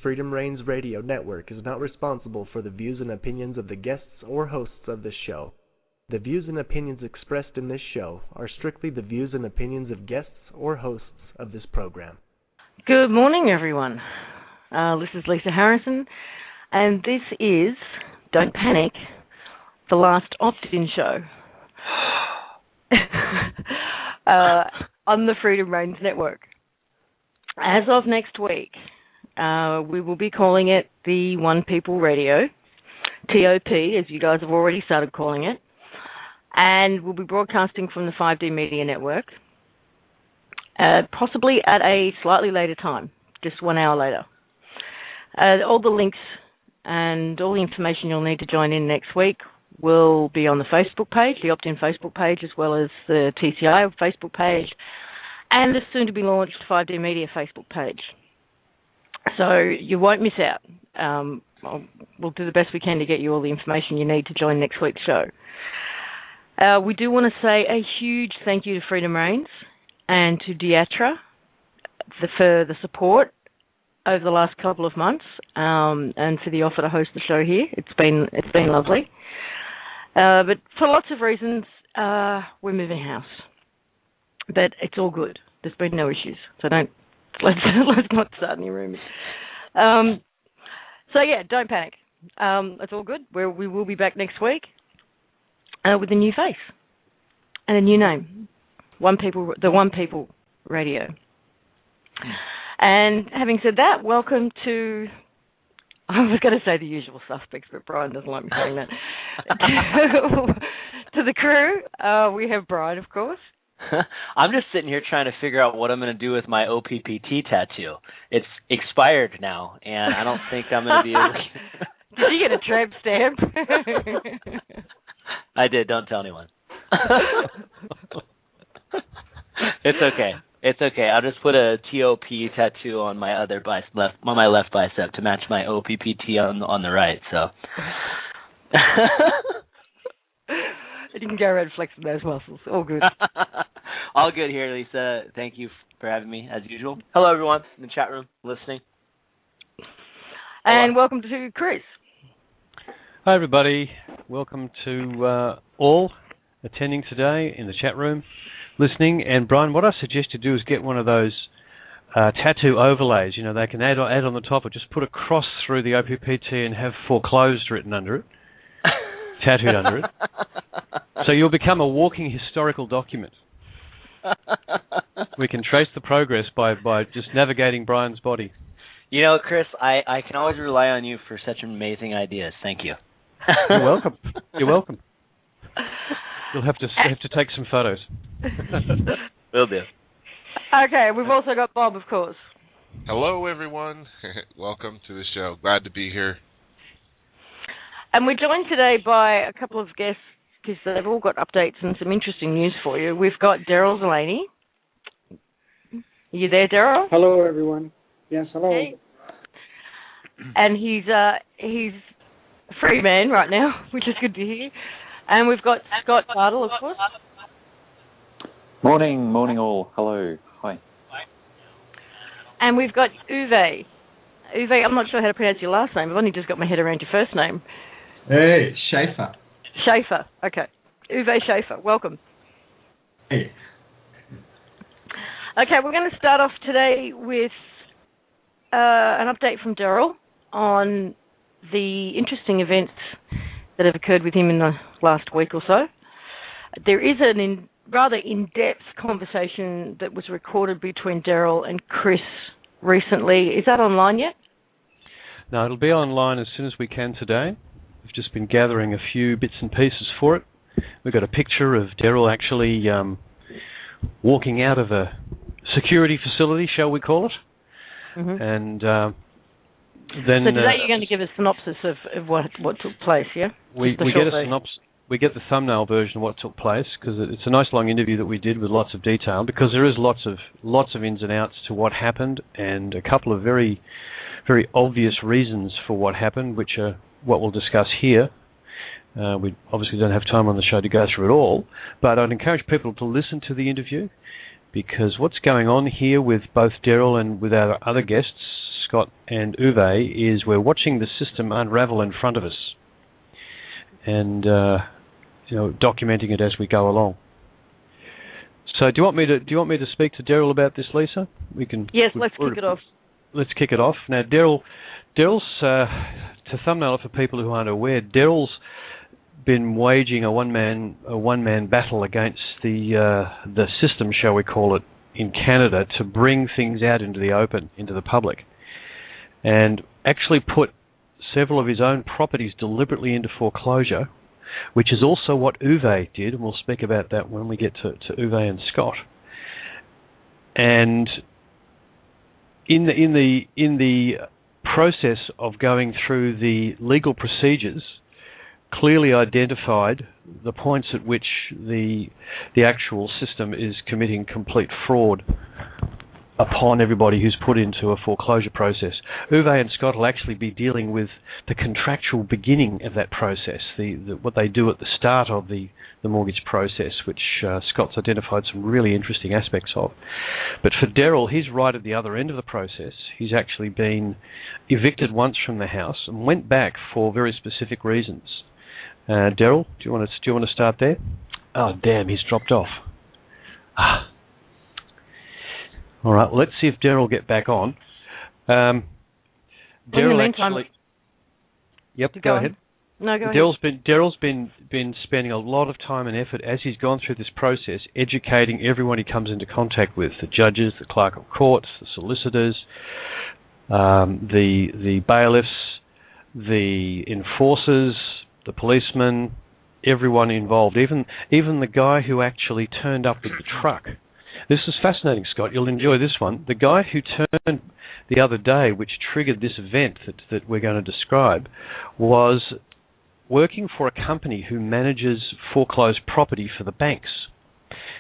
Freedom Reigns Radio Network is not responsible for the views and opinions of the guests or hosts of this show. The views and opinions expressed in this show are strictly the views and opinions of guests or hosts of this program. Good morning, everyone. This is Lisa Harrison, and this is, don't panic, the last Oppt In show on the Freedom Reigns Network. As of next week, we will be calling it the One People Radio, TOP, as you guys have already started calling it, and we'll be broadcasting from the 5D Media Network, possibly at a slightly later time, just 1 hour later. All the links and all the information you'll need to join in next week will be on the Facebook page, the Oppt In Facebook page, as well as the TCI Facebook page, and the soon-to-be-launched 5D Media Facebook page. So you won't miss out. We'll do the best we can to get you all the information you need to join next week's show. We do want to say a huge thank you to Freedom Reigns and to Diatra for the support over the last couple of months, and for the offer to host the show here. It's been lovely. But for lots of reasons, we're moving house. But it's all good. There's been no issues, so let's not start any rumours. So yeah, don't panic. It's all good. We will be back next week with a new face and a new name, the One People Radio. And having said that, welcome to, I was going to say the usual suspects, but Brian doesn't like me saying that. To the crew, we have Brian, of course. I'm just sitting here trying to figure out what I'm going to do with my OPPT tattoo. It's expired now, and I don't think I'm going to be able to... Did you get a tramp stamp? I did. Don't tell anyone. It's okay. It's okay. I'll just put a TOP tattoo on my left bicep to match my OPPT on the right. So. You can go around flexing those muscles. All good. All good here, Lisa. Thank you for having me, as usual. Hello, everyone in the chat room listening. And welcome to Chris. Hi, everybody. Welcome to all attending today in the chat room, listening. And, Brian, what I suggest you do is get one of those tattoo overlays. You know, they can add on the top or just put a cross through the OPPT and have foreclosed written under it, tattooed under it. So you'll become a walking historical document. We can trace the progress by just navigating Brian's body. You know, Chris, I can always rely on you for such amazing ideas. Thank you. You're welcome. You're welcome. You'll have to take some photos. Will do. Okay, we've also got Bob, of course. Hello, everyone. Welcome to the show. Glad to be here. And we're joined today by a couple of guests because they've all got updates and some interesting news for you. We've got Daryl Zeleny. Are you there, Daryl? Hello, everyone. Yes, hello. Hey. And he's a free man right now, which is good to hear. And we've got Scott Bartle, of course. Morning all. Hello. Hi. And we've got Uwe. Uwe, I'm not sure how to pronounce your last name. I've only just got my head around your first name. Hey, Schaefer. Schaefer, okay. Uwe Schaefer, welcome. Hey. Okay, we're going to start off today with an update from Daryl on the interesting events that have occurred with him in the last week or so. There is a rather in-depth conversation that was recorded between Daryl and Chris recently. Is that online yet? No, it'll be online as soon as we can today. We've just been gathering a few bits and pieces for it. We've got a picture of Daryl actually walking out of a security facility, shall we call it. Mm-hmm. And then... So today you're going to give a synopsis of what took place, yeah? We get a synopsis. We get the thumbnail version of what took place because it's a nice long interview that we did with lots of detail because there is lots of ins and outs to what happened and a couple of very, very obvious reasons for what happened, which are what we'll discuss here. We obviously don't have time on the show to go through it all, but I'd encourage people to listen to the interview because what's going on here with both Daryl and with our other guests, Scott and Uwe, is we're watching the system unravel in front of us, and documenting it as we go along. So, do you want me to speak to Daryl about this, Lisa? We can. Yes, let's kick it off. Let's kick it off now. Daryl's to thumbnail it for people who aren't aware. Daryl's been waging a one man battle against the system, shall we call it, in Canada to bring things out into the open, into the public, and actually put several of his own properties deliberately into foreclosure, which is also what Uwe did, and we'll speak about that when we get to Uwe and Scott. And in the process of going through the legal procedures, clearly identified the points at which the actual system is committing complete fraud upon everybody who's put into a foreclosure process. Uwe and Scott will actually be dealing with the contractual beginning of that process, what they do at the start of the mortgage process, which Scott's identified some really interesting aspects of. But for Daryl, he's right at the other end of the process. He's actually been evicted once from the house and went back for very specific reasons. Daryl, do you want to start there? Oh, damn, he's dropped off. All right, let's see if Daryl will get back on. Daryl actually... Yep, go ahead. No, go ahead. Daryl's been spending a lot of time and effort as he's gone through this process, educating everyone he comes into contact with, the judges, the clerk of courts, the solicitors, the bailiffs, the enforcers, the policemen, everyone involved, even the guy who actually turned up with the truck. This is fascinating, Scott. You'll enjoy this one. The guy who turned the other day, which triggered this event that we're going to describe, was working for a company who manages foreclosed property for the banks.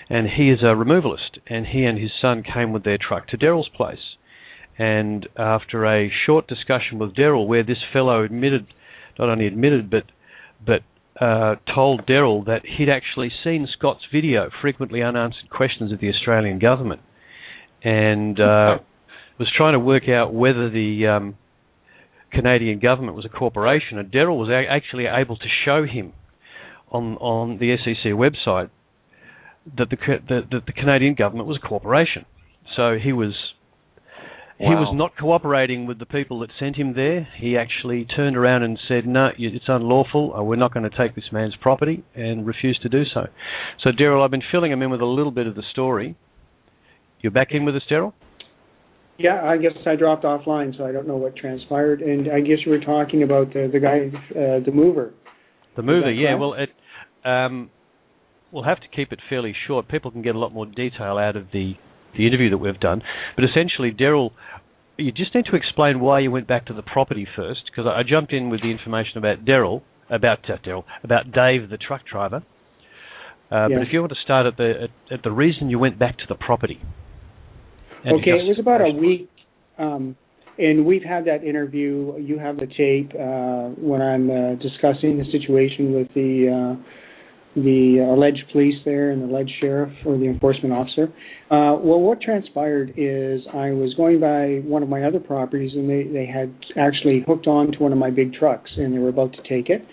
And he is a removalist, and he and his son came with their truck to Daryl's place. And after a short discussion with Daryl, where this fellow not only admitted, but told Daryl that he'd actually seen Scott's video, Frequently Unanswered Questions of the Australian Government, and was trying to work out whether the Canadian government was a corporation. And Daryl was actually able to show him on the SEC website that the Canadian government was a corporation. So he was not cooperating with the people that sent him there. He actually turned around and said, no, it's unlawful, we're not going to take this man's property, and refused to do so. So, Daryl, I've been filling him in with a little bit of the story. You're back in with us, Daryl? Yeah, I guess I dropped offline, so I don't know what transpired. And I guess you were talking about the guy, the mover. The mover, yeah. Well, we'll have to keep it fairly short. People can get a lot more detail out of the interview that we've done. But essentially, Daryl, you just need to explain why you went back to the property first, because I jumped in with the information about about Dave, the truck driver. But if you want to start at the reason you went back to the property. Okay, it was about a week, and we've had that interview. You have the tape when I'm discussing the situation with the alleged police there and the alleged sheriff or the enforcement officer. Well, what transpired is I was going by one of my other properties, and they had actually hooked on to one of my big trucks, and they were about to take it.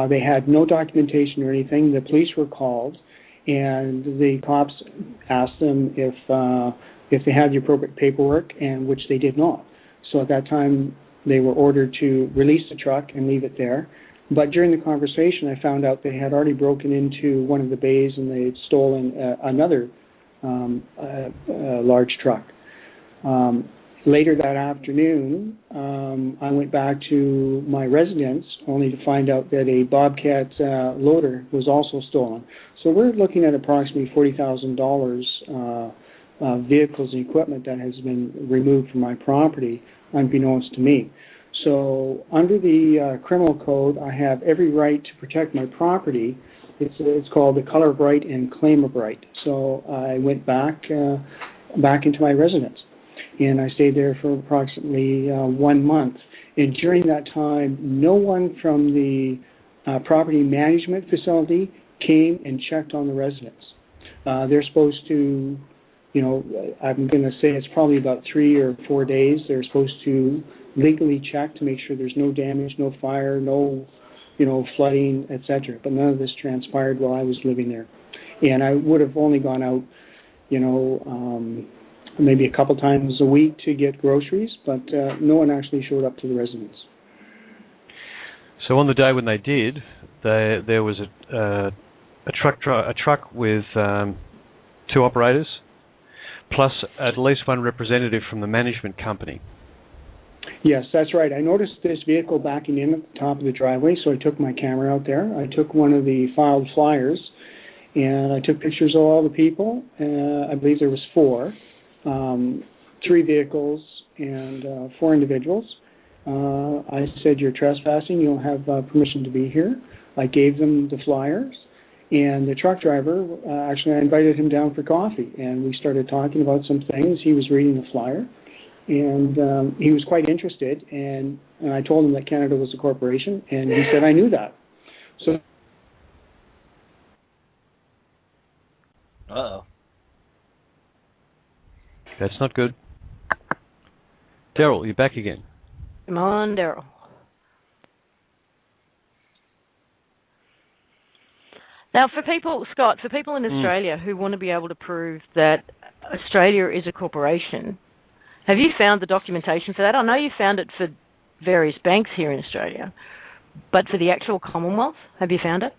They had no documentation or anything. The police were called, and the cops asked them if they had the appropriate paperwork, and which they did not. So at that time, they were ordered to release the truck and leave it there. But during the conversation, I found out they had already broken into one of the bays and they had stolen another large truck. Later that afternoon, I went back to my residence only to find out that a Bobcat loader was also stolen. So we're looking at approximately $40,000 vehicles and equipment that has been removed from my property, unbeknownst to me. So under the criminal code, I have every right to protect my property. It's called the color of right and claim of right. So I went back into my residence, and I stayed there for approximately 1 month. And during that time, no one from the property management facility came and checked on the residence. They're supposed to I'm going to say it's probably about 3 or 4 days. They're supposed to legally check to make sure there's no damage, no fire, no, flooding, etc. But none of this transpired while I was living there. And I would have only gone out, maybe a couple times a week to get groceries, but no one actually showed up to the residence. So on the day when they did, there was a truck with 2 operators, plus at least one representative from the management company. Yes, that's right. I noticed this vehicle backing in at the top of the driveway, so I took my camera out there. I took one of the filed flyers, and I took pictures of all the people. I believe there was 4, 3 vehicles and 4 individuals. I said, "You're trespassing. You don't have permission to be here." I gave them the flyers, and the truck driver, actually I invited him down for coffee, and we started talking about some things. He was reading the flyer, and he was quite interested, and I told him that Canada was a corporation, and he said, "I knew that." So. Uh-oh. That's not good. Daryl, you're back again. Come on, Daryl. Now, for people, Scott, for people in Australia who want to be able to prove that Australia is a corporation, have you found the documentation for that? I know you found it for various banks here in Australia, but for the actual Commonwealth, have you found it?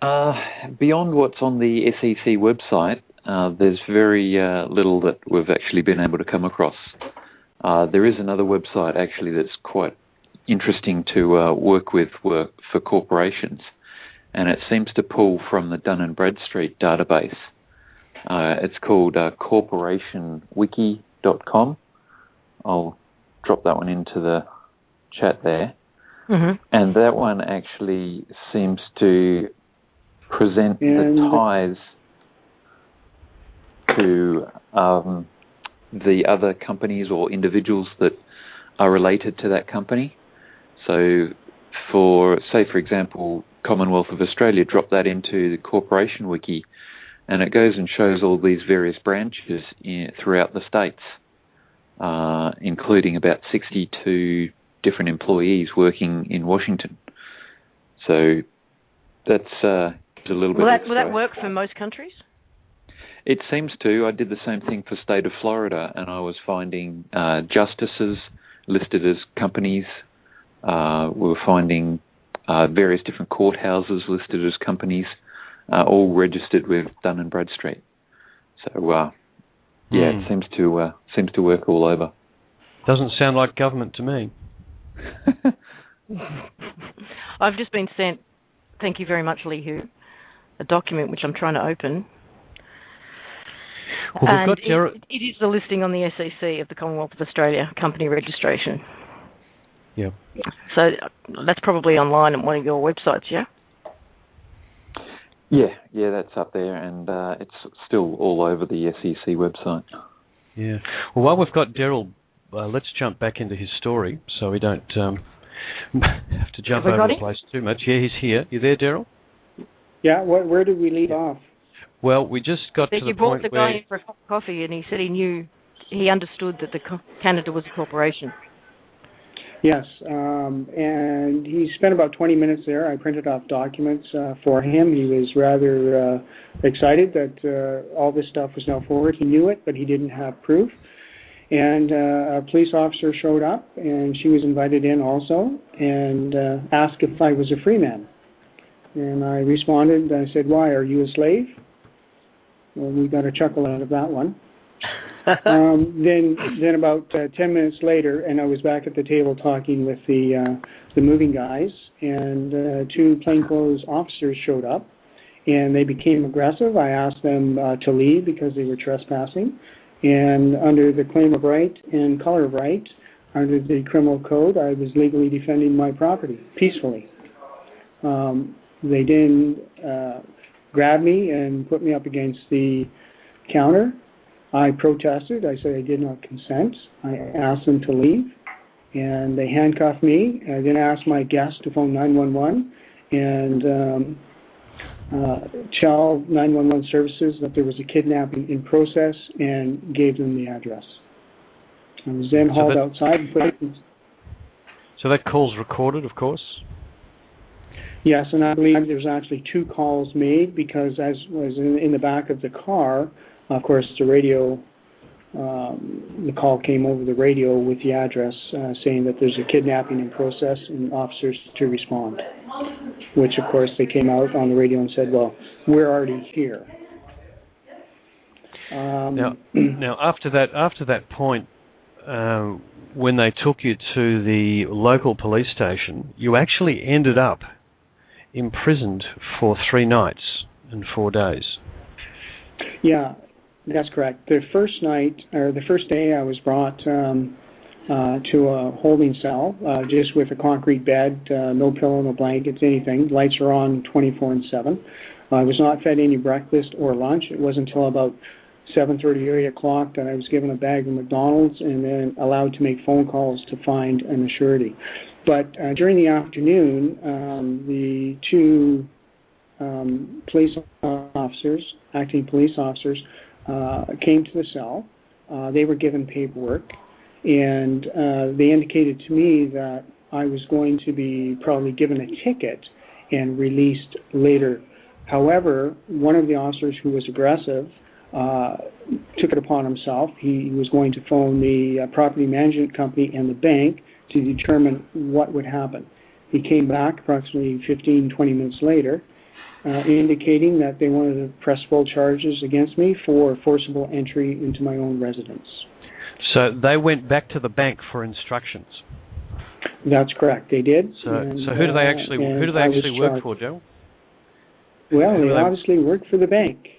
Beyond what's on the SEC website, there's very little that we've actually been able to come across. There is another website actually that's quite interesting to work with for corporations, and it seems to pull from the Dun & Bradstreet database. It's called corporationwiki.com. I'll drop that one into the chat there. Mm-hmm. And that one actually seems to present the ties to the other companies or individuals that are related to that company. So for example, Commonwealth of Australia, drop that into the Corporation Wiki, and it goes and shows all these various branches throughout the states, including about 62 different employees working in Washington. So that's a little bit. Will that work for most countries? It seems to. I did the same thing for state of Florida, and I was finding justices listed as companies. We were finding various different courthouses listed as companies, all registered with Dun & Bradstreet. So, it seems to work all over. Doesn't sound like government to me. I've just been sent, thank you very much, Lee Hu, a document which I'm trying to open. Well, and it is the listing on the SEC of the Commonwealth of Australia company registration. Yeah. So that's probably online on one of your websites, yeah? Yeah, that's up there, and it's still all over the SEC website. Yeah. Well, while we've got Daryl, let's jump back into his story so we don't have to jump over the place too much. Yeah, he's here. You there, Daryl? Yeah, where did we leave off? Well, we just got to the point where... You brought the guy in for a cup of coffee, and he said he understood that Canada was a corporation. Yes, and he spent about 20 minutes there. I printed off documents for him. He was rather excited that all this stuff was now forward. He knew it, but he didn't have proof. And a police officer showed up, and she was invited in also, and asked if I was a free man. And I responded, I said, "Why, are you a slave?" Well, we got a chuckle out of that one. Then about 10 minutes later, and I was back at the table talking with the moving guys, and 2 plainclothes officers showed up, and they became aggressive. I asked them to leave because they were trespassing, and under the claim of right and color of right, under the criminal code, I was legally defending my property peacefully. They then grabbed me and put me up against the counter. I protested. I said I did not consent. I asked them to leave, and they handcuffed me. I then asked my guest to phone 911, and tell 911 services that there was a kidnapping in process and gave them the address. I was then hauled outside and put in. So that call's recorded, of course? Yes, and I believe there's actually 2 calls made because as was in the back of the car, of course, the radio, the call came over the radio with the address saying that there's a kidnapping in process and officers to respond, which, of course, they came out on the radio and said, well, we're already here. Now, after that point, when they took you to the local police station, you actually ended up imprisoned for 3 nights and 4 days. Yeah, that's correct. The first night, or the first day, I was brought to a holding cell, just with a concrete bed, no pillow, no blankets, anything. Lights are on 24/7. I was not fed any breakfast or lunch. It wasn't until about 7:30 or 8 o'clock that I was given a bag of McDonald's and then allowed to make phone calls to find an assurity. But during the afternoon, the 2 police officers, acting police officers, came to the cell. They were given paperwork, and they indicated to me that I was going to be probably given a ticket and released later. However, one of the officers who was aggressive took it upon himself. He was going to phone the property management company and the bank to determine what would happen. He came back approximately 15, 20 minutes later, indicating that they wanted to press full charges against me for forcible entry into my own residence. So they went back to the bank for instructions. That's correct. They did. So who do they actually work for, Joe? Well, they obviously work for the bank,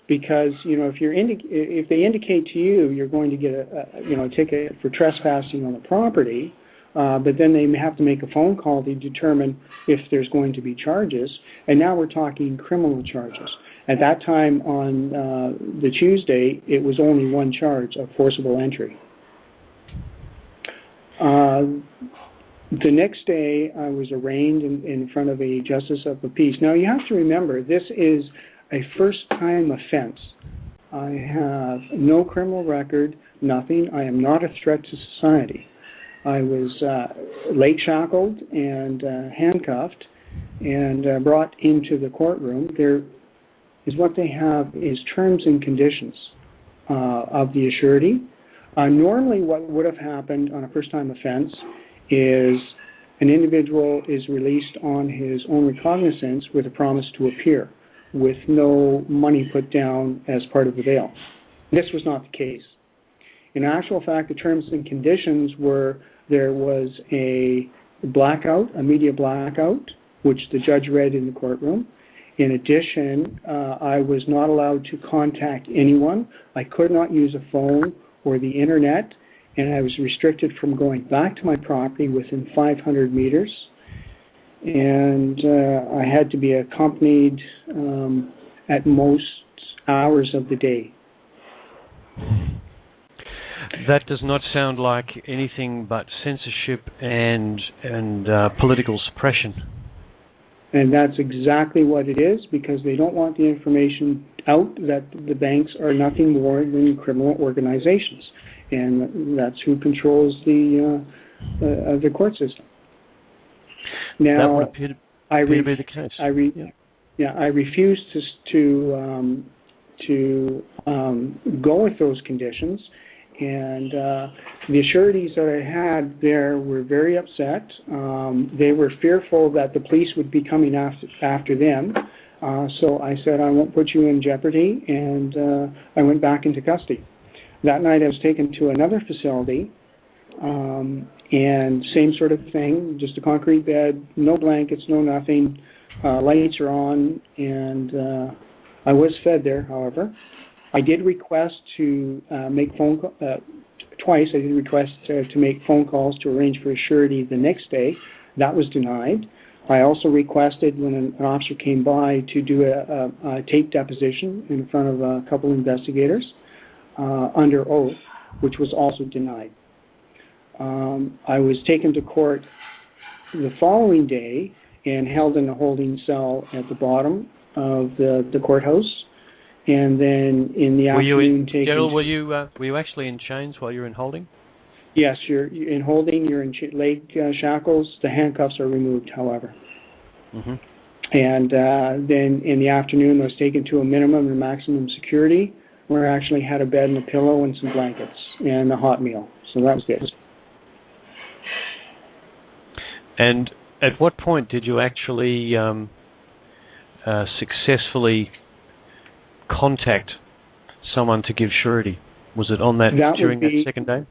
because if they indicate to you you're going to get a ticket for trespassing on the property, but then they have to make a phone call to determine if there's going to be charges. And now we're talking criminal charges. At that time on the Tuesday, it was only 1 charge of forcible entry. The next day, I was arraigned in front of a justice of the peace. Now, you have to remember, this is a first-time offense. I have no criminal record, nothing. I am not a threat to society. I was late shackled and handcuffed and brought into the courtroom. There is what they have is terms and conditions of the assurity. Normally what would have happened on a first-time offense is an individual is released on his own recognizance with a promise to appear, with no money put down as part of the bail. This was not the case. In actual fact, the terms and conditions were there was a blackout, a media blackout, which the judge read in the courtroom. In addition, I was not allowed to contact anyone. I could not use a phone or the internet, and I was restricted from going back to my property within 500 meters. And I had to be accompanied at most hours of the day. That does not sound like anything but censorship and political suppression. And that's exactly what it is, because they don't want the information out that the banks are nothing more than criminal organizations, and that's who controls the court system. Now, that would appear to be the case. I refused to go with those conditions, and the assurities that I had there were very upset. They were fearful that the police would be coming after them. So I said, I won't put you in jeopardy, and I went back into custody. That night I was taken to another facility, and same sort of thing, just a concrete bed, no blankets, no nothing, lights are on, and I was fed there, however. I did request to make phone calls, twice I did request to make phone calls to arrange for a surety the next day. That was denied. I also requested, when an officer came by, to do a tape deposition in front of a couple investigators under oath, which was also denied. I was taken to court the following day and held in a holding cell at the bottom the courthouse, and then in the afternoon taken. Daryl, were you actually in chains while you were in holding? Yes, you're in holding. You're in leg shackles. The handcuffs are removed, however. Mm-hmm. And then in the afternoon, I was taken to a minimum and maximum security, where I actually had a bed and a pillow and some blankets and a hot meal. So that was good. And at what point did you actually successfully contact someone to give surety? Was it on during that second day?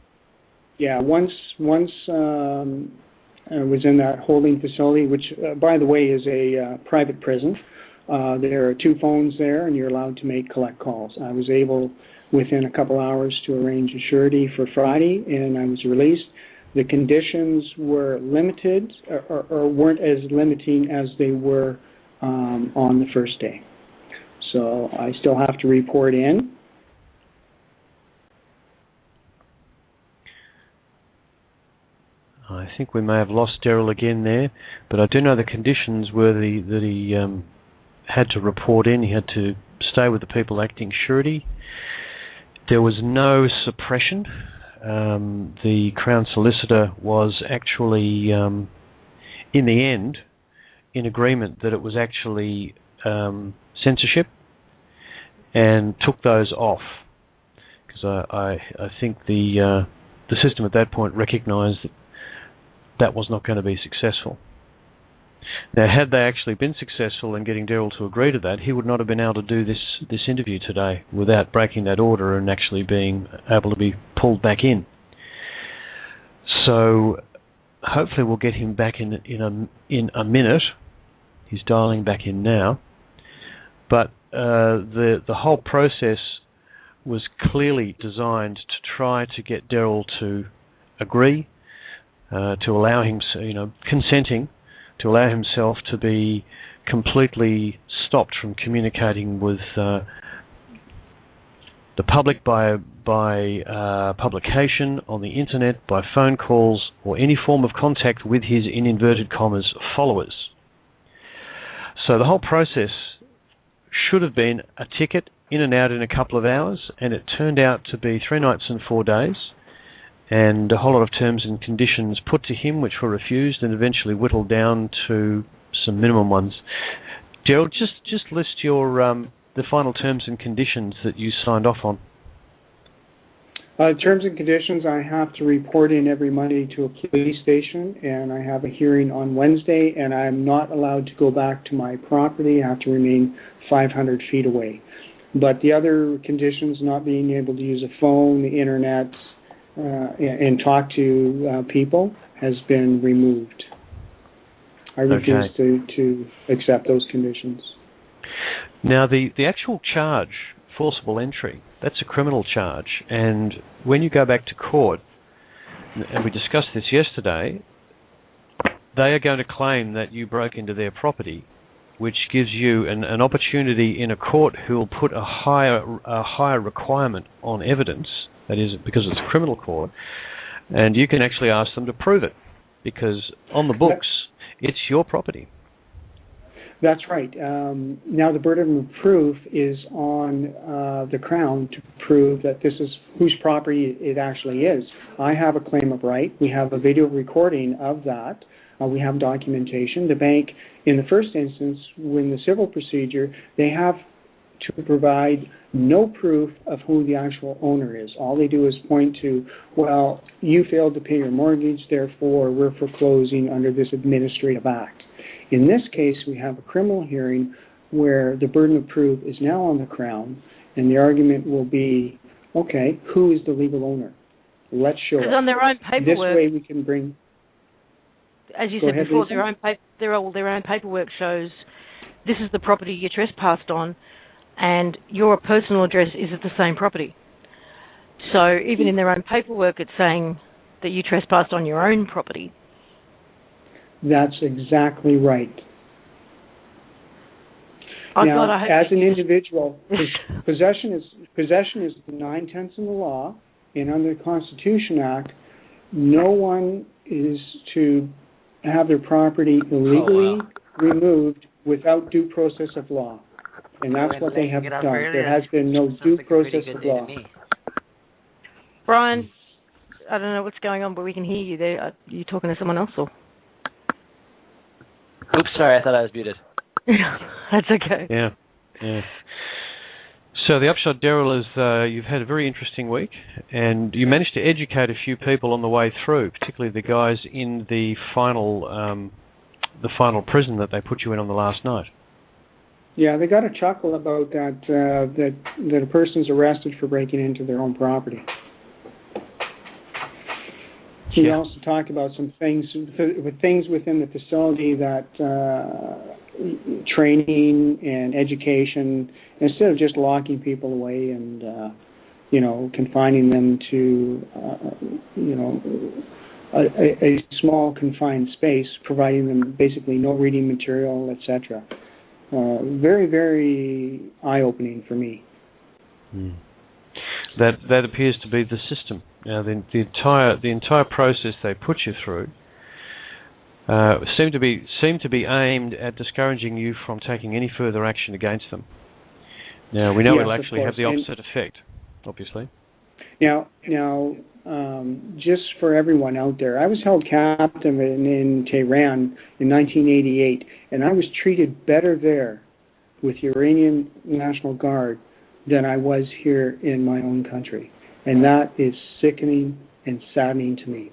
Yeah, once I was in that holding facility, which, by the way, is a private prison. There are 2 phones there, and you're allowed to collect calls. I was able, within a couple hours, to arrange a surety for Friday, and I was released. The conditions were limited, or weren't as limiting as they were on the first day. So I still have to report in. I think we may have lost Daryl again there, but I do know the conditions were that he had to report in. He had to stay with the people acting surety. There was no suppression. The Crown Solicitor was actually, in the end, in agreement that it was actually censorship, and took those off, because I think the system at that point recognised that was not going to be successful. Now, had they actually been successful in getting Daryl to agree to that, he would not have been able to do this interview today without breaking that order and actually being able to be pulled back in. So hopefully we'll get him back in a minute. He's dialing back in now. But the whole process was clearly designed to try to get Daryl to agree, to allow him, consenting, to allow himself to be completely stopped from communicating with the public by publication, on the internet, by phone calls, or any form of contact with his, in inverted commas, followers. So the whole process should have been a ticket in and out in a couple of hours, and it turned out to be 3 nights and 4 days, and a whole lot of terms and conditions put to him which were refused and eventually whittled down to some minimum ones. Gerald, just list your the final terms and conditions that you signed off on. Terms and conditions, I have to report in every Monday to a police station, and I have a hearing on Wednesday, and I'm not allowed to go back to my property. I have to remain 500 feet away. But the other conditions, not being able to use a phone, the internet, and talk to people, has been removed. I refuse to accept those conditions. Now, the actual charge, forcible entry, that's a criminal charge, and when you go back to court, and we discussed this yesterday, they are going to claim that you broke into their property, which gives you an opportunity in a court who will put a higher requirement on evidence, that is, because it's a criminal court, and you can actually ask them to prove it, because on the books, it's your property. That's right. Now the burden of proof is on the Crown to prove that this is whose property it actually is. I have a claim of right. We have a video recording of that. We have documentation. The bank, in the first instance, when the civil procedure, they have to provide no proof of who the actual owner is. All they do is point to, well, you failed to pay your mortgage, therefore we're foreclosing under this administrative act. In this case, we have a criminal hearing where the burden of proof is now on the Crown, and the argument will be, okay, who is the legal owner? Let's show it. Because on their own paperwork, this way we can bring... As you said before, their own paperwork shows this is the property you trespassed on, and your personal address is at the same property. So even in their own paperwork, it's saying that you trespassed on your own property. That's exactly right. Now, as an individual, possession is 9/10 in the law, and under the Constitution Act, no one is to have their property illegally removed without due process of law. And that's what they have done. There has been no due process of law. Brian, I don't know what's going on, but we can hear you there. Are you talking to someone else? Or? Oops, sorry, I thought I was muted. That's okay. Yeah. So the upshot, Daryl, is you've had a very interesting week, and you managed to educate a few people on the way through, particularly the guys in the final prison that they put you in on the last night. Yeah, they got a chuckle about that a person's arrested for breaking into their own property. We also talked about some things within the facility that training and education, instead of just locking people away and confining them to a small confined space, providing them basically no reading material, etc. Very, very eye-opening for me. That appears to be the system. Now, the entire process they put you through seemed to be aimed at discouraging you from taking any further action against them. Now, we know it'll actually have the opposite effect, obviously. Now, just for everyone out there, I was held captive in Tehran in 1988, and I was treated better there with the Iranian National Guard than I was here in my own country. And that is sickening and saddening to me.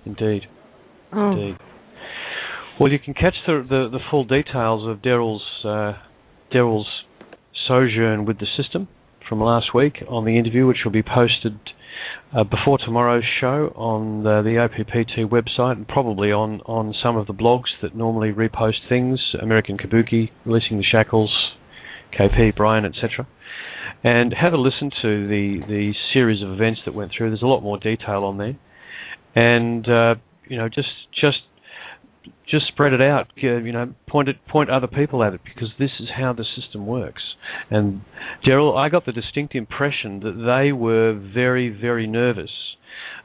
Indeed. Indeed. Well, you can catch the full details of Daryl's sojourn with the system from last week on the interview, which will be posted before tomorrow's show on the OPPT website, and probably on some of the blogs that normally repost things, American Kabuki, Releasing the Shackles, KP, Brian, etc. And have a listen to the series of events that went through. There's a lot more detail on there. And, just spread it out, point other people at it, because this is how the system works. And Daryl, I got the distinct impression that they were very, very nervous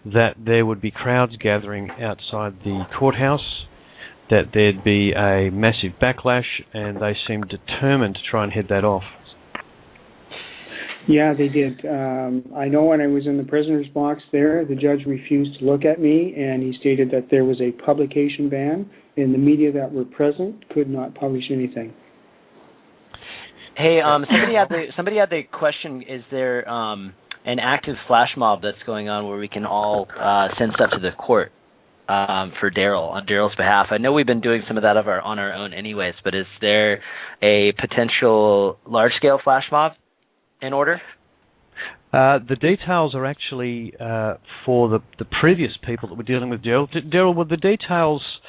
that there would be crowds gathering outside the courthouse, that there'd be a massive backlash, and they seemed determined to try and head that off. Yeah, they did. I know when I was in the prisoner's box there, the judge refused to look at me, and he stated that there was a publication ban, and the media that were present could not publish anything. Hey, somebody had the question: is there an active flash mob that's going on where we can all send stuff to the court for Daryl on Daryl's behalf? I know we've been doing some of that on our own, anyways. But is there a potential large-scale flash mob in order? The details are actually for the previous people that were dealing with Daryl. Daryl, would the details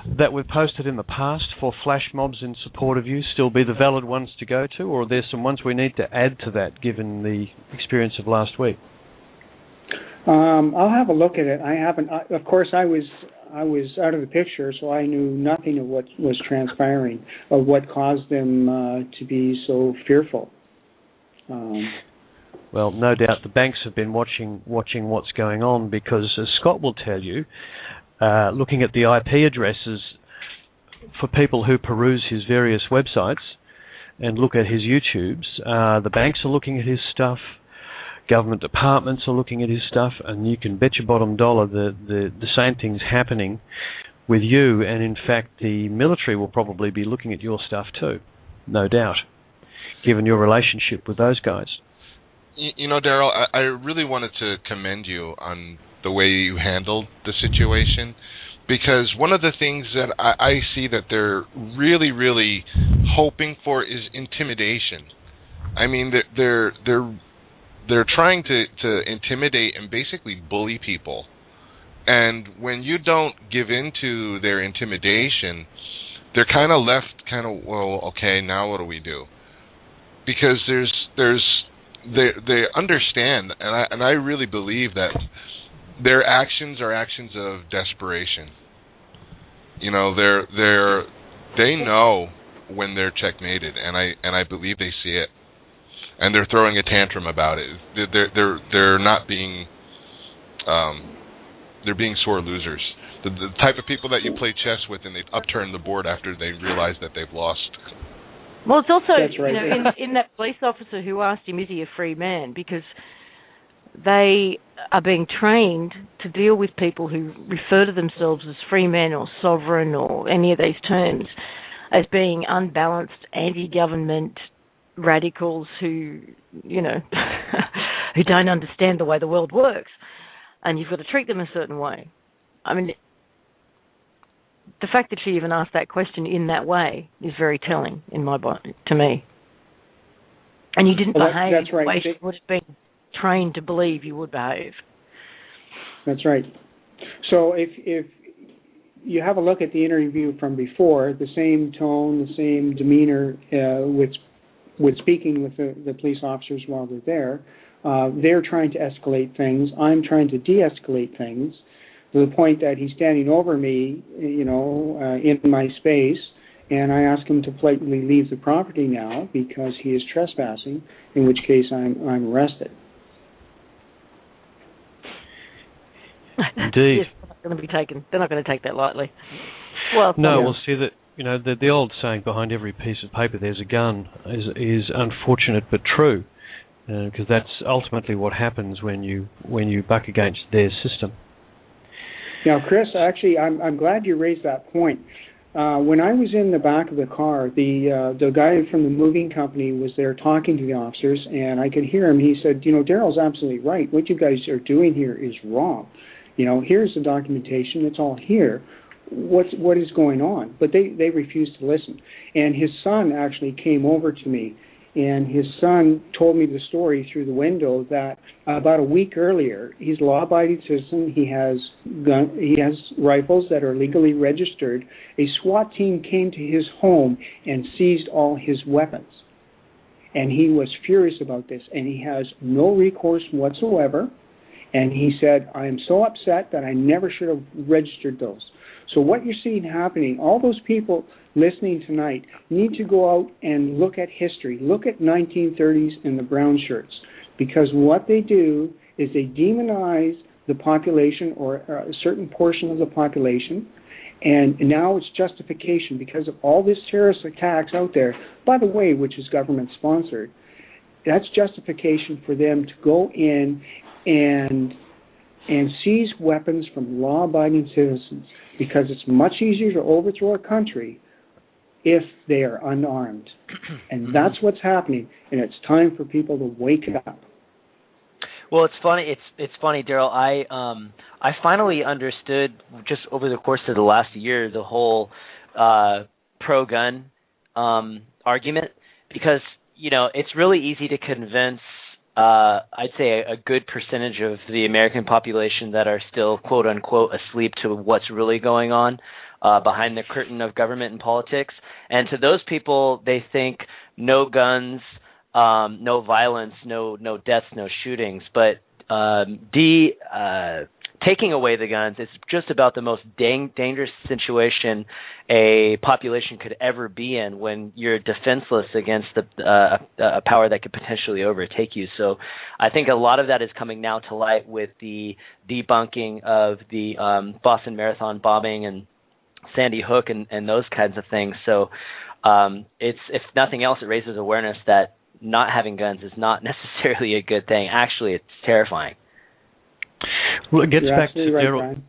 that were posted in the past for flash mobs in support of you still be the valid ones to go to, or are there some ones we need to add to that given the experience of last week? I'll have a look at it. I haven't. Of course, I was out of the picture, so I knew nothing of what was transpiring, of what caused them to be so fearful. Well, no doubt the banks have been watching what's going on, because as Scott will tell you, looking at the IP addresses for people who peruse his various websites and look at his YouTubes, the banks are looking at his stuff, government departments are looking at his stuff, and you can bet your bottom dollar the same thing's happening with you, and in fact the military will probably be looking at your stuff too, no doubt, given your relationship with those guys. You know, Daryl, I really wanted to commend you on the way you handled the situation, because one of the things that I see that they're really, really hoping for is intimidation. I mean, they're trying to intimidate and basically bully people, and when you don't give in to their intimidation, they're kind of left well, okay, now what do we do? Because they understand, and I really believe that their actions are actions of desperation. You know, they know when they're checkmated, and I believe they see it, and they're throwing a tantrum about it. They're not being they're being sore losers. The type of people that you play chess with and they upturn the board after they realize that they've lost. Well, it's also, That's right. in that police officer who asked him, is he a free man? Because they are being trained to deal with people who refer to themselves as free men or sovereign or any of these terms as being unbalanced, anti-government radicals who, who don't understand the way the world works. And you've got to treat them a certain way. I mean, the fact that she even asked that question in that way is very telling to me. And you didn't behave that's right. the way she would have been trained to believe you would behave. That's right. So if you have a look at the interview from before, the same tone, the same demeanor with speaking with the police officers while they're there, they're trying to escalate things. I'm trying to de-escalate things to the point that he's standing over me, in my space, and I ask him to politely leave the property now because he is trespassing, in which case I'm arrested. Indeed. Yes, they're not going to take that lightly. Well, no, we'll see that, the old saying, behind every piece of paper there's a gun, is unfortunate but true, because that's ultimately what happens when you buck against their system. Now, Chris, actually, I'm glad you raised that point. When I was in the back of the car, the guy from the moving company was there talking to the officers, and I could hear him. He said, Daryl's absolutely right. What you guys are doing here is wrong. Here's the documentation. It's all here. What is going on? But they refused to listen. And his son actually came over to me, and his son told me the story through the window that about a week earlier, he's a law-abiding citizen. He has rifles that are legally registered. A SWAT team came to his home and seized all his weapons. And he was furious about this, and he has no recourse whatsoever. And he said, I am so upset that I never should have registered those. So what you're seeing happening, all those people listening tonight need to go out and look at history. Look at 1930s and the brown shirts. Because what they do is they demonize the population or a certain portion of the population. And now it's justification because of all these terrorist attacks out there, by the way, which is government-sponsored. That's justification for them to go in and seize weapons from law-abiding citizens, because it's much easier to overthrow a country if they are unarmed. And that's what's happening, and it's time for people to wake up. Well, it's funny. It's funny, Daryl. I finally understood just over the course of the last year the whole pro-gun argument, because it's really easy to convince. I'd say a good percentage of the American population that are still, quote unquote, asleep to what's really going on behind the curtain of government and politics. And to those people, they think no guns, no violence, no deaths, no shootings. But taking away the guns is just about the most dangerous situation a population could ever be in when you're defenseless against a power that could potentially overtake you. So I think a lot of that is coming now to light with the debunking of the Boston Marathon bombing and Sandy Hook and those kinds of things. So it's, if nothing else, it raises awareness that not having guns is not necessarily a good thing. Actually, it's terrifying. Well, it gets back to Daryl.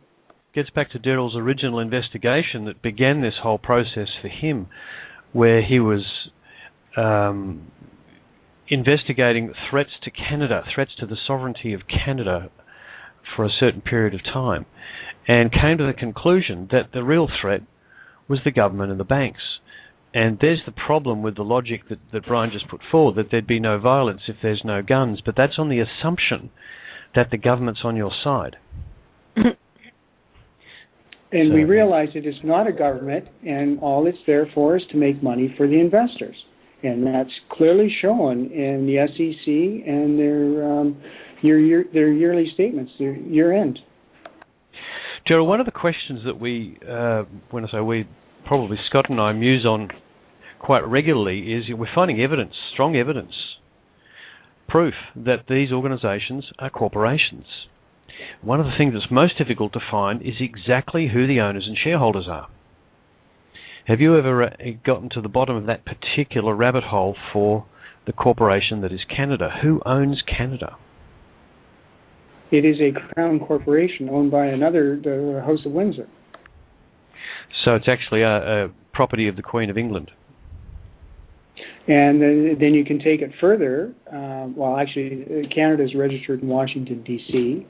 Gets back to Daryl's original investigation that began this whole process for him, where he was investigating threats to Canada, threats to the sovereignty of Canada for a certain period of time, and came to the conclusion that the real threat was the government and the banks. And there's the problem with the logic that Brian just put forward, that there'd be no violence if there's no guns, but that's on the assumption that the government's on your side. And we realize it is not a government, and all it's there for is to make money for the investors. And that's clearly shown in the SEC and their yearly statements, their year-end. Gerald, one of the questions that we, when I say we, probably Scott and I muse on quite regularly is we're finding evidence, strong evidence, proof that these organisations are corporations. One of the things that's most difficult to find is exactly who the owners and shareholders are. Have you ever gotten to the bottom of that particular rabbit hole for the corporation that is Canada? Who owns Canada? It is a Crown corporation owned by the House of Windsor. So it's actually a property of the Queen of England. And then you can take it further. Actually, Canada is registered in Washington, D.C.,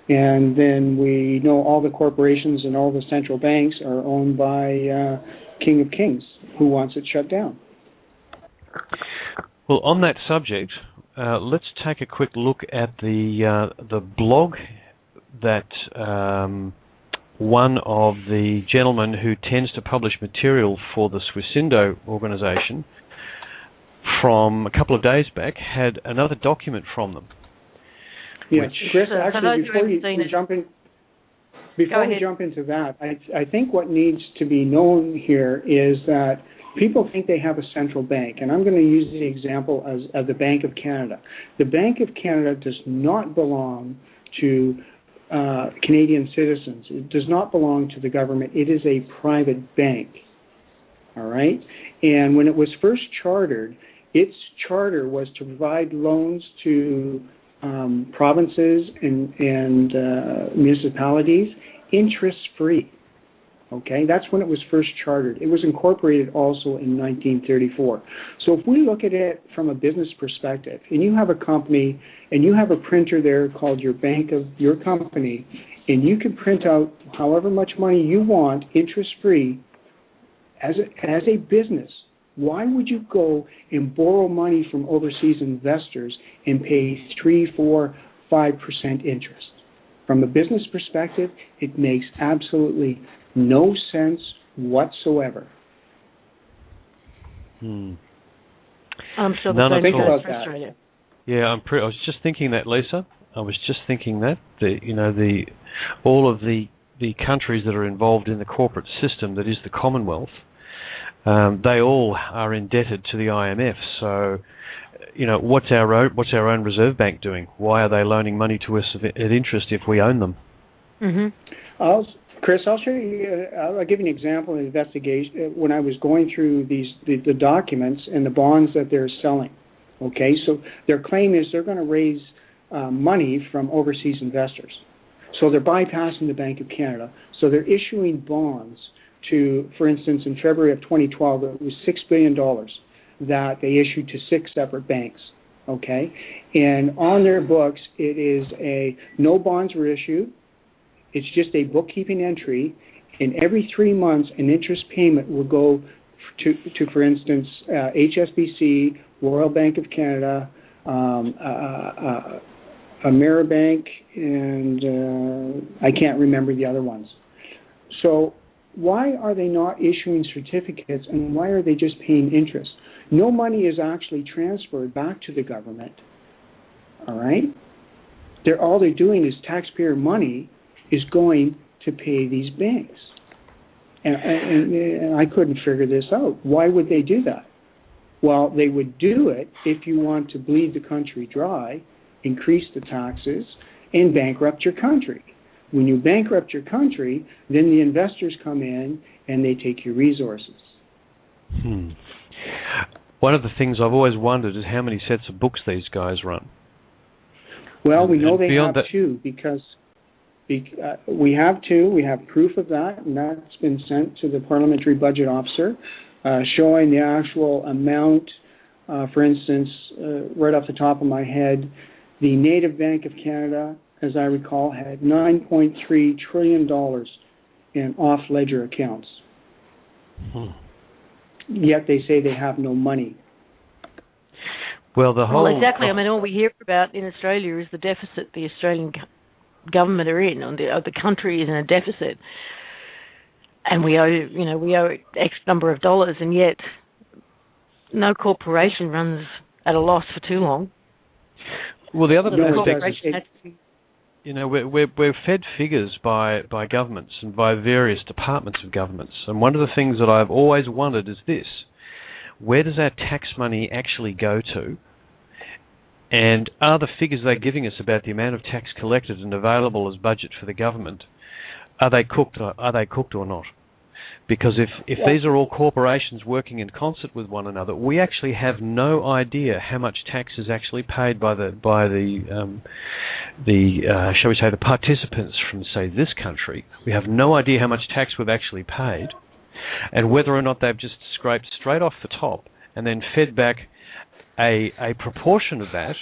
and then we know all the corporations and all the central banks are owned by King of Kings, who wants it shut down. Well, on that subject, let's take a quick look at the blog that one of the gentlemen who tends to publish material for the Swisindo organisation from a couple of days back had another document from them. Yes, Chris, actually, before we jump into that, I think what needs to be known here is that people think they have a central bank, and I'm going to use the example of the Bank of Canada. The Bank of Canada does not belong to Canadian citizens. It does not belong to the government. It is a private bank, all right? And when it was first chartered, its charter was to provide loans to provinces and municipalities interest-free. Okay, that's when it was first chartered. It was incorporated also in 1934. So if we look at it from a business perspective, and you have a company, and you have a printer there called your bank of your company, and you can print out however much money you want interest-free as a business, why would you go and borrow money from overseas investors and pay 3, 4, 5% interest? From a business perspective, it makes absolutely no sense whatsoever. I'm sure None the at same all. for Australia. Yeah, I was just thinking that, Lisa. I was just thinking that all of the countries that are involved in the corporate system that is the Commonwealth, they all are indebted to the IMF. So, what's our own Reserve Bank doing? Why are they loaning money to us at interest if we own them? Mm-hmm. Chris, I'll show you. I'll give you an example of investigation when I was going through the documents and the bonds that they're selling. Okay, so their claim is they're going to raise money from overseas investors. So they're bypassing the Bank of Canada. So they're issuing bonds to, for instance, in February of 2012, it was $6 billion that they issued to 6 separate banks. Okay, and on their books, it is no bonds were issued. It's just a bookkeeping entry, and every 3 months, an interest payment will go to for instance, HSBC, Royal Bank of Canada, Ameribank, and I can't remember the other ones. So why are they not issuing certificates, and why are they just paying interest? No money is actually transferred back to the government, all right? All they're doing is taxpayer money is going to pay these banks. And I couldn't figure this out. Why would they do that? Well, they would do it if you want to bleed the country dry, increase the taxes, and bankrupt your country. When you bankrupt your country, then the investors come in and they take your resources. One of the things I've always wondered is how many sets of books these guys run. Well, we know they have two because we have two. We have proof of that, and that's been sent to the Parliamentary Budget Officer, showing the actual amount. For instance, right off the top of my head, the Native Bank of Canada, as I recall, had $9.3 trillion in off-ledger accounts. Yet they say they have no money. Well, exactly. I mean, all we hear about in Australia is the deficit the Australian government are in, the country is in a deficit, and we owe X number of dollars, and yet no corporation runs at a loss for too long. Well, the other aspect is, we're fed figures by governments and by various departments of governments, and one of the things that I've always wondered is this: where does our tax money actually go to? And are the figures they're giving us about the amount of tax collected and available as budget for the government, are they cooked or not? Because if these are all corporations working in concert with one another, we actually have no idea how much tax is actually paid by the shall we say, the participants from, say, this country. We have no idea how much tax we've actually paid, and whether or not they've just scraped straight off the top and then fed back a proportion of that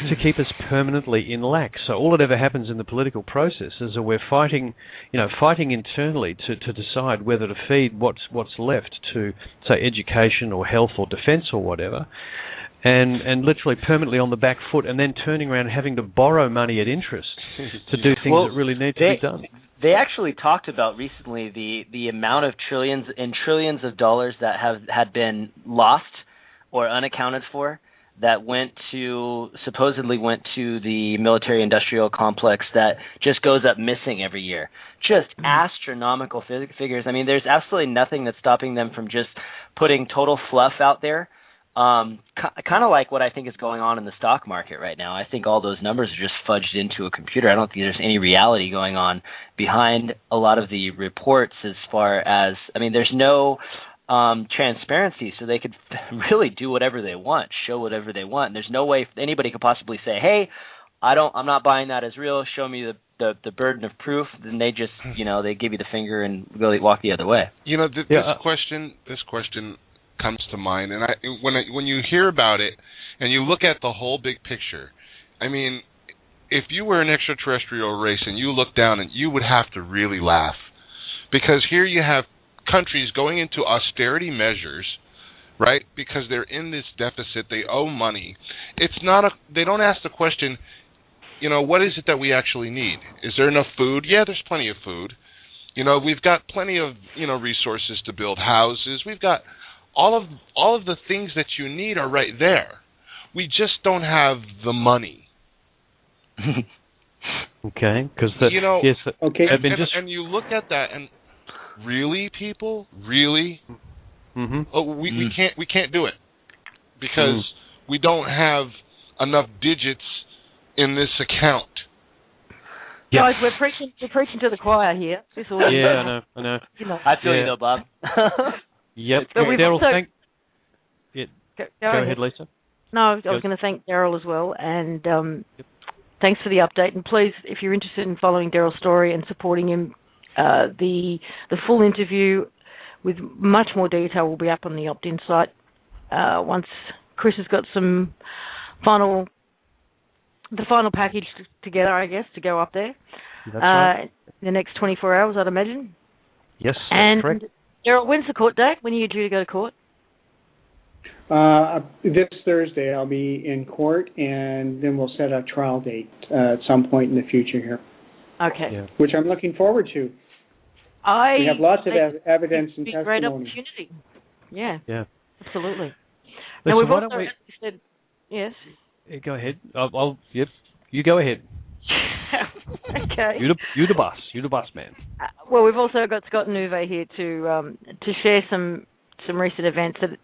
to keep us permanently in lack. So all that ever happens in the political process is that we're fighting internally to decide whether to feed what's left to, say, education or health or defence or whatever, and literally permanently on the back foot, and then turning around and having to borrow money at interest to do things that really need to be done. They actually talked about recently the amount of trillions and trillions of dollars that had been lost or unaccounted for, that supposedly went to the military-industrial complex, that just goes up missing every year. Just astronomical figures. I mean, there's absolutely nothing that's stopping them from just putting total fluff out there. Kind of like what I think is going on in the stock market right now. I think all those numbers are just fudged into a computer. I don't think there's any reality going on behind a lot of the reports, as far as, I mean, there's no transparency, so they could really do whatever they want, show whatever they want. And there's no way anybody could possibly say, "Hey, I'm not buying that as real. Show me the burden of proof." Then they just, they give you the finger and really walk the other way. This question comes to mind, and when you hear about it and you look at the whole big picture, I mean, if you were an extraterrestrial race and you look down, and you would have to really laugh, because here you have countries going into austerity measures, right? Because they're in this deficit, they owe money. They don't ask the question, what is it that we actually need? Is there enough food? Yeah, there's plenty of food. We've got plenty of, resources to build houses. We've got all of the things that you need are right there. We just don't have the money. Okay, because yes, okay, and you look at that and, really, people? Really? Mm-hmm. Oh, we can't do it because we don't have enough digits in this account. Yep. Guys, we're preaching to the choir here. I know. I feel you though, Bob. Yep. Daryl, go ahead, Lisa. No, I was going to thank Daryl as well, and thanks for the update. And please, if you're interested in following Daryl's story and supporting him, the full interview with much more detail will be up on the Opt-In site once Chris has got the final package together, I guess, to go up there. That's right. In the next 24 hours, I'd imagine. Yes, and correct. Daryl, when's the court date? When are you due to go to court? This Thursday I'll be in court, and then we'll set a trial date at some point in the future here. Okay. Yeah. Which I'm looking forward to. We have lots of evidence and testimony. Great opportunity. Yeah. Yeah. Absolutely. Listen, now we've also said yes. Go ahead. Yep. You go ahead. Okay. You the boss. You the boss man. Well, we've also got Scott and Uwe here to share some recent events that,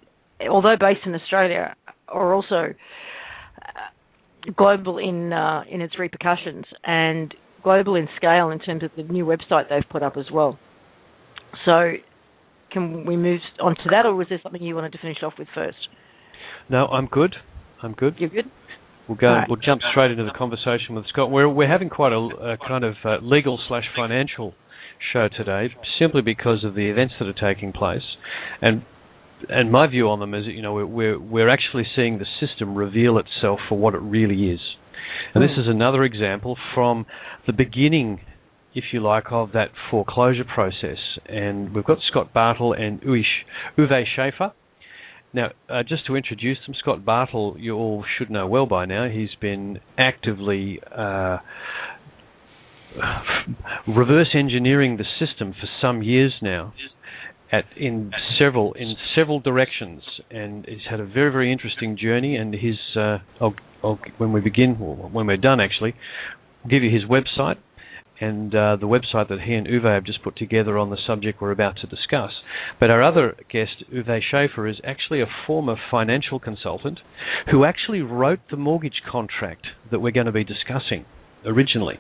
although based in Australia, are also global in its repercussions and global in scale in terms of the new website they've put up as well. So, can we move on to that, or was there something you wanted to finish off with first? No, I'm good. You're good? We'll go. Right. We'll jump straight into the conversation with Scott. We're having quite a kind of legal/financial show today, simply because of the events that are taking place, and my view on them is, we're actually seeing the system reveal itself for what it really is. And this is another example from the beginning, if you like, of that foreclosure process. And we've got Scott Bartle and Uwe Schaefer. Now, just to introduce them, Scott Bartle, you all should know well by now. He's been actively reverse engineering the system for some years now, in several directions, and he's had a very, very interesting journey. And his when we're done, actually, we'll give you his website and the website that he and Uwe have just put together on the subject we're about to discuss. But our other guest, Uwe Schaefer, is actually a former financial consultant who actually wrote the mortgage contract that we're going to be discussing originally.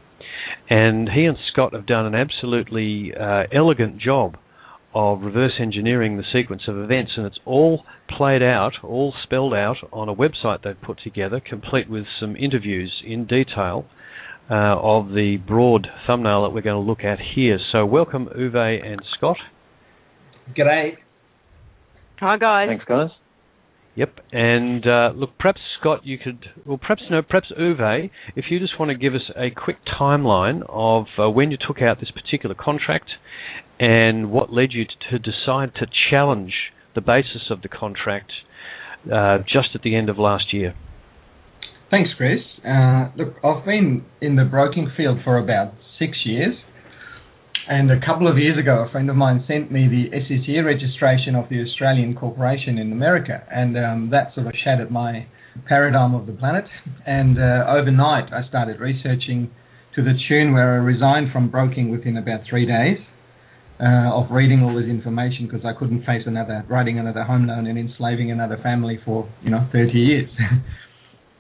And he and Scott have done an absolutely elegant job of reverse engineering the sequence of events, and it's all played out, all spelled out on a website they've put together, complete with some interviews in detail of the broad thumbnail that we're going to look at here. So welcome, Uwe and Scott. G'day. Hi, guys. Thanks, guys. Yep, and look, perhaps Scott, you could, well, perhaps Uwe, if you just want to give us a quick timeline of when you took out this particular contract and what led you to decide to challenge the basis of the contract just at the end of last year. Thanks, Chris. Look, I've been in the broking field for about 6 years. And a couple of years ago, a friend of mine sent me the SEC registration of the Australian Corporation in America, and that sort of shattered my paradigm of the planet. And overnight, I started researching to the tune where I resigned from broking within about 3 days of reading all this information, because I couldn't face writing another home loan and enslaving another family for 30 years.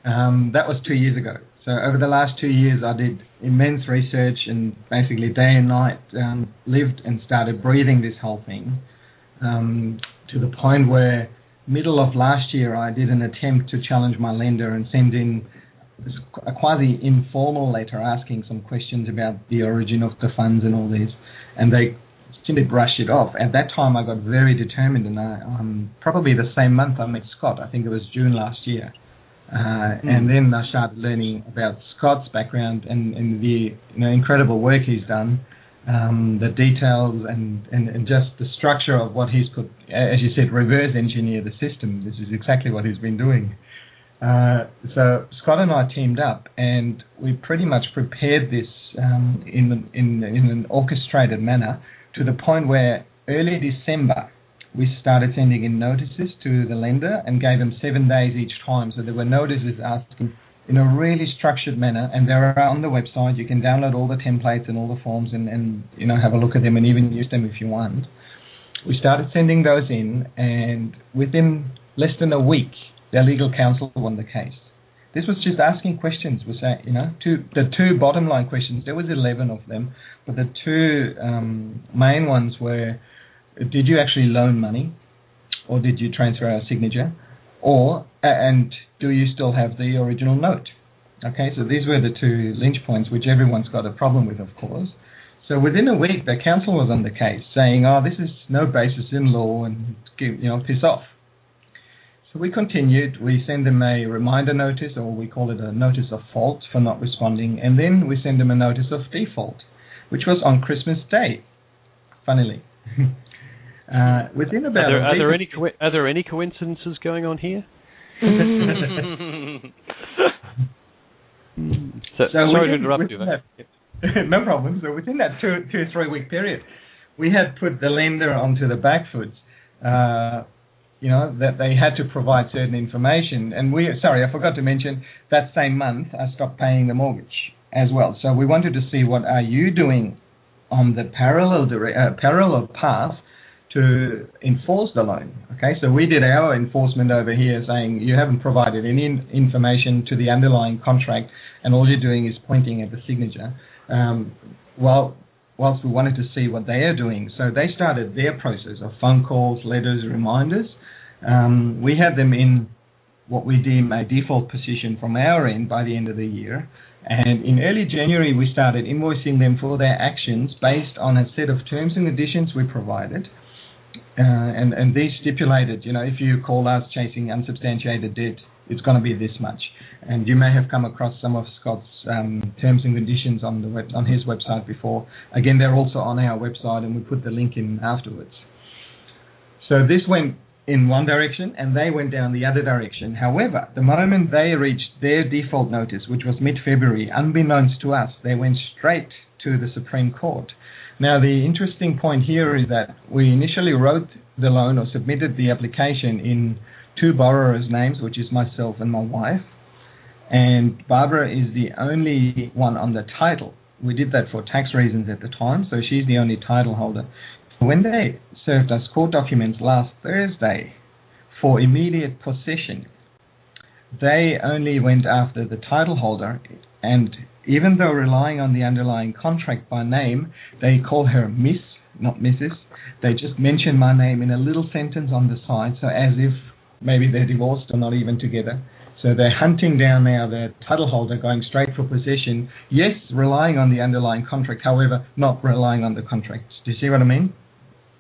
That was 2 years ago. So over the last 2 years, I did immense research and basically day and night lived and started breathing this whole thing to the point where middle of last year, I did an attempt to challenge my lender and send in a quasi-informal letter asking some questions about the origin of the funds and all this, and they simply brushed it off. At that time, I got very determined, and probably the same month I met Scott. I think it was June last year. And then I started learning about Scott's background and the incredible work he's done, the details and just the structure of what he's put, as you said, reverse engineer the system. This is exactly what he's been doing. So Scott and I teamed up, and we pretty much prepared this in an orchestrated manner to the point where early December we started sending in notices to the lender and gave them 7 days each time. So there were notices asking in a really structured manner, and they're on the website. You can download all the templates and all the forms and have a look at them and even use them if you want. We started sending those in, and within less than a week, their legal counsel won the case. This was just asking questions. The two bottom line questions, there was 11 of them, but the two main ones were, did you actually loan money, or did you transfer our signature, and do you still have the original note? Okay, so these were the two lynch points, which everyone's got a problem with, of course. So within a week, the counsel was on the case, saying, this is no basis in law, and piss off. So we continued. We send them a reminder notice, or we call it a notice of fault for not responding, and then we send them a notice of default, which was on Christmas Day, funnily. Within about are there any coincidences going on here? Sorry to interrupt you. No problem. So within that 2-3 week period, we had put the lender onto the back foot. That they had to provide certain information, and I forgot to mention that same month I stopped paying the mortgage as well. So we wanted to see what are you doing on the parallel path to enforce the loan. Okay, so we did our enforcement over here, saying you haven't provided any information to the underlying contract, and all you're doing is pointing at the signature. Whilst we wanted to see what they are doing, so they started their process of phone calls, letters, reminders. We had them in what we deem a default position from our end by the end of the year. And in early January, we started invoicing them for their actions based on a set of terms and conditions we provided. And these stipulated, if you call us chasing unsubstantiated debt, it's going to be this much. And you may have come across some of Scott's terms and conditions on his website before. Again, they're also on our website, and we put the link in afterwards. So this went in one direction, and they went down the other direction. However, the moment they reached their default notice, which was mid-February, unbeknownst to us, they went straight to the Supreme Court. Now, the interesting point here is that we initially wrote the loan or submitted the application in two borrowers' names, which is myself and my wife, and Barbara is the only one on the title. We did that for tax reasons at the time, so she's the only title holder. When they served us court documents last Thursday for immediate possession, they only went after the title holder, and even though relying on the underlying contract by name, they call her Miss not Mrs. They just mention my name in a little sentence on the side, so as if maybe they're divorced or not even together. So they're hunting down now their title holder, going straight for possession. Yes, relying on the underlying contract, however, not relying on the contract. Do you see what I mean?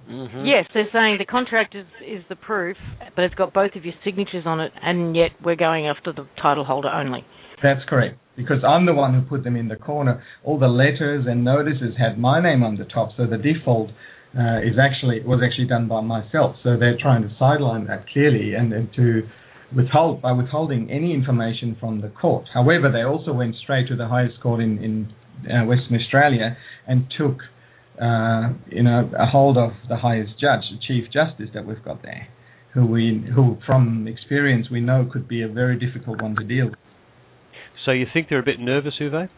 Mm-hmm. Yes, they're saying the contract is the proof, but it's got both of your signatures on it, and yet we're going after the title holder only. That's correct, because I'm the one who put them in the corner. All the letters and notices had my name on the top, so the default was actually done by myself. So they're trying to sideline that clearly and to withholding any information from the court. However, they also went straight to the highest court in Western Australia and took a hold of the highest judge, the Chief Justice that we've got there, who from experience we know could be a very difficult one to deal with. So you think they're a bit nervous, Uwe?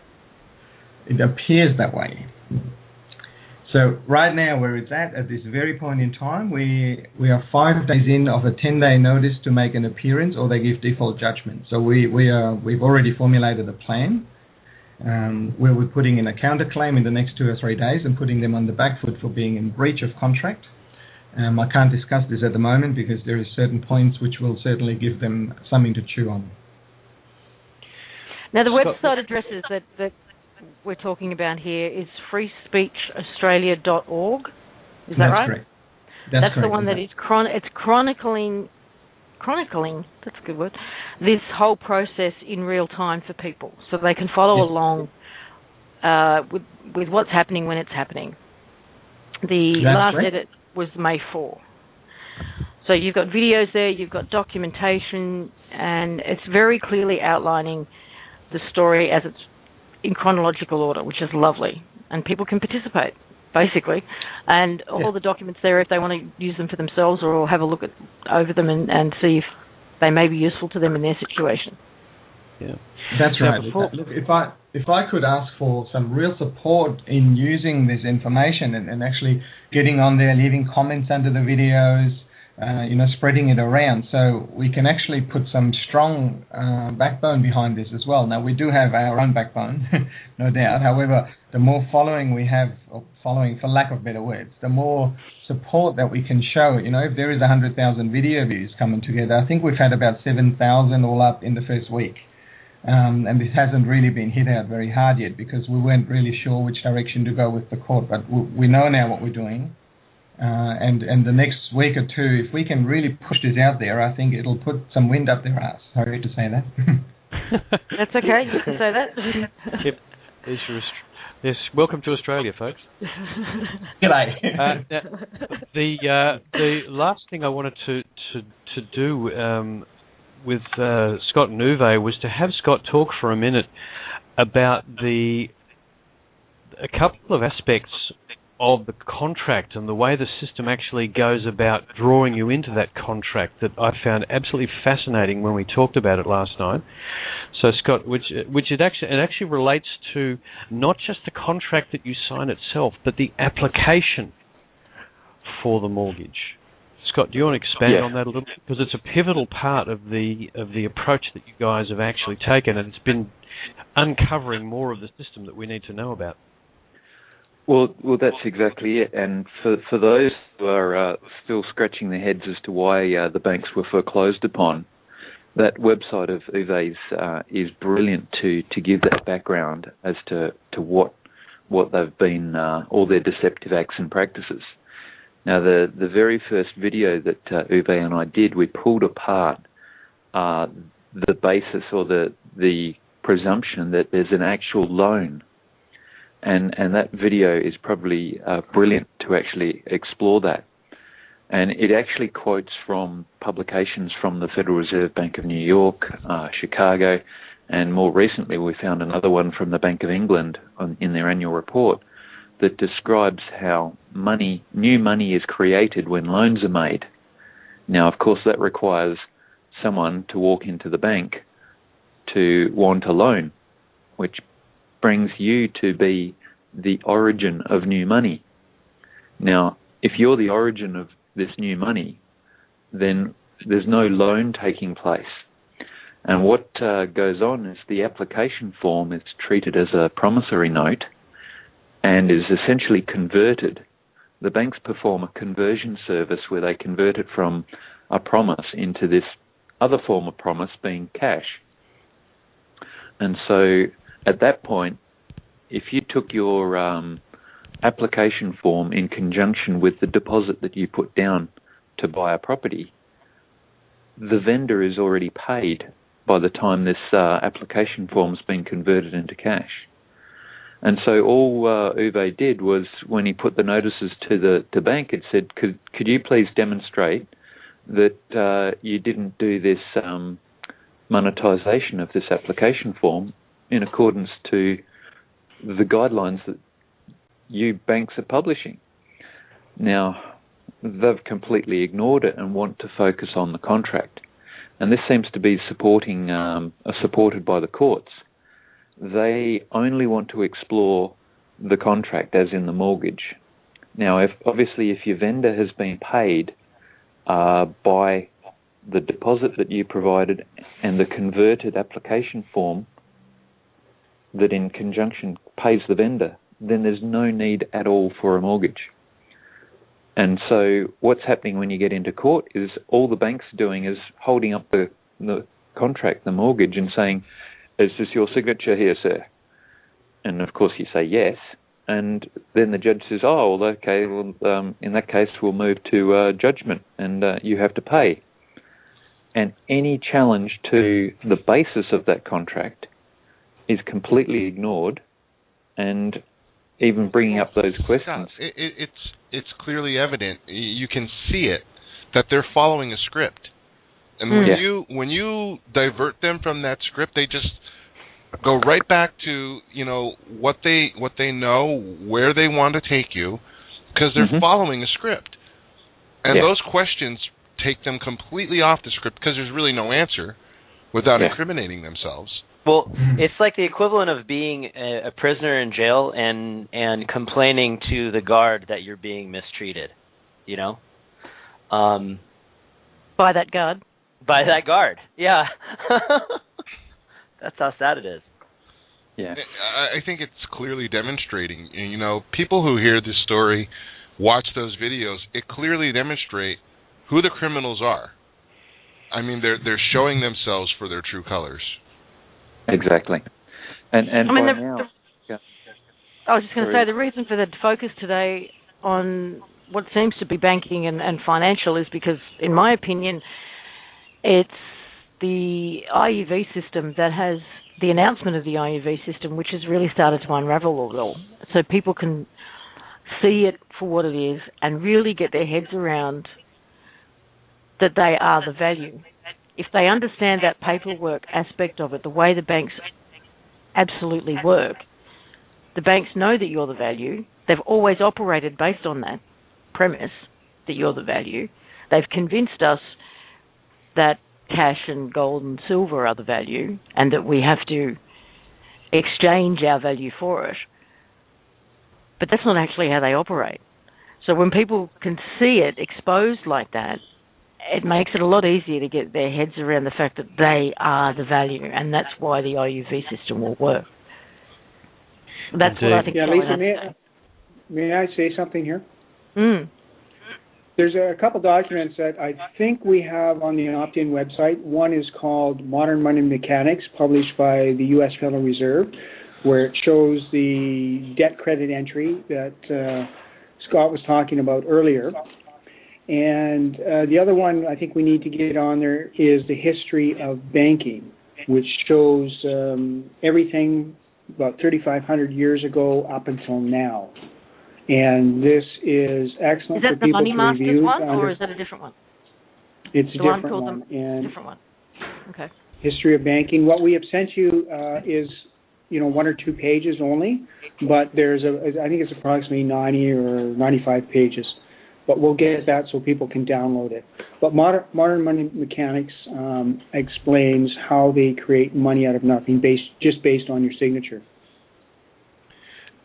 It appears that way. So right now, where it's at this very point in time, we are 5 days in of a 10-day notice to make an appearance, or they give default judgment. So we've already formulated a plan where we're putting in a counterclaim in the next 2 or 3 days and putting them on the back foot for being in breach of contract. I can't discuss this at the moment because there are certain points which will certainly give them something to chew on. Now, the website addresses that we're talking about here is freespeechaustralia.org. Is that right? Correct. That's correct. The one that is chronicling, that's a good word, this whole process in real time for people, so they can follow along with what's happening when it's happening. The last edit was May 4. So you've got videos there, you've got documentation, and it's very clearly outlining the story as it's in chronological order, which is lovely, and people can participate, basically, and all the documents there if they want to use them for themselves or have a look over them and see if they may be useful to them in their situation. Yeah, that's right. Look, if I could ask for some real support in using this information and actually getting on there, leaving comments under the videos, spreading it around, so we can actually put some strong backbone behind this as well. Now, we do have our own backbone, no doubt. However, the more following we have, or following for lack of better words, the more support that we can show. If there is 100,000 video views coming together, I think we've had about 7,000 all up in the first week. And this hasn't really been hit out very hard yet because we weren't really sure which direction to go with the court, but we know now what we're doing. And the next week or two, if we can really push this out there, I think it'll put some wind up their ass. Sorry to say that. That's okay, you can say that. Yep. Yes, welcome to Australia, folks. G'day. The last thing I wanted to do with Scott and Uwe was to have Scott talk for a minute about a couple of aspects of the contract and the way the system actually goes about drawing you into that contract that I found absolutely fascinating when we talked about it last night. So, Scott, which it actually relates to not just the contract that you sign itself, but the application for the mortgage. Scott, do you want to expand on that a little bit? Because it's a pivotal part of the approach that you guys have actually taken, and it's been uncovering more of the system that we need to know about. Well, that's exactly it. And for those who are still scratching their heads as to why the banks were foreclosed upon, that website of Uwe's is brilliant to give that background as to what they've been, all their deceptive acts and practices. Now, the very first video that Uwe and I did, we pulled apart the basis or the presumption that there's an actual loan. And that video is probably brilliant to actually explore that. And it actually quotes from publications from the Federal Reserve Bank of New York, Chicago, and more recently we found another one from the Bank of England in their annual report that describes how new money is created when loans are made. Now, of course, that requires someone to walk into the bank to want a loan, which brings you to be the origin of new money. Now, if you're the origin of this new money, then there's no loan taking place. And what goes on is the application form is treated as a promissory note and is essentially converted the banks perform a conversion service where they convert it from a promise into this other form of promise, being cash. And so at that point, if you took your application form in conjunction with the deposit that you put down to buy a property, the vendor is already paid by the time this application form's been converted into cash. And so all Uwe did was, when he put the notices to the bank, it said, could you please demonstrate that you didn't do this monetization of this application form in accordance to the guidelines that you banks are publishing. Now, they've completely ignored it and want to focus on the contract. And this seems to be supported by the courts. They only want to explore the contract, as in the mortgage. Now, if your vendor has been paid by the deposit that you provided and the converted application form that in conjunction pays the vendor, then there's no need at all for a mortgage. And so what's happening when you get into court is all the bank's doing is holding up the contract, the mortgage, and saying, is this your signature here, sir? And of course you say yes. And then the judge says, oh, well, okay, well, in that case we'll move to judgment and you have to pay. And any challenge to the basis of that contract is completely ignored, and even bringing up those questions. It's clearly evident. You can see it, that they're following a script. And when you divert them from that script, they just go right back to, what they know, where they want to take you, because they're following a script. And those questions take them completely off the script because there's really no answer without incriminating themselves. Well, it's like the equivalent of being a prisoner in jail and complaining to the guard that you're being mistreated, By that guard? By that guard, yeah. That's how sad it is. Yeah, I think it's clearly demonstrating. People who hear this story, watch those videos, it clearly demonstrates who the criminals are. I mean, they're showing themselves for their true colors. Exactly. And I mean, yeah. I was just going to say, the reason for the focus today on what seems to be banking and financial is because, in my opinion, it's the IUV system that has the announcement of the IUV system, which has really started to unravel it all. So people can see it for what it is and really get their heads around that they are the value. If they understand that paperwork aspect of it, the way the banks absolutely work, the banks know that you're the value. They've always operated based on that premise, that you're the value. They've convinced us that cash and gold and silver are the value and that we have to exchange our value for it. But that's not actually how they operate. So when people can see it exposed like that, it makes it a lot easier to get their heads around the fact that they are the value, and that's why the IUV system will work. That's what I think. Yeah, Lisa, may I say something here? There's a couple documents that I think we have on the Oppt In website. One is called Modern Money Mechanics, published by the U.S. Federal Reserve, where it shows the debt credit entry that Scott was talking about earlier. And the other one I think we need to get on there is the history of banking, which shows everything about 3,500 years ago up until now. And this is excellent for people to review. Is that the Money Masters one, or is that a different one? It's a different one. Different one. Okay. History of banking. What we have sent you is, 1 or 2 pages only, but there's I think it's approximately 90 or 95 pages. But we'll get that so people can download it. But Modern Money Mechanics explains how they create money out of nothing, based on your signature.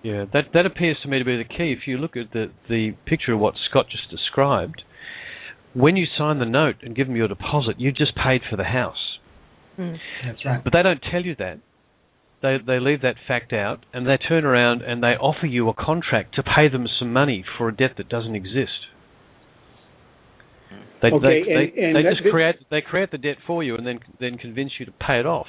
Yeah, that appears to me to be the key. If you look at the picture of what Scott just described, when you sign the note and give them your deposit, you just paid for the house. That's right. But they don't tell you that. they leave that fact out, and they turn around and they offer you a contract to pay them some money for a debt that doesn't exist. They create the debt for you and then convince you to pay it off.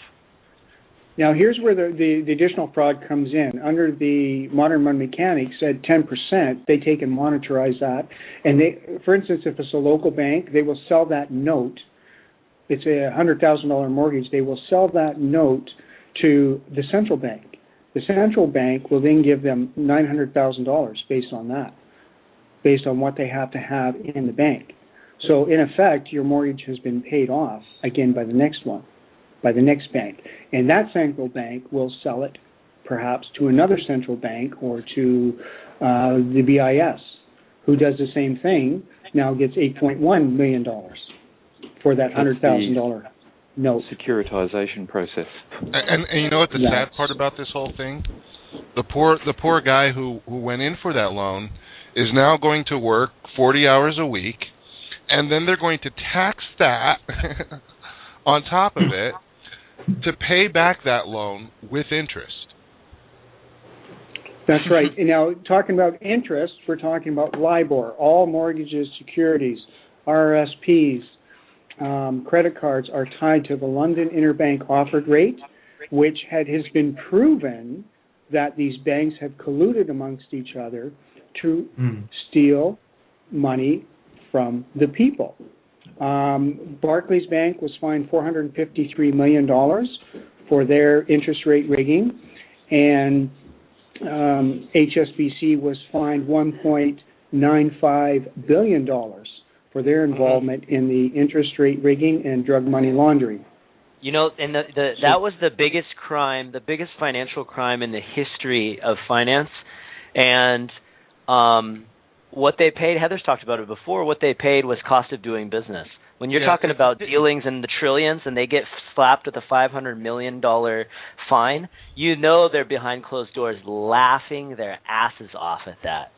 Now, here's where the additional fraud comes in. Under the modern money mechanics, at 10%, they take and monetize that. And for instance, if it's a local bank, they will sell that note. It's a $100,000 mortgage. They will sell that note to the central bank. The central bank will then give them $900,000 based on that, based on what they have to have in the bank. So in effect, your mortgage has been paid off again by the next one, by the next bank. And that central bank will sell it perhaps to another central bank or to the BIS, who does the same thing, now gets $8.1 million for that $100,000 note. Securitization process. And you know what the sad part about this whole thing? The poor guy who went in for that loan is now going to work 40 hours a week, and then they're going to tax that on top of it to pay back that loan with interest. That's right. And now, talking about interest, we're talking about LIBOR, all mortgages, securities, RRSPs, credit cards are tied to the London Interbank Offered Rate, which has been proven that these banks have colluded amongst each other to steal money from the people. Barclays Bank was fined $453 million for their interest rate rigging, and HSBC was fined $1.95 billion for their involvement in the interest rate rigging and drug money laundering. You know, and that was the biggest crime, the biggest financial crime in the history of finance, and what they paid, Heather's talked about it before, what they paid was cost of doing business. When you're talking about dealings in the trillions and they get slapped with a $500 million fine, you know they're behind closed doors laughing their asses off at that.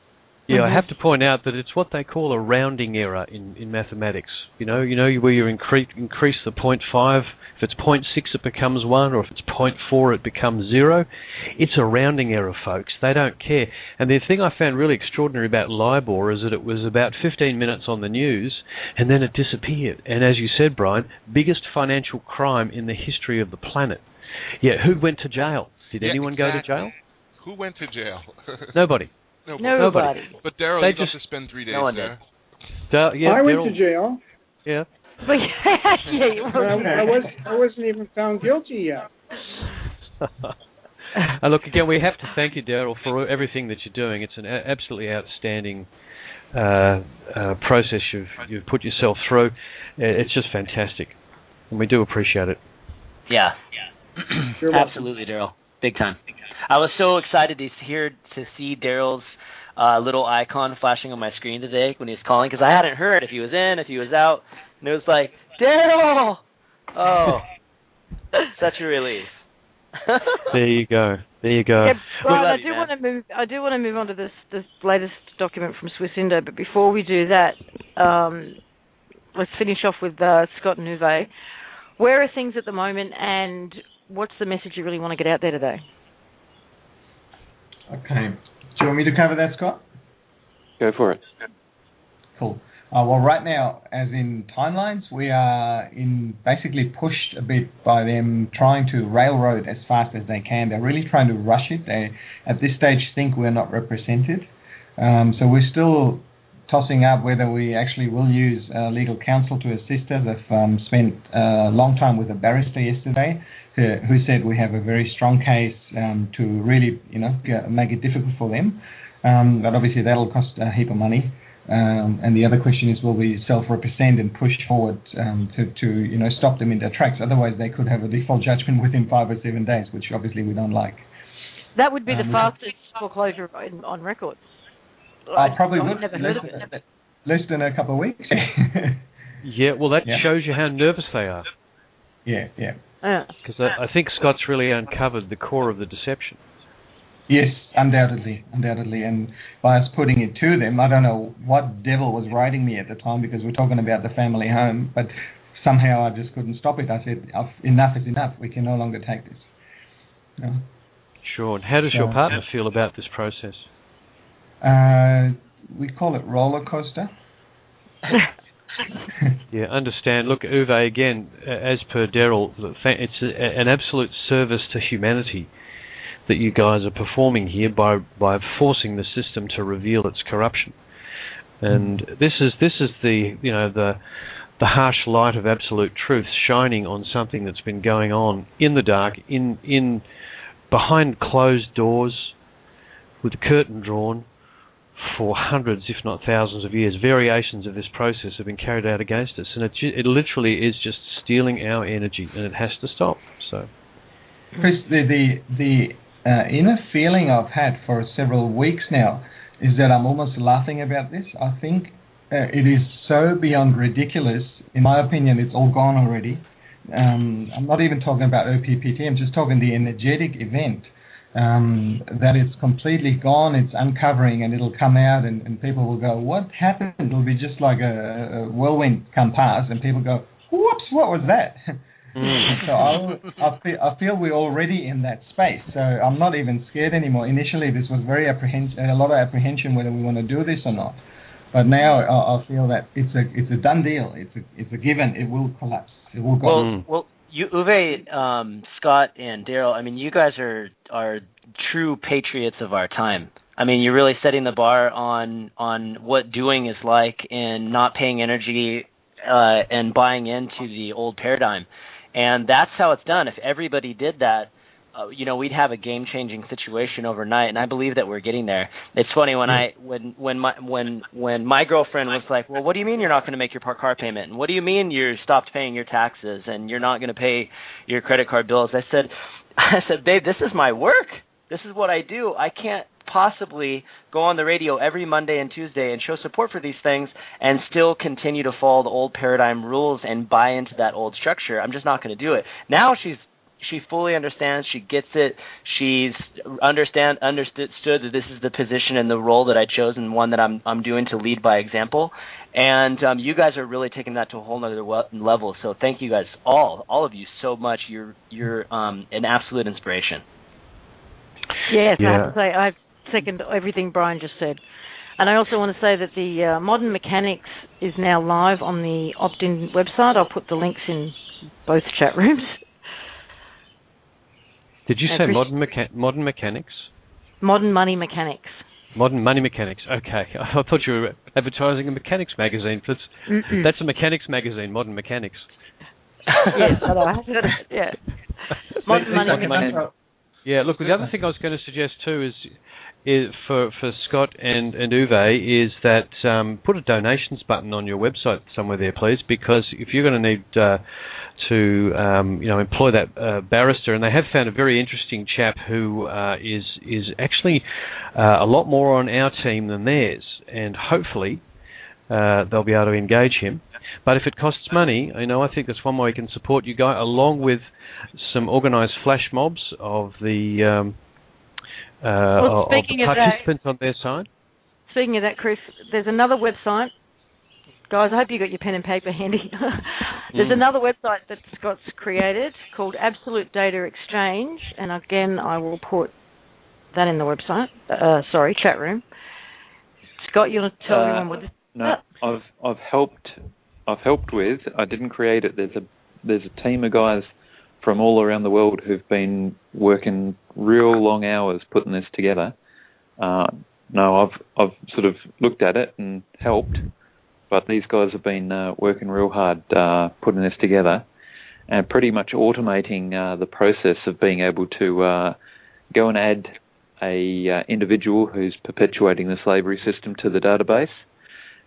Yeah, I have to point out that it's what they call a rounding error in mathematics. You know where you increase the 0.5. If it's 0.6, it becomes 1, or if it's 0.4, it becomes 0. It's a rounding error, folks. They don't care. And the thing I found really extraordinary about LIBOR is that it was about 15 minutes on the news, and then it disappeared. And as you said, Brian, biggest financial crime in the history of the planet. Yeah, who went to jail? Did anyone go to jail? Who went to jail? Nobody. Nobody. But Daryl, you got to spend 3 days there. I went to jail. Yeah. I wasn't even found guilty yet. Look, again, we have to thank you, Daryl, for everything that you're doing. It's an absolutely outstanding process you've put yourself through. It's just fantastic, and we do appreciate it. Yeah. Absolutely, Daryl. Big time. I was so excited to see Daryl's little icon flashing on my screen today when he was calling, because I hadn't heard if he was in, if he was out, and it was like, Daryl! Oh, such a relief. There you go. Yeah, Brian, I do want to move on to this latest document from Swiss Indo, but before we do that, let's finish off with Scott and Uwe. Where are things at the moment, and what's the message you really want to get out there today? Okay. Do you want me to cover that, Scott? Go for it. Cool. Well, right now, as in timelines, we are basically pushed a bit by them trying to railroad as fast as they can. They're really trying to rush it. They, at this stage, think we're not represented. So we're still tossing up whether we actually will use legal counsel to assist us. I've spent a long time with a barrister yesterday who said we have a very strong case to really, make it difficult for them. But obviously that'll cost a heap of money. And the other question is, will we self-represent and push forward to stop them in their tracks? Otherwise, they could have a default judgment within 5 or 7 days, which obviously we don't like. That would be the fastest foreclosure on record. Probably less than a couple of weeks. Yeah, well, that shows you how nervous they are. Yeah. Because I think Scott's really uncovered the core of the deception. Yes, undoubtedly. And by us putting it to them, I don't know what devil was riding me at the time, because we're talking about the family home, but somehow I just couldn't stop it. I said, enough is enough. We can no longer take this. Sure. And how does your partner feel about this process? We call it roller coaster. Yeah, understand. Look, Uwe, again, as per Daryl, it's an absolute service to humanity that you guys are performing here by forcing the system to reveal its corruption. And this is the the harsh light of absolute truth shining on something that's been going on in the dark, in behind closed doors, with the curtain drawn, for hundreds, if not thousands of years. Variations of this process have been carried out against us, and it literally is just stealing our energy, and it has to stop. So, Chris, the inner feeling I've had for several weeks now is that I'm almost laughing about this. I think it is so beyond ridiculous. In my opinion, it's all gone already. I'm not even talking about OPPT. I'm just talking the energetic event. That it's completely gone, it's uncovering, and it'll come out, and people will go, what happened? It'll be just like a whirlwind come past, and people go, whoops, what was that? So I feel we're already in that space, so I'm not even scared anymore. Initially, this was a lot of apprehension whether we want to do this or not, but now I feel that it's a done deal. It's a given. It will collapse. It will go. Well, you, Uwe, Scott, and Daryl, I mean, you guys are true patriots of our time. I mean, you're really setting the bar on what doing is like in not paying energy and buying into the old paradigm. And that's how it's done. If everybody did that, we'd have a game-changing situation overnight, and I believe that we're getting there. It's funny when my girlfriend was like, "Well, what do you mean you're not going to make your car payment? And what do you mean you stopped paying your taxes and you're not going to pay your credit card bills?" I said, "Babe, this is my work. This is what I do. I can't possibly go on the radio every Monday and Tuesday and show support for these things and still continue to follow the old paradigm rules and buy into that old structure. I'm just not going to do it." Now she fully understands. She gets it. She's understood that this is the position and the role that I chose, and one that I'm doing to lead by example. And you guys are really taking that to a whole other level. So thank you guys, all of you, so much. You're an absolute inspiration. Yes, I have to say I second everything Brian just said. And I also want to say that the Modern Mechanics is now live on the Opt-In website. I'll put the links in both chat rooms. Did you say Modern Mechanics? Modern Money Mechanics. Modern Money Mechanics. Okay, I thought you were advertising a mechanics magazine. That's a mechanics magazine, Modern Mechanics. Yes, yeah. Modern Money Mechanics. Yeah, look, the other thing I was going to suggest too is for Scott and Uwe is that put a donations button on your website somewhere there, please, because if you're going to need to employ that barrister, and they have found a very interesting chap who is actually a lot more on our team than theirs, and hopefully they'll be able to engage him. But if it costs money, I think that's one way we can support you guys, along with some organised flash mobs of the participants on their side. Speaking of that, Chris, there's another website. Guys, I hope you got your pen and paper handy. There's another website that Scott's created called Absolute Data Exchange, and again, I will put that in the website. Chat room. Scott, you want to tell everyone what this? No, I've helped with. I didn't create it. There's a team of guys from all around the world who've been working real long hours putting this together. No, I've sort of looked at it and helped, but these guys have been working real hard putting this together and pretty much automating the process of being able to go and add a individual who's perpetuating the slavery system to the database,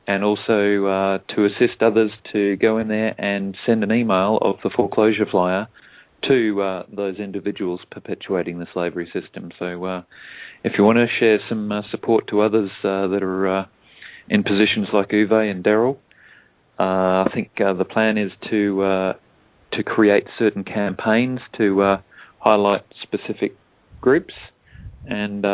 and also to assist others to go in there and send an email of the foreclosure flyer to those individuals perpetuating the slavery system. So if you want to share some support to others that are in positions like Uwe and Daryl, I think the plan is to create certain campaigns to highlight specific groups and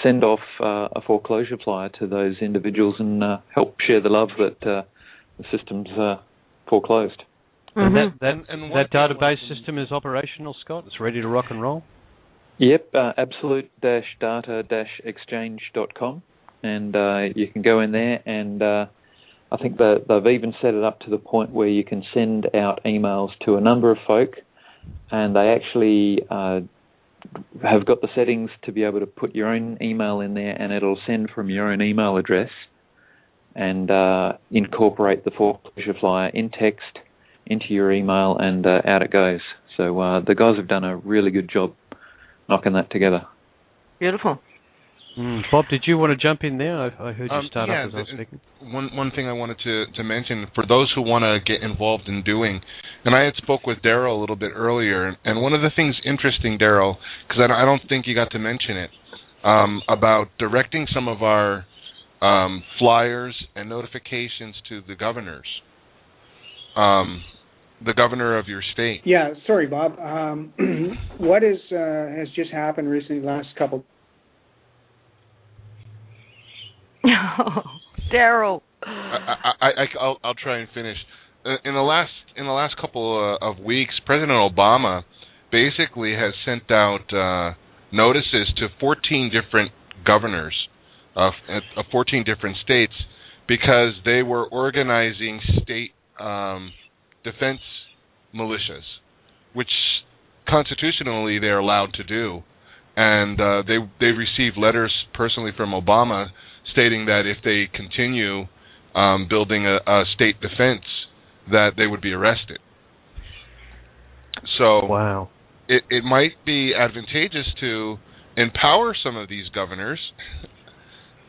send off a foreclosure flyer to those individuals and help share the love that the system's foreclosed. Mm-hmm. And that database system is operational, Scott? It's ready to rock and roll? Yep, absolute-data-exchange.com, and you can go in there, and I think that they've even set it up to the point where you can send out emails to a number of folk, and they actually have got the settings to be able to put your own email in there, and it'll send from your own email address and incorporate the foreclosure flyer in text into your email, and out it goes. So the guys have done a really good job knocking that together. Beautiful. Bob, did you want to jump in there? I heard you start up as I was speaking. One thing I wanted to mention, for those who want to get involved in doing, and I had spoke with Daryl a little bit earlier, and one of the things interesting, Daryl, because I don't think you got to mention it, about directing some of our flyers and notifications to the governors, the governor of your state. Yeah, sorry, Bob. What has just happened recently, last couple? Daryl. I'll try and finish. In the last couple of weeks, President Obama basically has sent out notices to 14 different governors of 14 different states, because they were organizing state defense militias, which constitutionally they're allowed to do, and they received letters personally from Obama stating that if they continue building a state defense, that they would be arrested. So wow, it might be advantageous to empower some of these governors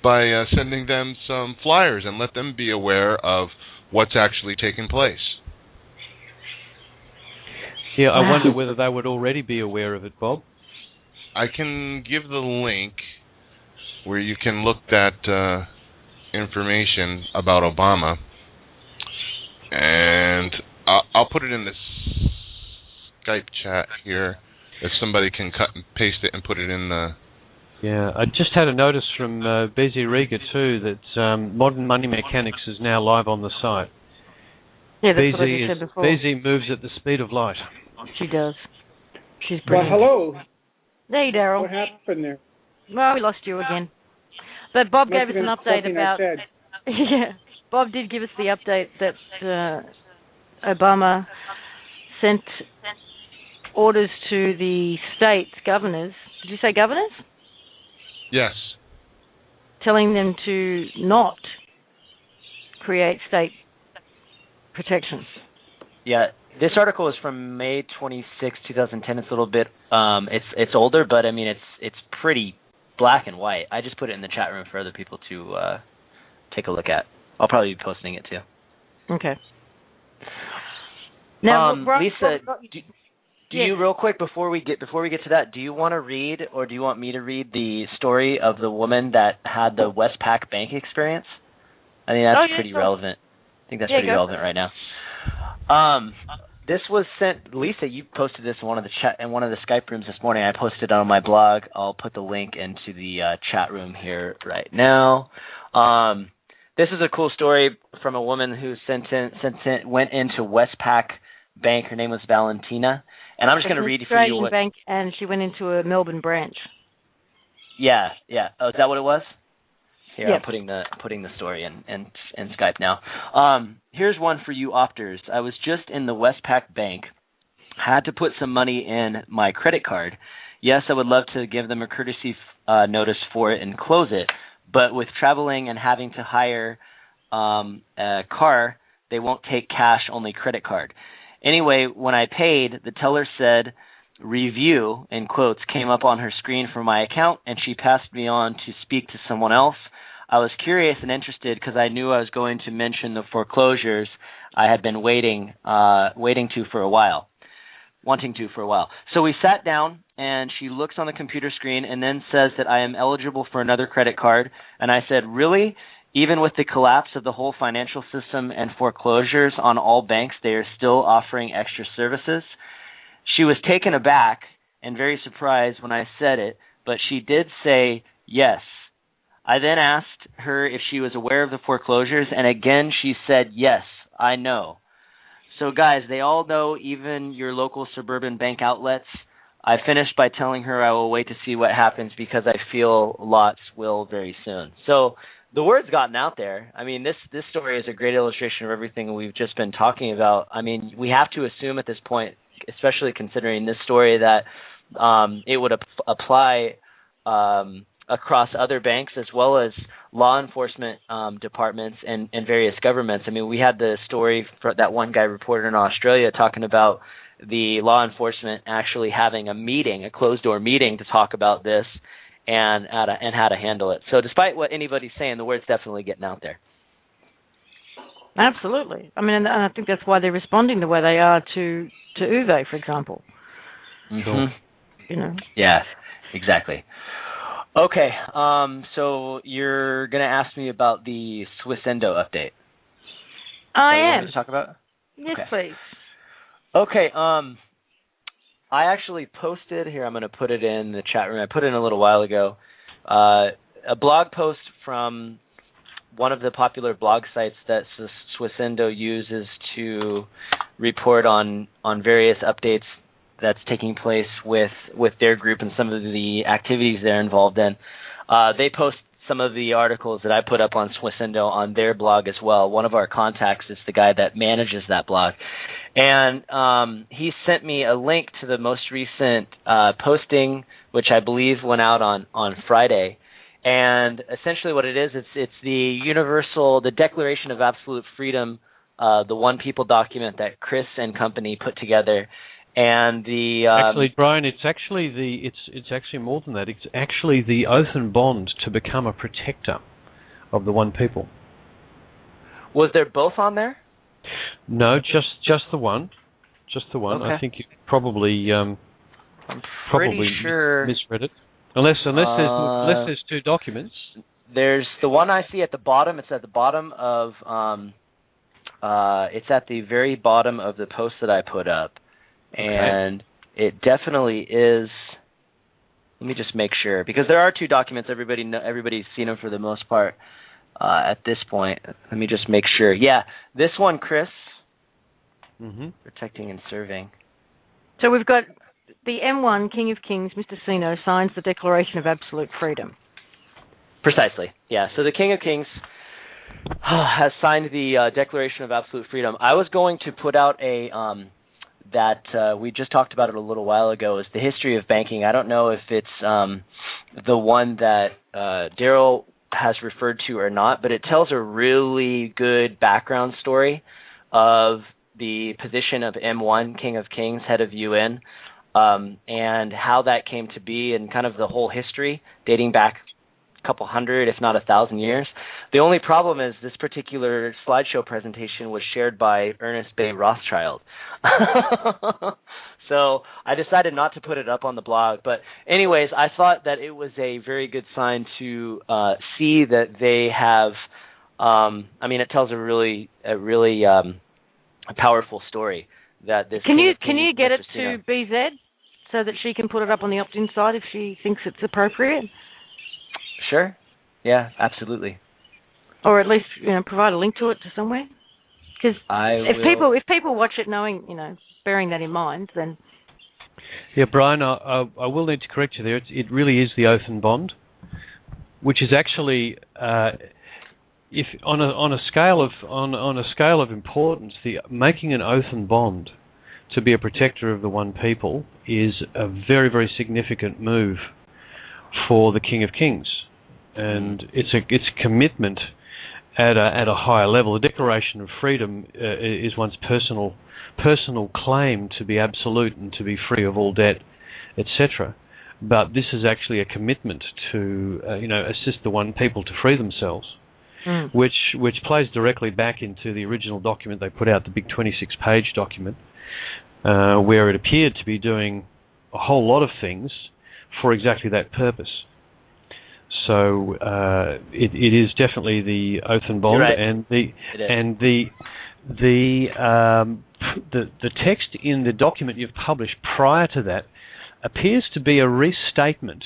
by sending them some flyers and let them be aware of what's actually taking place. Yeah, I wonder whether they would already be aware of it, Bob. I can give the link where you can look at information about Obama, and I'll put it in the Skype chat here if somebody can cut and paste it and put it in the... Yeah, I just had a notice from David Icke too that Modern Money Mechanics is now live on the site. Yeah, that's what I said before. Daisy moves at the speed of light. She does. She's brilliant. Well, hello. Hey, Daryl. What happened there? Well, we lost you again. But Bob gave us an update about... Yeah, Bob did give us the update that Obama sent orders to the state governors. Did you say governors? Yes. Telling them to not create state protections. Yeah, this article is from May 26, 2010. It's a little bit, it's older, but I mean, it's pretty black and white. I just put it in the chat room for other people to take a look at. I'll probably be posting it too. Okay. Now, Lisa, do you real quick before we get to that, do you want to read, or do you want me to read the story of the woman that had the Westpac Bank experience? I think that's pretty relevant. I think that's pretty relevant right now. This was sent. Lisa, you posted this in one of the Skype rooms this morning. I posted it on my blog. I'll put the link into the chat room here right now. This is a cool story from a woman who went into Westpac Bank. Her name was Valentina, and I'm just going to read for you. Bank, and she went into a Melbourne branch. Yeah. Oh, is that what it was? Here, I'm putting the story in Skype now. Here's one for you opters. I was just in the Westpac Bank. Had to put some money in my credit card. Yes, I would love to give them a courtesy notice for it and close it, but with traveling and having to hire a car, they won't take cash, only credit card. Anyway, when I paid, the teller said, "Review," in quotes, came up on her screen for my account, and she passed me on to speak to someone else. I was curious and interested because I knew I was going to mention the foreclosures I had been wanting to for a while. So we sat down, and she looks on the computer screen and then says that I am eligible for another credit card. And I said, really? Even with the collapse of the whole financial system and foreclosures on all banks, they are still offering extra services? She was taken aback and very surprised when I said it, but she did say yes. I then asked her if she was aware of the foreclosures, and again she said, yes, I know. So guys, they all know, even your local suburban bank outlets. I finished by telling her I will wait to see what happens because I feel lots will very soon. So the word's gotten out there. I mean, this story is a great illustration of everything we've just been talking about. I mean, we have to assume at this point, especially considering this story, that it would apply across other banks as well as law enforcement departments and various governments. I mean, we had the story for that one guy reported in Australia talking about the law enforcement actually having a closed-door meeting to talk about this and how to handle it. So despite what anybody's saying, the word's definitely getting out there. Absolutely. I mean, and I think that's why they're responding the way they are to Uwe, for example. Mm-hmm. You know. Yeah, exactly. Okay, so you're going to ask me about the Swissendo update. I am. To talk about? Yes, okay. please. Okay, I actually posted, here I'm going to put it in the chat room, I put it in a little while ago, a blog post from one of the popular blog sites that Swissendo uses to report on various updates that's taking place with their group and some of the activities they're involved in. They post some of the articles that I put up on Swissendo on their blog as well. One of our contacts is the guy that manages that blog. And he sent me a link to the most recent posting, which I believe went out on Friday. And essentially what it is, it's the Declaration of Absolute Freedom, the One People document that Chris and company put together. And the actually, Brian, it's actually more than that. It's actually the oath and bond to become a protector of the One People. Was there both on there? No, just the one. Just the one. Okay. I think you probably I'm pretty sure misread it. Unless there's two documents. There's the one I see at the bottom. It's at the bottom of it's at the very bottom of the post that I put up. Okay. And it definitely is. Let me just make sure, because there are two documents. Everybody's seen them for the most part at this point. Let me just make sure. Yeah, this one, Chris. Mm-hmm. Protecting and serving. So we've got the M1 King of Kings, Mr. Sino, signs the Declaration of Absolute Freedom. Precisely. Yeah. So the King of Kings has signed the Declaration of Absolute Freedom. I was going to put out a that we just talked about it a little while ago, is the history of banking. I don't know if it's the one that Daryl has referred to or not, but it tells a really good background story of the position of M1, King of Kings, head of UN, and how that came to be, and kind of the whole history dating back a couple hundred, if not 1,000 years. The only problem is this particular slideshow presentation was shared by Ernest Bay Rothschild. So I decided not to put it up on the blog. But anyways, I thought that it was a very good sign to see that they have, I mean, it tells a really powerful story. That this Can you get it to BZ so that she can put it up on the Opt-In site if she thinks it's appropriate? Sure. Yeah, absolutely. Or at least provide a link to it to somewhere. Because if people watch it knowing, bearing that in mind, then. Yeah, Brian, I will need to correct you there. It really is the oath and bond, which is actually, if on a scale of importance, the making an oath and bond to be a protector of the One People is a very, very significant move for the King of Kings, and it's a commitment at a higher level. The Declaration of Freedom is one's personal claim to be absolute and to be free of all debt, etc. But this is actually a commitment to assist the One People to free themselves, which plays directly back into the original document they put out, the big 26-page document, where it appeared to be doing a whole lot of things for exactly that purpose. So it is definitely the oath and bond, right. and the text in the document you've published prior to that appears to be a restatement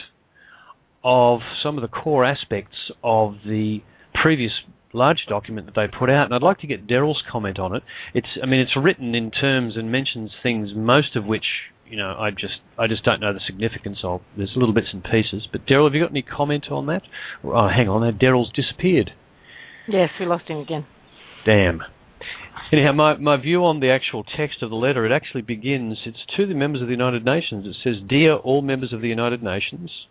of some of the core aspects of the previous large document that they put out, and I'd like to get Daryl's comment on it. It's written in terms and mentions things, most of which I just don't know the significance of. There's little bits and pieces. But Daryl, have you got any comment on that? Oh, hang on, Daryl's disappeared. Yes, we lost him again. Damn. Anyhow, my view on the actual text of the letter, it actually begins, it's to the members of the United Nations. It says, "Dear all members of the United Nations,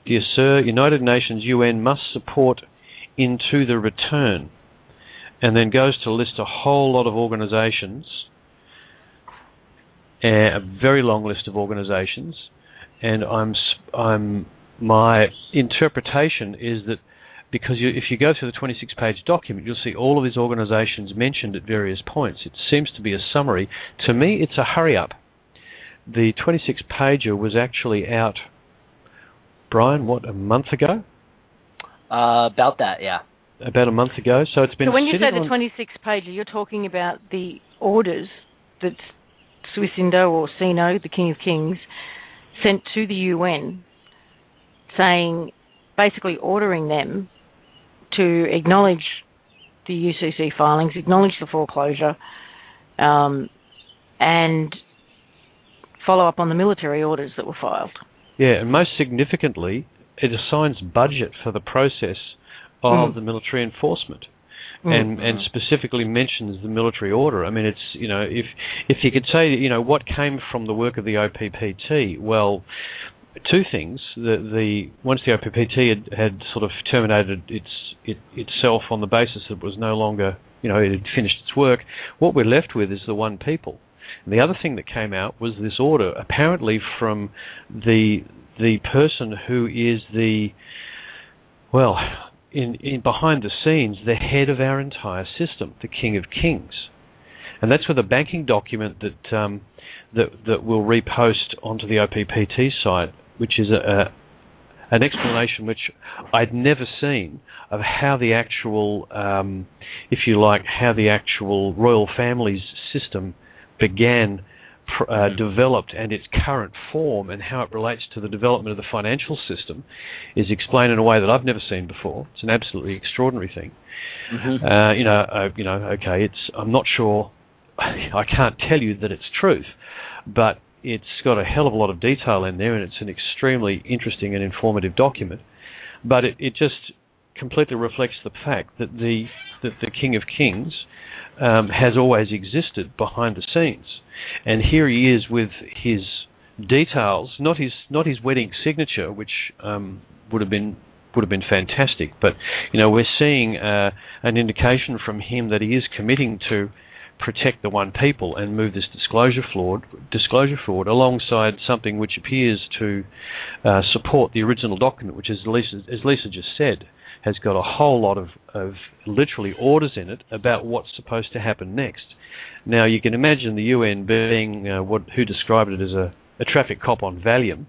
dear Sir, United Nations UN must support into the return," and then goes to list a whole lot of organisations, a very long list of organisations, and my interpretation is that because if you go through the 26-page document, you'll see all of these organisations mentioned at various points. It seems to be a summary. To me, it's a hurry-up. The 26-pager was actually out, Brian, what, a month ago? About that, yeah. About a month ago. So it's been. So when you say the 26-pager, you're talking about the orders that Swisindo or Sino, the King of Kings, sent to the UN, saying, basically ordering them to acknowledge the UCC filings, acknowledge the foreclosure, and follow up on the military orders that were filed. Yeah, and most significantly, it assigns budget for the process of the military enforcement, and specifically mentions the military order. I mean, it's, if you could say, what came from the work of the OPPT, well, two things. Once the OPPT had sort of terminated itself on the basis that it was no longer, it had finished its work, what we're left with is the one people. And the other thing that came out was this order, apparently from the person who is in behind the scenes, the head of our entire system, the King of Kings. And that's with a banking document that we'll repost onto the OPPT site, which is an explanation which I'd never seen of how the actual, if you like, how the actual royal family's system began, developed, and its current form, and how it relates to the development of the financial system, is explained in a way that I've never seen before. It's an absolutely extraordinary thing. Okay, I'm not sure. I can't tell you that it's truth, but it's got a hell of a lot of detail in there, and it's an extremely interesting and informative document. But it just completely reflects the fact that the King of Kings has always existed behind the scenes, and here he is with his details, not his wedding signature, which would have been fantastic, but we're seeing an indication from him that he is committing to protect the one people and move this disclosure forward alongside something which appears to support the original document, which, as Lisa just said, has got a whole lot of literally orders in it about what's supposed to happen next. Now, you can imagine the UN being who described it as a traffic cop on Valium.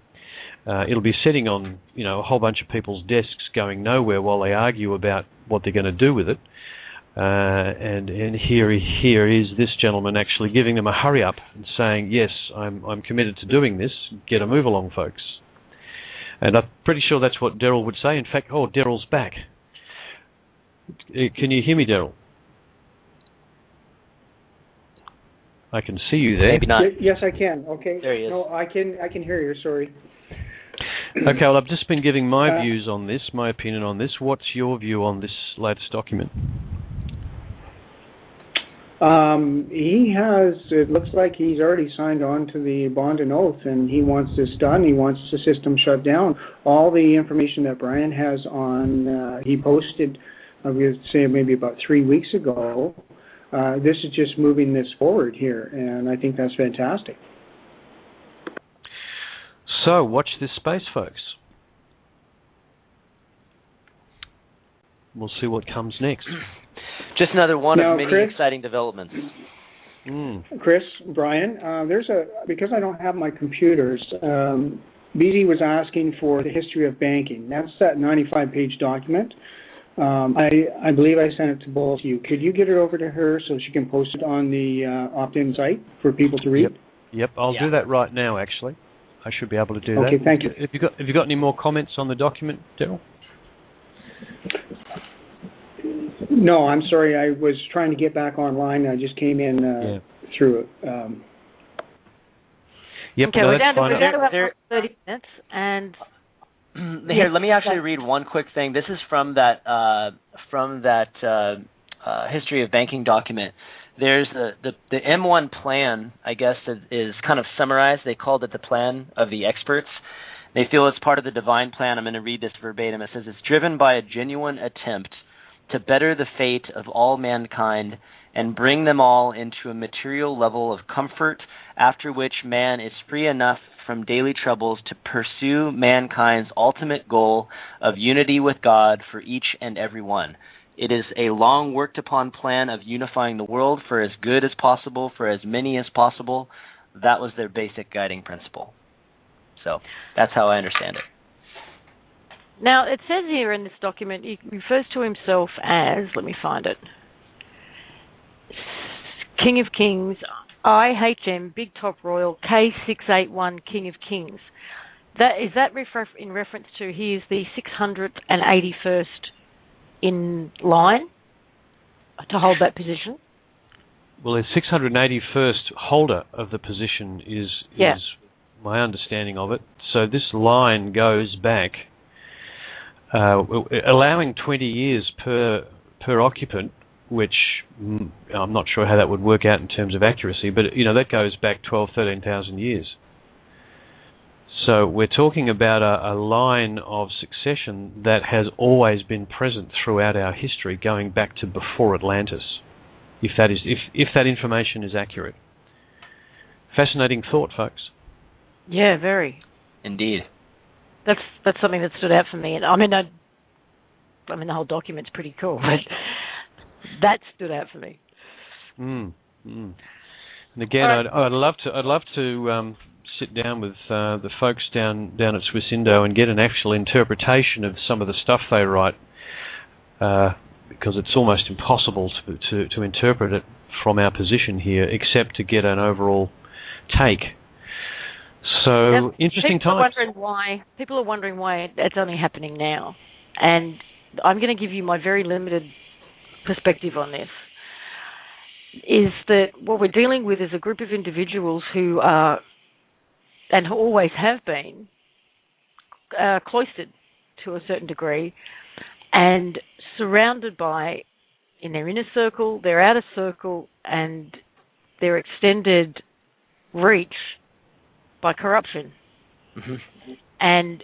It'll be sitting on a whole bunch of people's desks going nowhere while they argue about what they're going to do with it. And here is this gentleman actually giving them a hurry up and saying, yes, I'm committed to doing this. Get a move along, folks. And I'm pretty sure that's what Daryl would say. In fact, Daryl's back. Can you hear me, Daryl? I can see you there. Maybe not. Yes, I can. Okay. There he is. No, I can hear you. Sorry. Okay, well, I've just been giving my views on this, my opinion on this. What's your view on this latest document? It looks like he's already signed on to the bond and oath, and he wants this done. He wants the system shut down. All the information that Brian has on, he posted, I would say maybe about 3 weeks ago. This is just moving this forward here, and I think that's fantastic. So, watch this space, folks. We'll see what comes next. Just another one of many exciting developments. Chris, Brian, because I don't have my computers, BZ was asking for the history of banking. That's that 95-page document. I believe I sent it to both of you. Could you get it over to her so she can post it on the Opt-In site for people to read? Yep. I'll do that right now, actually. I should be able to do that. Okay, thank you. Have you got any more comments on the document, Daryl? No, I'm sorry. I was trying to get back online. I just came in through it. Yep, okay, no, we're down to about 30 minutes, and here, let me actually read one quick thing. This is from that history of banking document. There's the M1 plan, I guess, is kind of summarized. They called it the plan of the experts. They feel it's part of the divine plan. I'm going to read this verbatim. It says, it's driven by a genuine attempt to better the fate of all mankind and bring them all into a material level of comfort, after which man is free enough from daily troubles to pursue mankind's ultimate goal of unity with God for each and every one. It is a long worked upon plan of unifying the world for as good as possible, for as many as possible. That was their basic guiding principle. So that's how I understand it. Now, it says here in this document, he refers to himself as, let me find it, King of Kings, IHM, Big Top Royal, K681, King of Kings. Is that in reference to he is the 681st in line to hold that position? Well, the 681st holder of the position is my understanding of it. So this line goes back, allowing 20 years per occupant, which I'm not sure how that would work out in terms of accuracy, but that goes back 13,000 years. So we're talking about a line of succession that has always been present throughout our history, going back to before Atlantis, if that information is accurate. Fascinating thought, folks. Yeah, very. Indeed. That's something that stood out for me. And I mean the whole document's pretty cool, but that stood out for me. And again, right. I'd love to sit down with the folks down at Swiss Indo and get an actual interpretation of some of the stuff they write, because it's almost impossible to interpret it from our position here, except to get an overall take. So interesting times. People are wondering why it's only happening now, and I'm going to give you my very limited perspective on this. Is that what we're dealing with is a group of individuals who are, and who always have been, cloistered to a certain degree, and surrounded by, in their inner circle, their outer circle, and their extended reach by corruption. Mm-hmm. And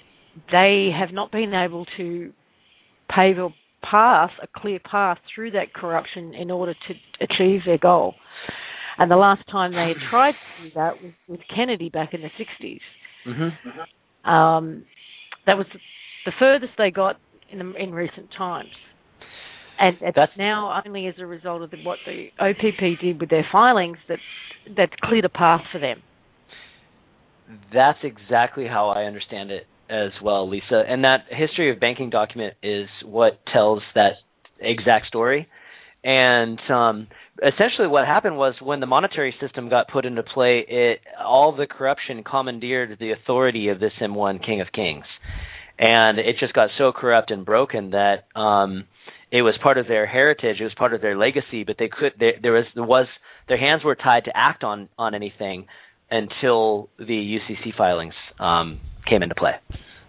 they have not been able to pave a clear path through that corruption in order to achieve their goal. And the last time they had tried to do that was with Kennedy back in the 60s. Mm-hmm. That was the furthest they got in recent times. And that's now only as a result of what the OPP did with their filings that's cleared a path for them. That's exactly how I understand it as well, Lisa. And that history of banking document is what tells that exact story. And essentially what happened was when the monetary system got put into play, all the corruption commandeered the authority of this M1 King of Kings. And it just got so corrupt and broken that it was part of their heritage, it was part of their legacy, but their hands were tied to act on anything until the UCC filings came into play.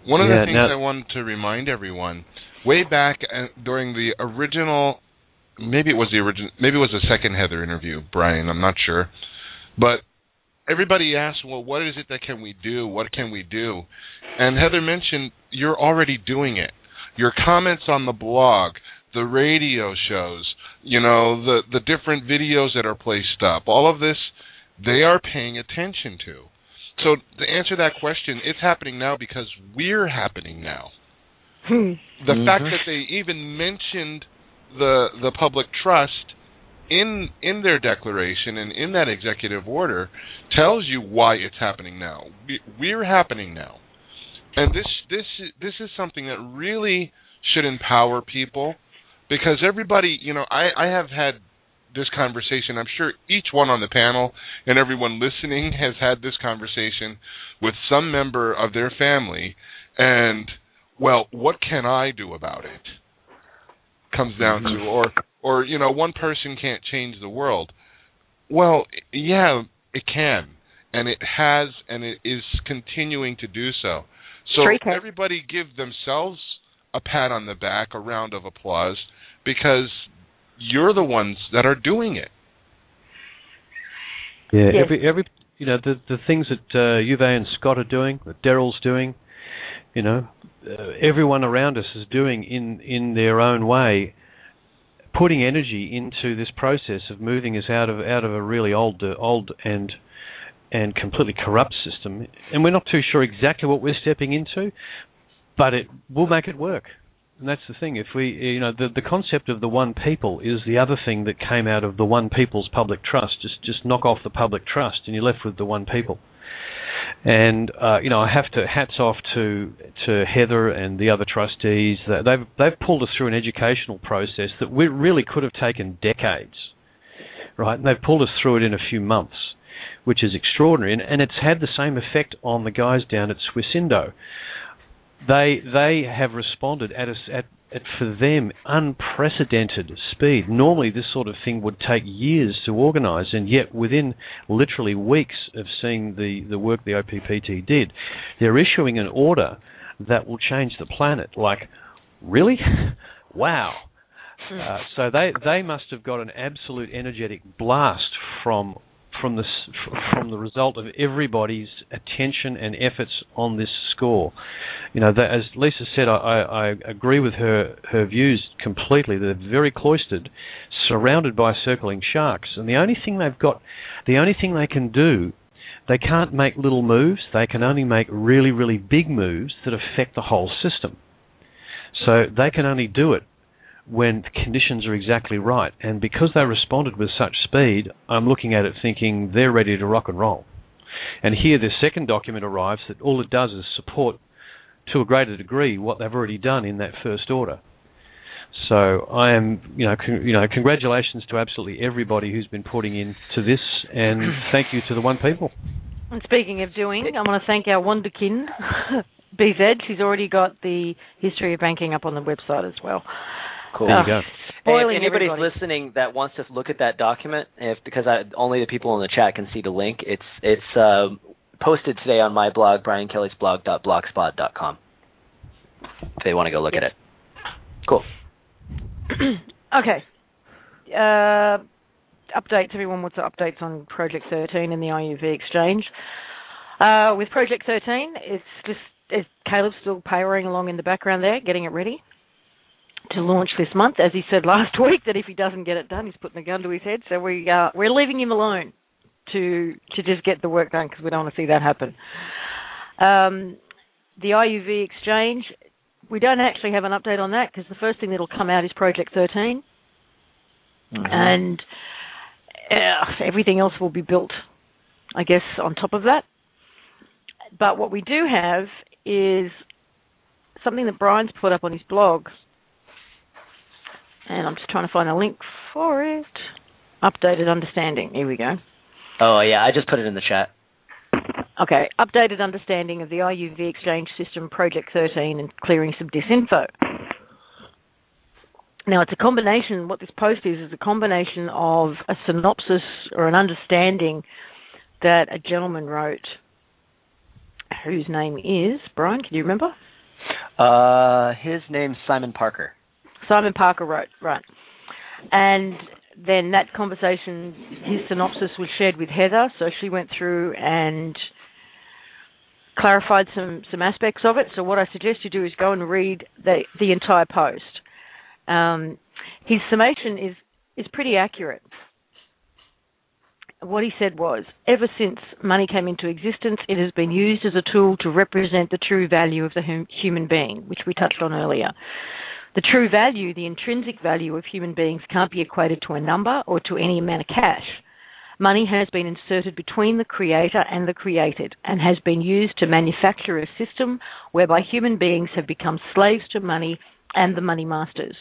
One of the things I wanted to remind everyone, way back during the original, maybe it was the second Heather interview, Brian, I'm not sure, but everybody asked, well, what is it that can we do? What can we do? And Heather mentioned you're already doing it. Your comments on the blog, the radio shows, the different videos that are placed up, all of this, they are paying attention to. So to answer that question, it's happening now because we're happening now. The fact that they even mentioned the public trust in their declaration and in that executive order tells you why it's happening now. We're happening now. And this is something that really should empower people, because everybody, I have had this conversation. I'm sure each one on the panel and everyone listening has had this conversation with some member of their family, and, well, what can I do about it? Comes down to, or one person can't change the world. Well, yeah, it can. and it has, and it is continuing to do so. So everybody give themselves a pat on the back, a round of applause, because you're the ones that are doing it. Yeah, every the things that Uwe and Scott are doing, that Daryl's doing, everyone around us is doing in their own way, putting energy into this process of moving us out of a really old and completely corrupt system. And we're not too sure exactly what we're stepping into, but it will make it work. And that's the thing. If we, the concept of the one people is the other thing that came out of the one people's public trust. Just knock off the public trust, and you're left with the one people. And I have to hats off to Heather and the other trustees. They've pulled us through an educational process that we really could have taken decades, right? And they've pulled us through it in a few months, which is extraordinary. And it's had the same effect on the guys down at Swissindo. They have responded at for them unprecedented speed. Normally this sort of thing would take years to organise, and yet within literally weeks of seeing the work the OPPT did, they're issuing an order that will change the planet. Like, really? Wow. So they must have got an absolute energetic blast from the result of everybody's attention and efforts on this score. As Lisa said, I agree with her views completely. They're very cloistered, surrounded by circling sharks, and the only thing they can do, they can't make little moves. They can only make really, really big moves that affect the whole system. So they can only do it when the conditions are exactly right. And because they responded with such speed, I'm looking at it thinking they're ready to rock and roll. And here the second document arrives that all it does is support to a greater degree what they've already done in that first order. So I am, congratulations to absolutely everybody who's been putting into this, and thank you to the one people. And speaking of doing, I want to thank our wonderkin, BZ. She's already got the history of banking up on the website as well. Cool. There you go. If anybody's listening that wants to look at that document, because only the people in the chat can see the link, it's posted today on my blog, briankellysblog.blogspot.com, if they want to go look at it. Cool. Okay. Updates, everyone. What's the updates on Project 13 and the IUV exchange? With Project 13, it's Caleb's still powering along in the background there, getting it ready to launch this month. As he said last week, that if he doesn't get it done, he's putting a gun to his head. So we're leaving him alone to just get the work done, because we don't want to see that happen. The IUV exchange, we don't actually have an update on that, because the first thing that'll come out is Project 13. Mm-hmm. And everything else will be built, I guess, on top of that. But what we do have is something that Brian's put up on his blog, and I'm just trying to find a link for it. Updated understanding. Here we go. Oh, yeah, I just put it in the chat. Okay, updated understanding of the IUV exchange system, Project 13, and clearing some disinfo. Now, it's a combination, what this post is a combination of a synopsis or an understanding that a gentleman wrote, whose name is, Brian, can you remember? His name's Simon Parker. Simon Parker wrote, right. And then that conversation, his synopsis was shared with Heather, so she went through and clarified some aspects of it. So what I suggest you do is go and read the entire post. His summation is pretty accurate. What he said was, ever since money came into existence, it has been used as a tool to represent the true value of the human being, which we touched on earlier. The true value, the intrinsic value of human beings, can't be equated to a number or to any amount of cash. Money has been inserted between the creator and the created, and has been used to manufacture a system whereby human beings have become slaves to money and the money masters.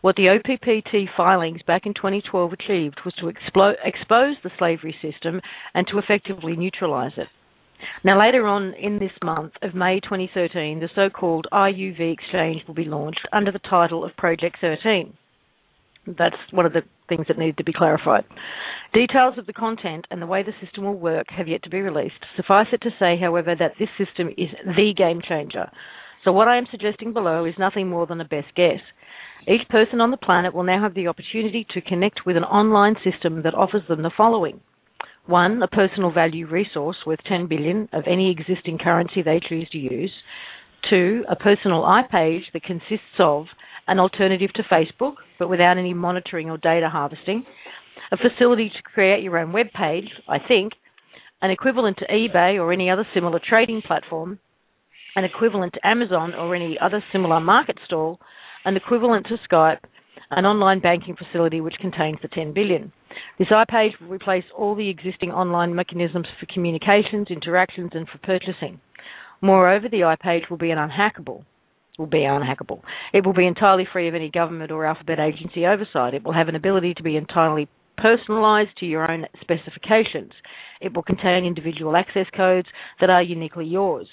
What the OPPT filings back in 2012 achieved was to expose the slavery system and to effectively neutralize it. Now, later on in this month of May 2013, the so-called IUV exchange will be launched under the title of Project 13. That's one of the things that needed to be clarified. Details of the content and the way the system will work have yet to be released. Suffice it to say, however, that this system is the game changer. So what I am suggesting below is nothing more than a best guess. Each person on the planet will now have the opportunity to connect with an online system that offers them the following. 1, a personal value resource worth 10 billion of any existing currency they choose to use. 2, a personal iPage that consists of an alternative to Facebook, but without any monitoring or data harvesting. A facility to create your own web page, I think. An equivalent to eBay or any other similar trading platform. An equivalent to Amazon or any other similar market stall. An equivalent to Skype. An online banking facility which contains the 10 billion. This iPage will replace all the existing online mechanisms for communications, interactions, and for purchasing. Moreover, the iPage will be unhackable. It will be entirely free of any government or alphabet agency oversight. It will have an ability to be entirely personalized to your own specifications. It will contain individual access codes that are uniquely yours,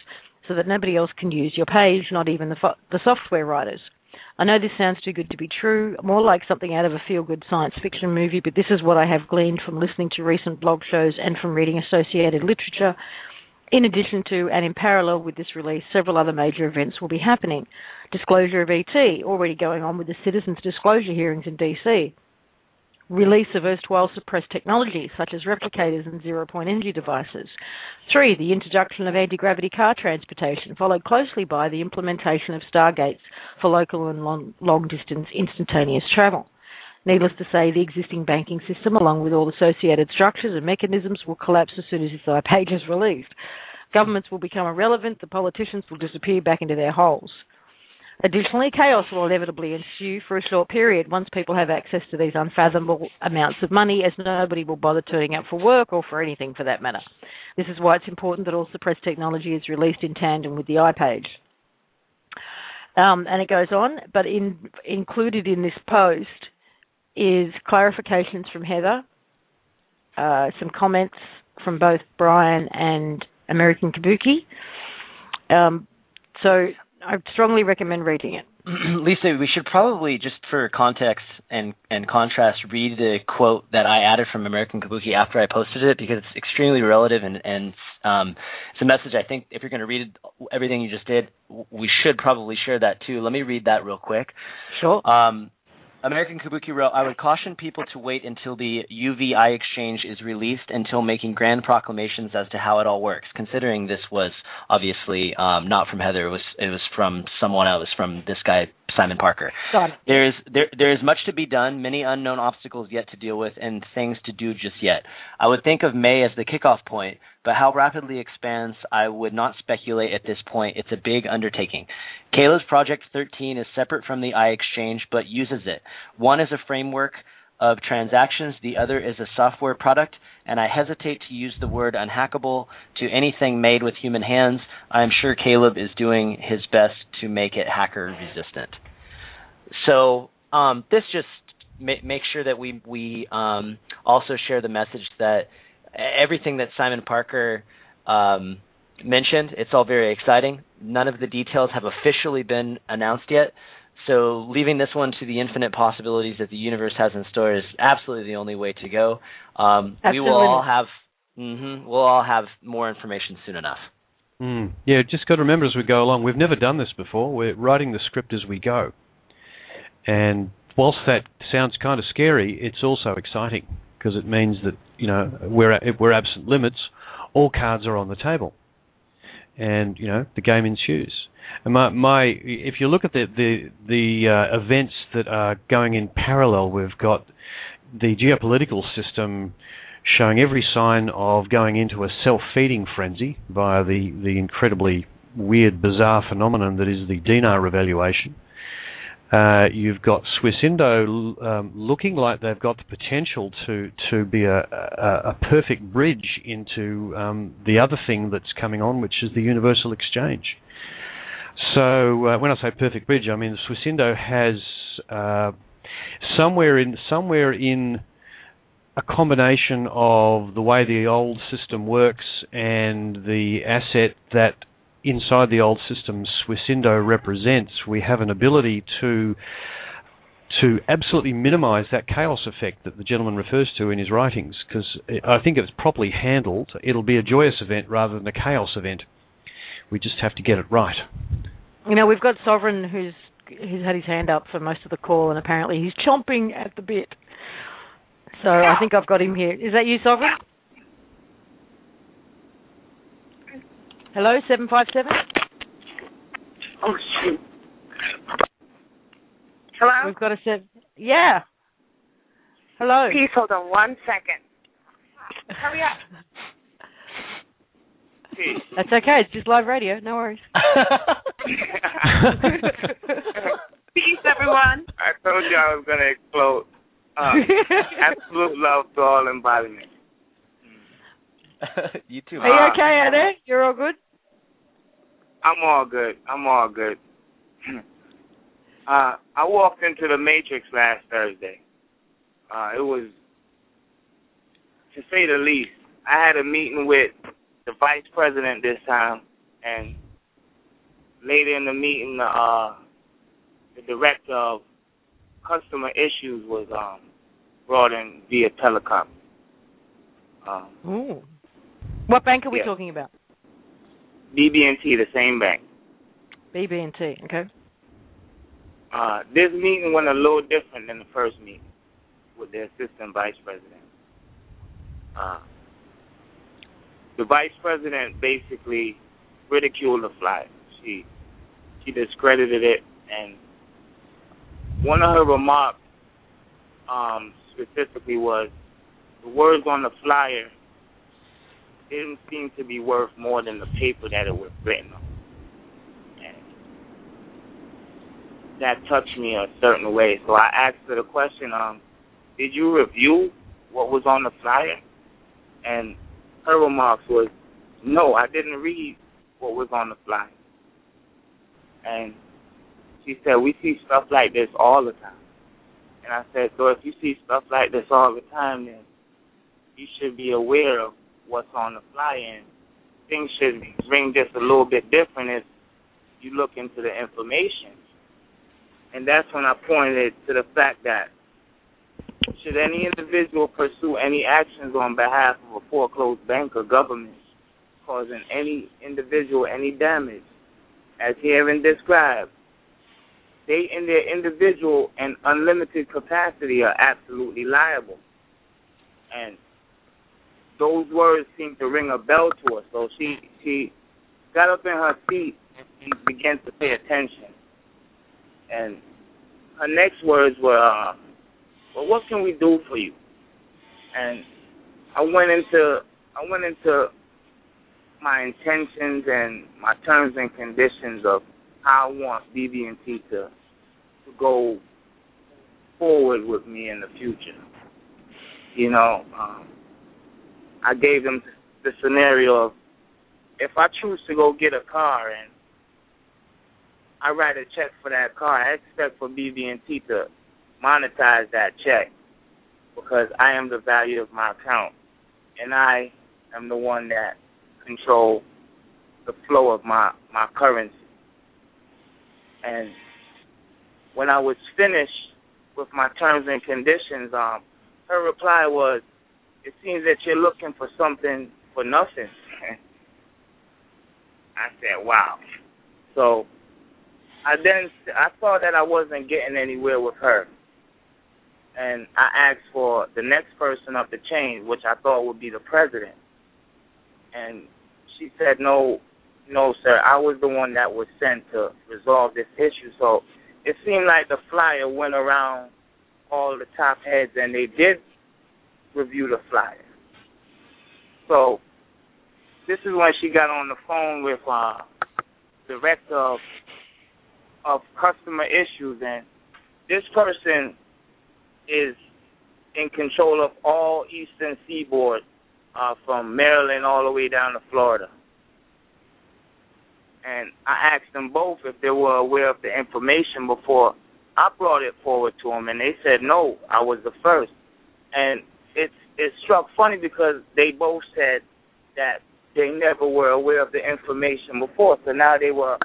so that nobody else can use your page, not even the software writers. I know this sounds too good to be true, more like something out of a feel-good science fiction movie, but this is what I have gleaned from listening to recent blog shows and from reading associated literature. In addition to, and in parallel with this release, several other major events will be happening. Disclosure of ET, already going on with the citizens' disclosure hearings in DC. Release of erstwhile suppressed technology, such as replicators and zero-point energy devices. 3, the introduction of anti-gravity car transportation, followed closely by the implementation of stargates for local and long-distance instantaneous travel. Needless to say, the existing banking system, along with all associated structures and mechanisms, will collapse as soon as this iPage is released. Governments will become irrelevant, the politicians will disappear back into their holes. Additionally, chaos will inevitably ensue for a short period once people have access to these unfathomable amounts of money, as nobody will bother turning up for work or for anything for that matter. This is why it's important that all suppressed technology is released in tandem with the iPage. And it goes on, but included in this post is clarifications from Heather, some comments from both Brian and American Kabuki. So I strongly recommend reading it. Lisa, we should probably, just for context and contrast, read the quote that I added from American Kabuki after I posted it, because it's extremely relative and it's a message I think if you're going to read everything you just did, we should probably share that too. Let me read that real quick. Sure. American Kabuki wrote, I would caution people to wait until the UVI exchange is released until making grand proclamations as to how it all works, considering this was obviously not from Heather. It was from someone else, from this guy, Simon Parker. Got it. There is much to be done, many unknown obstacles yet to deal with, and things to do just yet. I would think of May as the kickoff point, but how rapidly it expands, I would not speculate at this point. It's a big undertaking. Kayla's Project 13 is separate from the iExchange, but uses it. One is a framework of transactions, the other is a software product, and I hesitate to use the word unhackable to anything made with human hands. I am sure Caleb is doing his best to make it hacker resistant. So this just makes sure that we also share the message that everything that Simon Parker mentioned, it's all very exciting. None of the details have officially been announced yet. So leaving this one to the infinite possibilities that the universe has in store is absolutely the only way to go. We will all have we'll all have more information soon enough. Yeah, just got to remember as we go along, we've never done this before. We're writing the script as we go. And whilst that sounds kind of scary, it's also exciting, because it means that, you know, we're absent limits, all cards are on the table, and, you know, the game ensues. And if you look at the events that are going in parallel, we've got the geopolitical system showing every sign of going into a self-feeding frenzy via the incredibly weird, bizarre phenomenon that is the dinar revaluation. You've got Swissindo looking like they've got the potential to be a perfect bridge into the other thing that's coming on, which is the universal exchange. So when I say perfect bridge, I mean Swissindo has somewhere in a combination of the way the old system works and the asset that inside the old system Swissindo represents, we have an ability to to absolutely minimize that chaos effect that the gentleman refers to in his writings, because I think if it's properly handled, it'll be a joyous event rather than a chaos event. We just have to get it right. You know, we've got Sovereign who's had his hand up for most of the call, and apparently he's chomping at the bit. So I think I've got him here. Is that you, Sovereign? Hello, 757? Oh, shoot. Hello? We've got a set. Yeah. Hello. Please hold on 1 second. Hurry up. That's okay. It's just live radio. No worries. Peace, everyone. I told you I was going to explode. Absolute love to all embodiment. You too. Are you okay out there? You're all good? I'm all good. I walked into the Matrix last Thursday. It was, to say the least, I had a meeting with the vice president this time, and later in the meeting, the director of customer issues was brought in via telecom. What bank are we talking about? BB&T, the same bank. BB&T, okay. This meeting went a little different than the first meeting with the assistant vice president. The vice president basically ridiculed the flyer. She discredited it, and one of her remarks specifically was the words on the flyer didn't seem to be worth more than the paper that it was written on. And that touched me a certain way. So I asked her the question, did you review what was on the flyer? And her remarks was, no, I didn't read what was on the flyer. And she said, we see stuff like this all the time. And I said, so if you see stuff like this all the time, then you should be aware of what's on the flyer, and things should ring just a little bit different if you look into the information. And that's when I pointed to the fact that should any individual pursue any actions on behalf of a foreclosed bank or government causing any individual any damage, as herein described, they in their individual and unlimited capacity are absolutely liable. And those words seemed to ring a bell to her. So she got up in her seat and began to pay attention. And her next words were, well, what can we do for you? And I went into my intentions and my terms and conditions of how I want BB&T to go forward with me in the future. You know, I gave them the scenario of if I choose to go get a car and I write a check for that car, I expect for BB&T to monetize that check because I am the value of my account and I am the one that control the flow of my currency. And when I was finished with my terms and conditions, her reply was, it seems that you're looking for something for nothing. I said, wow. So I saw that I wasn't getting anywhere with her. And I asked for the next person up the chain, which I thought would be the president. And she said, no, sir, I was the one that was sent to resolve this issue. So it seemed like the flyer went around all the top heads, and they did review the flyer. So this is when she got on the phone with director of customer issues, and this person is in control of all Eastern Seaboard, from Maryland all the way down to Florida. And I asked them both if they were aware of the information before I brought it forward to them, and they said no, I was the first. And it struck funny because they both said that they never were aware of the information before, so now they were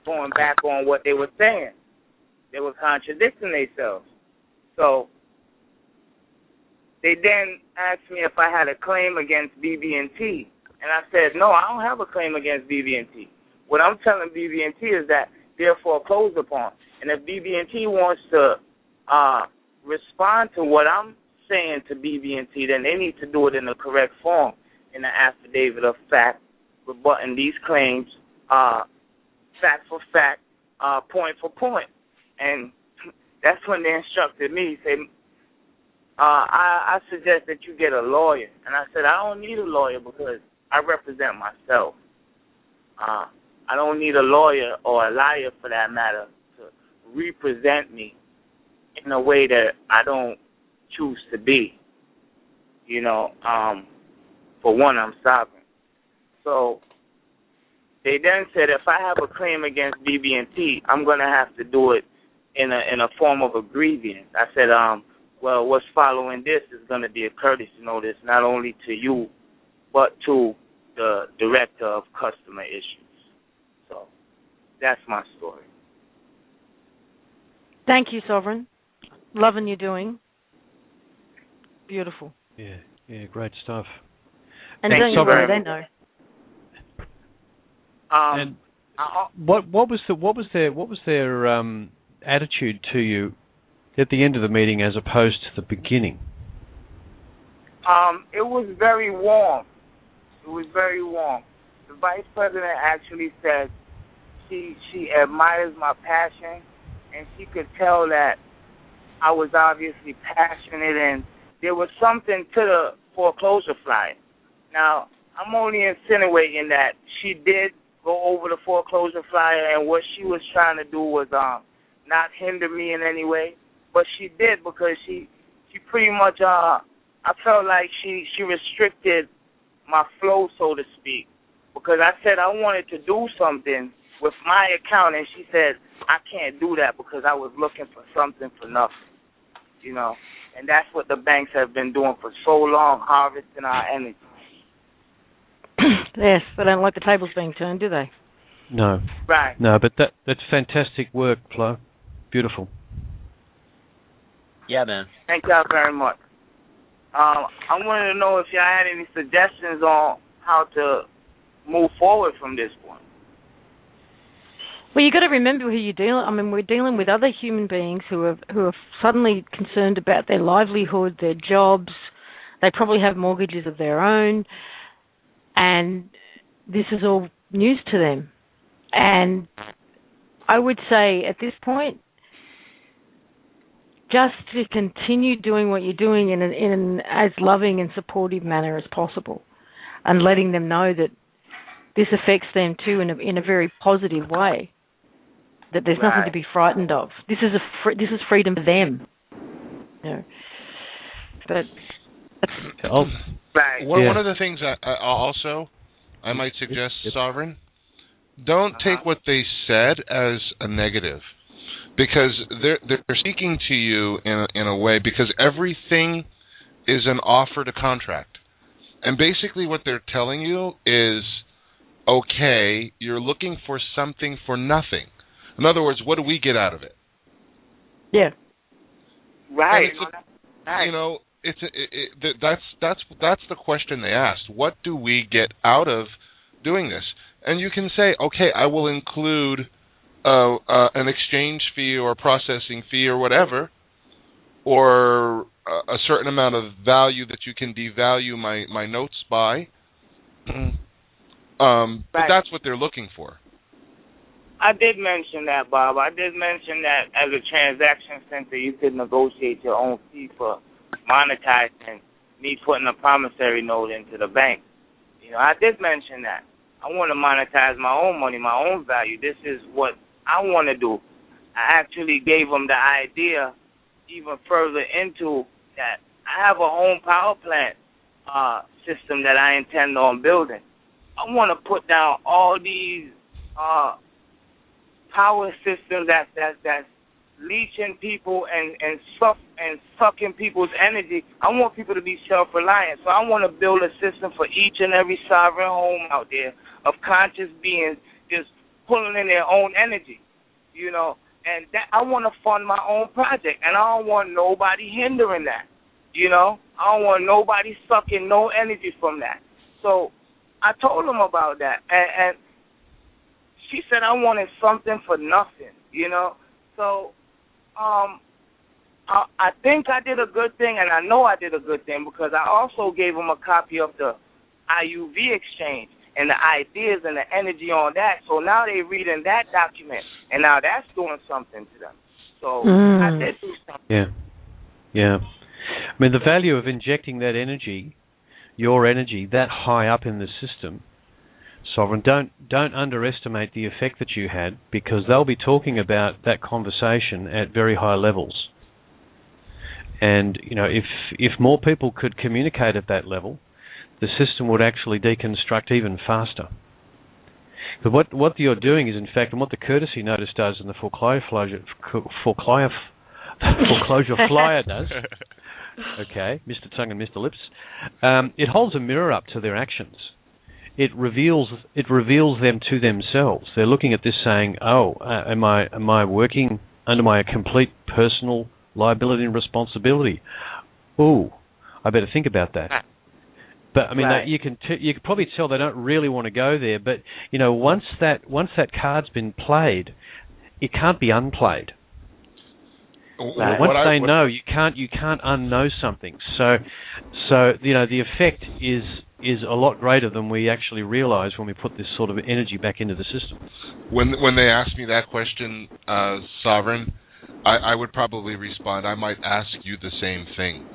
going back on what they were saying. They were contradicting themselves. So they then asked me if I had a claim against BB&T. And I said, no, I don't have a claim against BB&T. What I'm telling BB&T is that they're foreclosed upon. And if BB&T wants to respond to what I'm saying to BB&T, then they need to do it in the correct form, in the affidavit of fact, rebutting these claims, fact for fact, point for point. And that's when they instructed me, say, I suggest that you get a lawyer. And I said, I don't need a lawyer because I represent myself. I don't need a lawyer or a liar, for that matter, to represent me in a way that I don't choose to be. You know, for one, I'm sovereign. So they then said if I have a claim against BB&T, I'm going to have to do it in a form of a grievance. I said, well, what's following this is going to be a courtesy notice not only to you, but to the Director of Customer Issues. So that's my story. Thank you, Sovereign. Loving you doing. Beautiful. Yeah, great stuff. And don't you worry, they know. And what was their attitude to you at the end of the meeting as opposed to the beginning? It was very warm. It was very warm. The Vice President actually said she admires my passion, and she could tell that I was obviously passionate, and there was something to the foreclosure flyer. Now, I'm only insinuating that she did go over the foreclosure flyer, and what she was trying to do was not hinder me in any way, but she did because she pretty much, I felt like she restricted my flow, so to speak, because I said I wanted to do something with my account, and she said I can't do that because I was looking for something for nothing, you know, and that's what the banks have been doing for so long, harvesting our energy. Yes, they don't like the tables being turned, do they? No. Right. No, but that's fantastic work, Flo. Beautiful. Yeah, man. Thank y'all very much. I wanted to know if y'all had any suggestions on how to move forward from this point. Well, you got to remember who you're dealing. I mean, we're dealing with other human beings who are suddenly concerned about their livelihood, their jobs. They probably have mortgages of their own, and this is all news to them. And I would say at this point, just to continue doing what you're doing in an as loving and supportive manner as possible, and letting them know that this affects them too in a very positive way. That there's nothing to be frightened of. This is freedom for them. You know. But one of the things I might suggest, Sovereign, don't take what they said as a negative, because they're speaking to you in a way, because everything is an offer to contract, and basically what they're telling you is, okay, you're looking for something for nothing. In other words, what do we get out of it? Yeah. Right. You know, that's the question they asked. What do we get out of doing this? And you can say, okay, I will include an exchange fee or a processing fee or whatever, or a certain amount of value that you can devalue my notes by. But that's what they're looking for. I did mention that, Bob. I did mention that as a transaction center, you could negotiate your own fee for monetizing me putting a promissory note into the bank. You know, I did mention that. I want to monetize my own money, my own value. This is what I want to do. I actually gave them the idea even further into that. I have a home power plant system that I intend on building. I want to put down all these power systems that's leeching people and sucking people's energy. I want people to be self-reliant. So I want to build a system for each and every sovereign home out there of conscious beings just pulling in their own energy, you know. And that I want to fund my own project, and I don't want nobody hindering that. You know, I don't want nobody sucking no energy from that. So I told him about that, and she said I wanted something for nothing, you know. So I think I did a good thing, and I know I did a good thing because I also gave him a copy of the IUV exchange and the ideas and the energy on that. So now they're reading that document, and now that's doing something to them. So I did do something. Yeah. I mean, the value of injecting that energy, your energy, that high up in the system, Sovereign, don't underestimate the effect that you had, because they'll be talking about that conversation at very high levels. And, you know, if more people could communicate at that level, the system would actually deconstruct even faster. But what you're doing is, in fact, and what the courtesy notice does and the foreclosure flyer does, okay, Mr. Tongue and Mr. Lips, it holds a mirror up to their actions. It reveals them to themselves. They're looking at this saying, oh, am I working under my complete personal liability and responsibility? Ooh, I better think about that. But I mean, right. You can probably tell they don't really want to go there. But you know, once that card's been played, it can't be unplayed. Right. Once they know, you can't unknow something. So you know, the effect is a lot greater than we actually realise when we put this sort of energy back into the system. When they ask me that question, Sovereign, I would probably respond, I might ask you the same thing.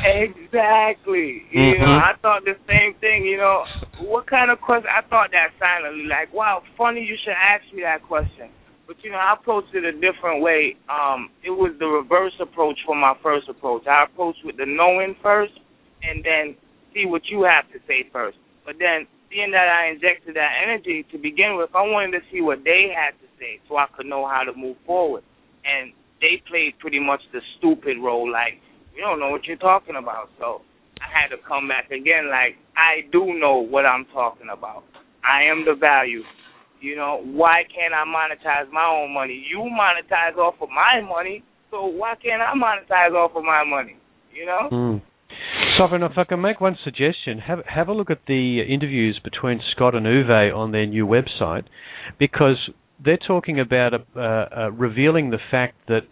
Exactly. You know, I thought the same thing. You know, what kind of question? I thought that silently, like, wow, funny you should ask me that question. But, you know, I approached it a different way. It was the reverse approach from my first approach. I approached with the knowing first and then see what you have to say first. But then, seeing that I injected that energy to begin with, I wanted to see what they had to say so I could know how to move forward. And they played pretty much the stupid role, like, you don't know what you're talking about. So I had to come back again, like, I do know what I'm talking about. I am the value. You know, why can't I monetize my own money? You monetize off of my money, so why can't I monetize off of my money? You know? Sovereign, if I can make one suggestion, have a look at the interviews between Scott and Uwe on their new website, because they're talking about revealing the fact that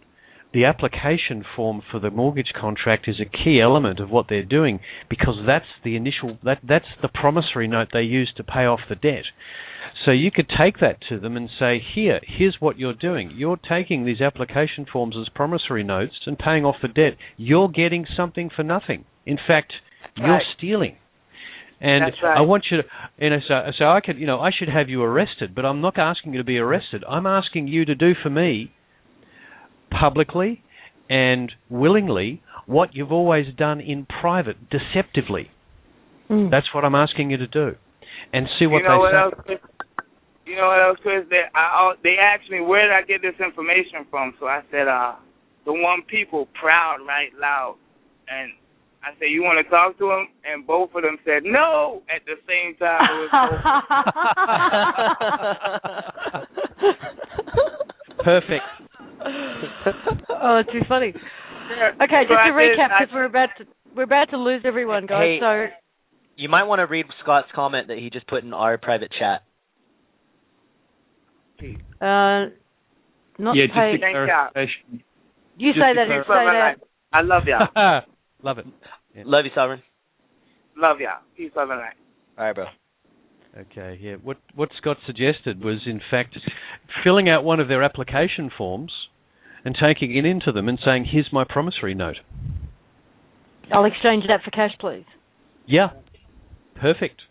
the application form for the mortgage contract is a key element of what they're doing, because that's the promissory note they use to pay off the debt. So you could take that to them and say, here's what you're doing. You're taking these application forms as promissory notes and paying off the debt. You're getting something for nothing. In fact, you're stealing. And that's right. I want you to, so I could, I should have you arrested, but I'm not asking you to be arrested. I'm asking you to do for me, publicly and willingly, what you've always done in private, deceptively. That's what I'm asking you to do, and see what they say. You know what else, Chris? They asked me, where did I get this information from? So I said, the one people, Proud, Right, Loud. And I said, you want to talk to them? And both of them said, no, at the same time. It was Perfect. Oh, it's too funny. Okay, just to recap, because we're about to lose everyone, guys. Hey, so you might want to read Scott's comment that he just put in our private chat. Not just pay. a clarification. You say that. I love y'all. Love it. Yeah. Love you, Sovereign. Love y'all. Peace, love, and light. All right, bro. Okay, yeah. What Scott suggested was, in fact, filling out one of their application forms and taking it into them and saying, here's my promissory note. I'll exchange that for cash, please. Yeah. Perfect.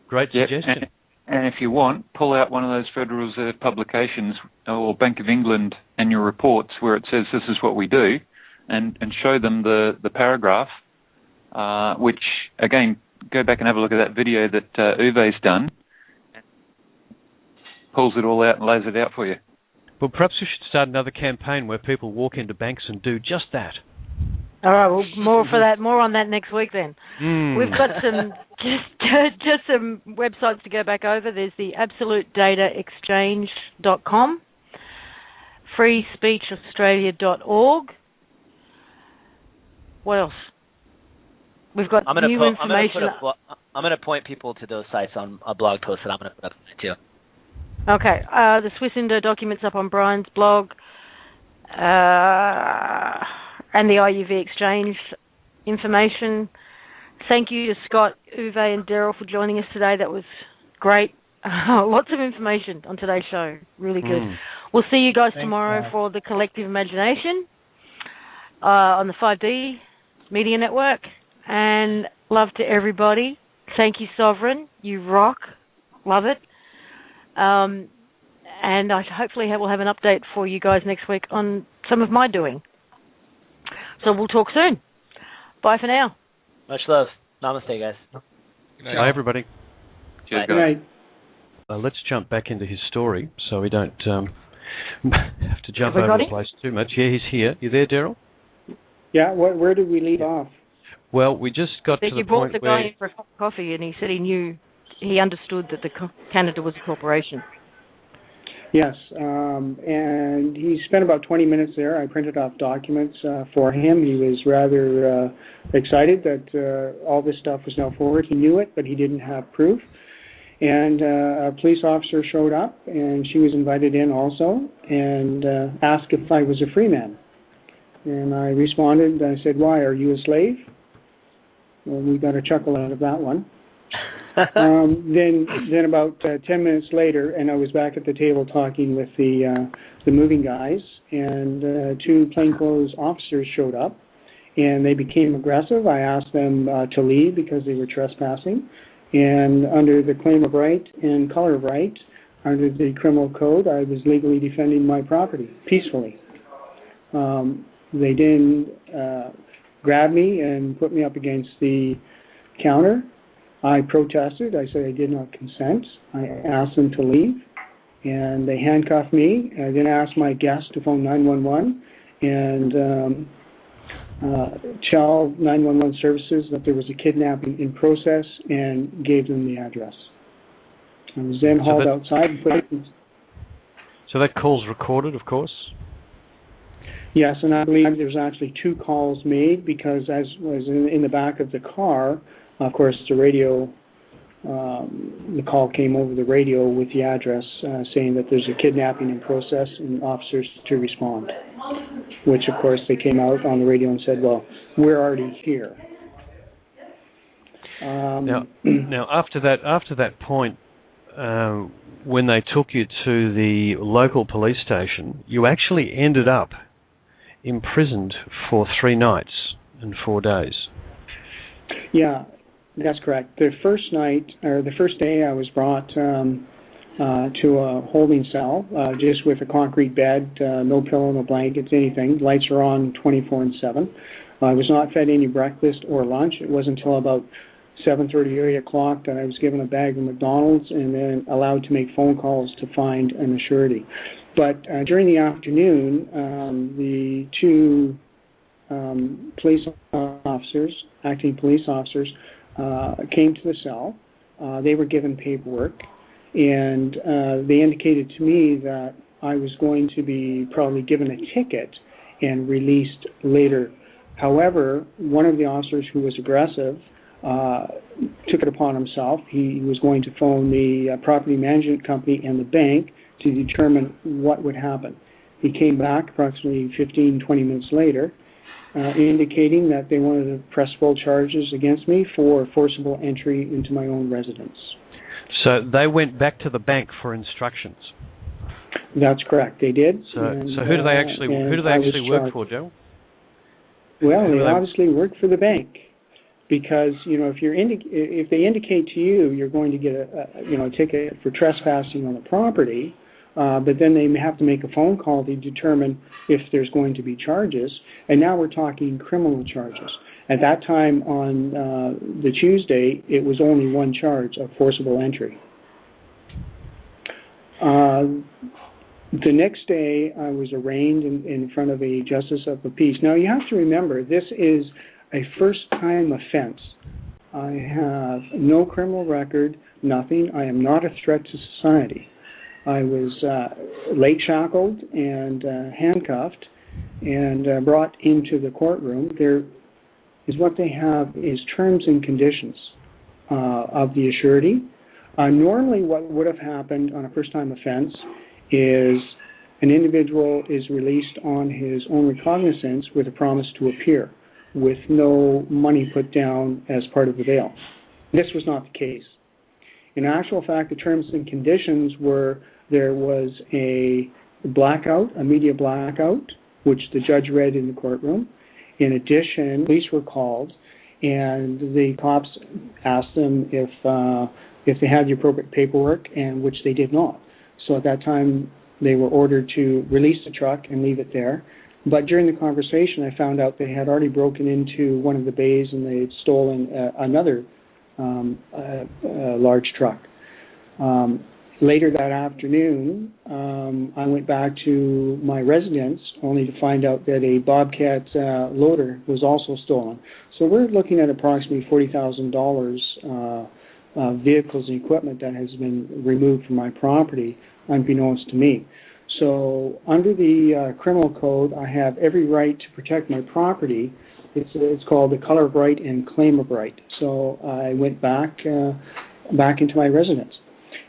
Great suggestion. And if you want, pull out one of those Federal Reserve publications or Bank of England annual reports where it says this is what we do, and show them the paragraph, which, again, go back and have a look at that video that Uwe's done. Pulls it all out and lays it out for you. Well, perhaps we should start another campaign where people walk into banks and do just that. All right, well, more on that next week then. We've got some just some websites to go back over. There's the absolutedataexchange.com freespeechaustralia.org. What else? We've got new information. I'm going to point people to those sites on a blog post that I'm going to put up too. Okay. The Swiss Indo documents up on Brian's blog, and the IUV exchange information. Thank you to Scott, Uwe, and Daryl for joining us today. That was great. Lots of information on today's show. Really good. We'll see you guys tomorrow for the Collective Imagination on the 5D Media Network. And love to everybody. Thank you, Sovereign. You rock. Love it. And I hopefully will have an update for you guys next week on some of my doing. So we'll talk soon. Bye for now. Much love. Namaste, guys. Bye, everybody. Cheers, Good night. Let's jump back into his story so we don't have to jump over the place too much. Yeah, he's here. You there, Daryl? Yeah, where did we leave off? Well, we just got to the point where... You brought the guy in for a cup of coffee and he said he understood that Canada was a corporation. Yes, and he spent about 20 minutes there. I printed off documents for him. He was rather excited that all this stuff was now forward. He knew it, but he didn't have proof. And a police officer showed up, and she was invited in also, and asked if I was a free man. And I responded, I said, "Why, are you a slave?" Well, we got a chuckle out of that one. Then about 10 minutes later, and I was back at the table talking with the moving guys, and two plainclothes officers showed up, and they became aggressive. I asked them to leave because they were trespassing, and under the claim of right and color of right, under the criminal code, I was legally defending my property peacefully. They then grabbed me and put me up against the counter. I protested. I said I did not consent. I asked them to leave, and they handcuffed me. I then asked my guest to phone 911 and tell 911 services that there was a kidnapping in process, and gave them the address. I was then hauled outside and put in. So that call's recorded, of course? Yes, and I believe there's actually two calls made, because as was in the back of the car, of course, the radio, the call came over the radio with the address saying that there's a kidnapping in process and officers to respond, which, of course, they came out on the radio and said, well, we're already here. Now, after that point, when they took you to the local police station, you actually ended up imprisoned for 3 nights and 4 days. Yeah, that's correct. The first night, or the first day, I was brought to a holding cell, just with a concrete bed, no pillow, no blankets, anything. Lights are on 24/7. I was not fed any breakfast or lunch. It wasn't until about 7:30 or 8 o'clock that I was given a bag of McDonald's and then allowed to make phone calls to find an assurity. But during the afternoon, the two police officers, acting police officers, came to the cell. They were given paperwork, and they indicated to me that I was going to be probably given a ticket and released later. However, one of the officers who was aggressive took it upon himself. He was going to phone the property management company and the bank to determine what would happen. He came back approximately 15, 20 minutes later, indicating that they wanted to press full charges against me for forcible entry into my own residence. So they went back to the bank for instructions. That's correct. They did. So who do they actually work for, Joe? Well, they obviously work for the bank, because if they indicate to you you're going to get a ticket for trespassing on the property, but then they have to make a phone call to determine if there's going to be charges. And now we're talking criminal charges. At that time on the Tuesday, it was only one charge of forcible entry. The next day, I was arraigned in front of a justice of the peace. Now, you have to remember, this is a first-time offense. I have no criminal record, nothing. I am not a threat to society. I was late shackled and handcuffed and brought into the courtroom. There is what they have is terms and conditions of the assurity. Normally what would have happened on a first-time offense is an individual is released on his own recognizance with a promise to appear with no money put down as part of the bail. This was not the case. In actual fact, the terms and conditions were there was a blackout, a media blackout, which the judge read in the courtroom. In addition, police were called, and the cops asked them if they had the appropriate paperwork, and which they did not. So at that time, they were ordered to release the truck and leave it there. But during the conversation, I found out they had already broken into one of the bays and they had stolen another large truck. Later that afternoon, I went back to my residence only to find out that a Bobcat loader was also stolen. So we're looking at approximately $40,000 vehicles and equipment that has been removed from my property, unbeknownst to me. So under the criminal code, I have every right to protect my property. It's called the color of right and claim of right. So I went back into my residence,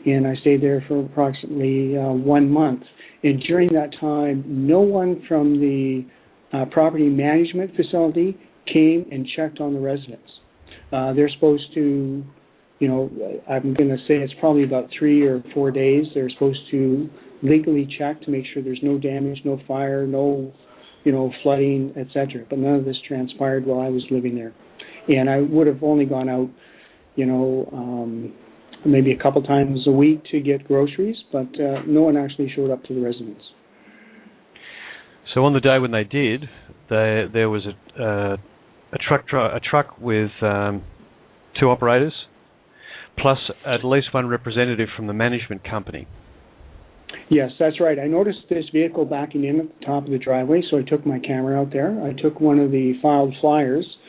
and I stayed there for approximately 1 month. And during that time, no one from the property management facility came and checked on the residence. They're supposed to, I'm going to say it's probably about 3 or 4 days. They're supposed to legally check to make sure there's no damage, no fire, no, flooding, etc. But none of this transpired while I was living there. And I would have only gone out, maybe a couple times a week to get groceries, but no one actually showed up to the residence. So on the day when they did, there was a truck with 2 operators, plus at least 1 representative from the management company. Yes, that's right. I noticed this vehicle backing in at the top of the driveway, so I took my camera out there. I took one of the filed flyers,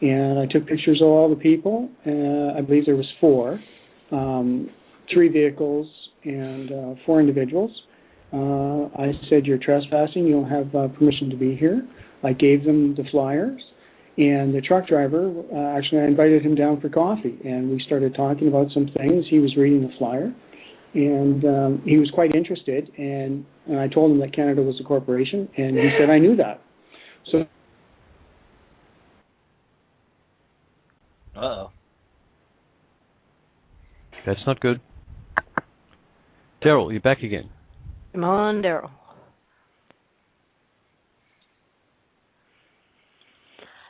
and I took pictures of all the people. I believe there was 4, 3 vehicles and 4 individuals. I said, "You're trespassing. You don't have permission to be here." I gave them the flyers, and the truck driver, actually I invited him down for coffee, and we started talking about some things. He was reading the flyer, and he was quite interested, and I told him that Canada was a corporation, and he said, "I knew that." So. Uh-oh. That's not good. Daryl, you're back again. Come on, Daryl.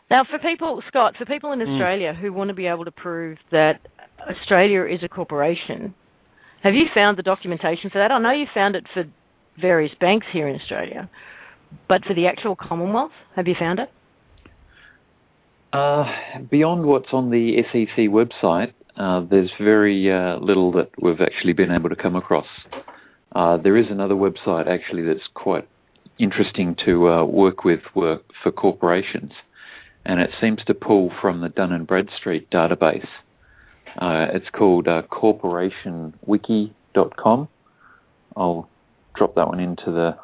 Now, for people, Scott, for people in Australia who want to be able to prove that Australia is a corporation, have you found the documentation for that? I know you found it for various banks here in Australia, but for the actual Commonwealth, have you found it? Beyond what's on the SEC website, there's very little that we've actually been able to come across. There is another website actually that's quite interesting to work with for corporations, and it seems to pull from the Dun & Bradstreet database. It's called corporationwiki.com. I'll drop that one into the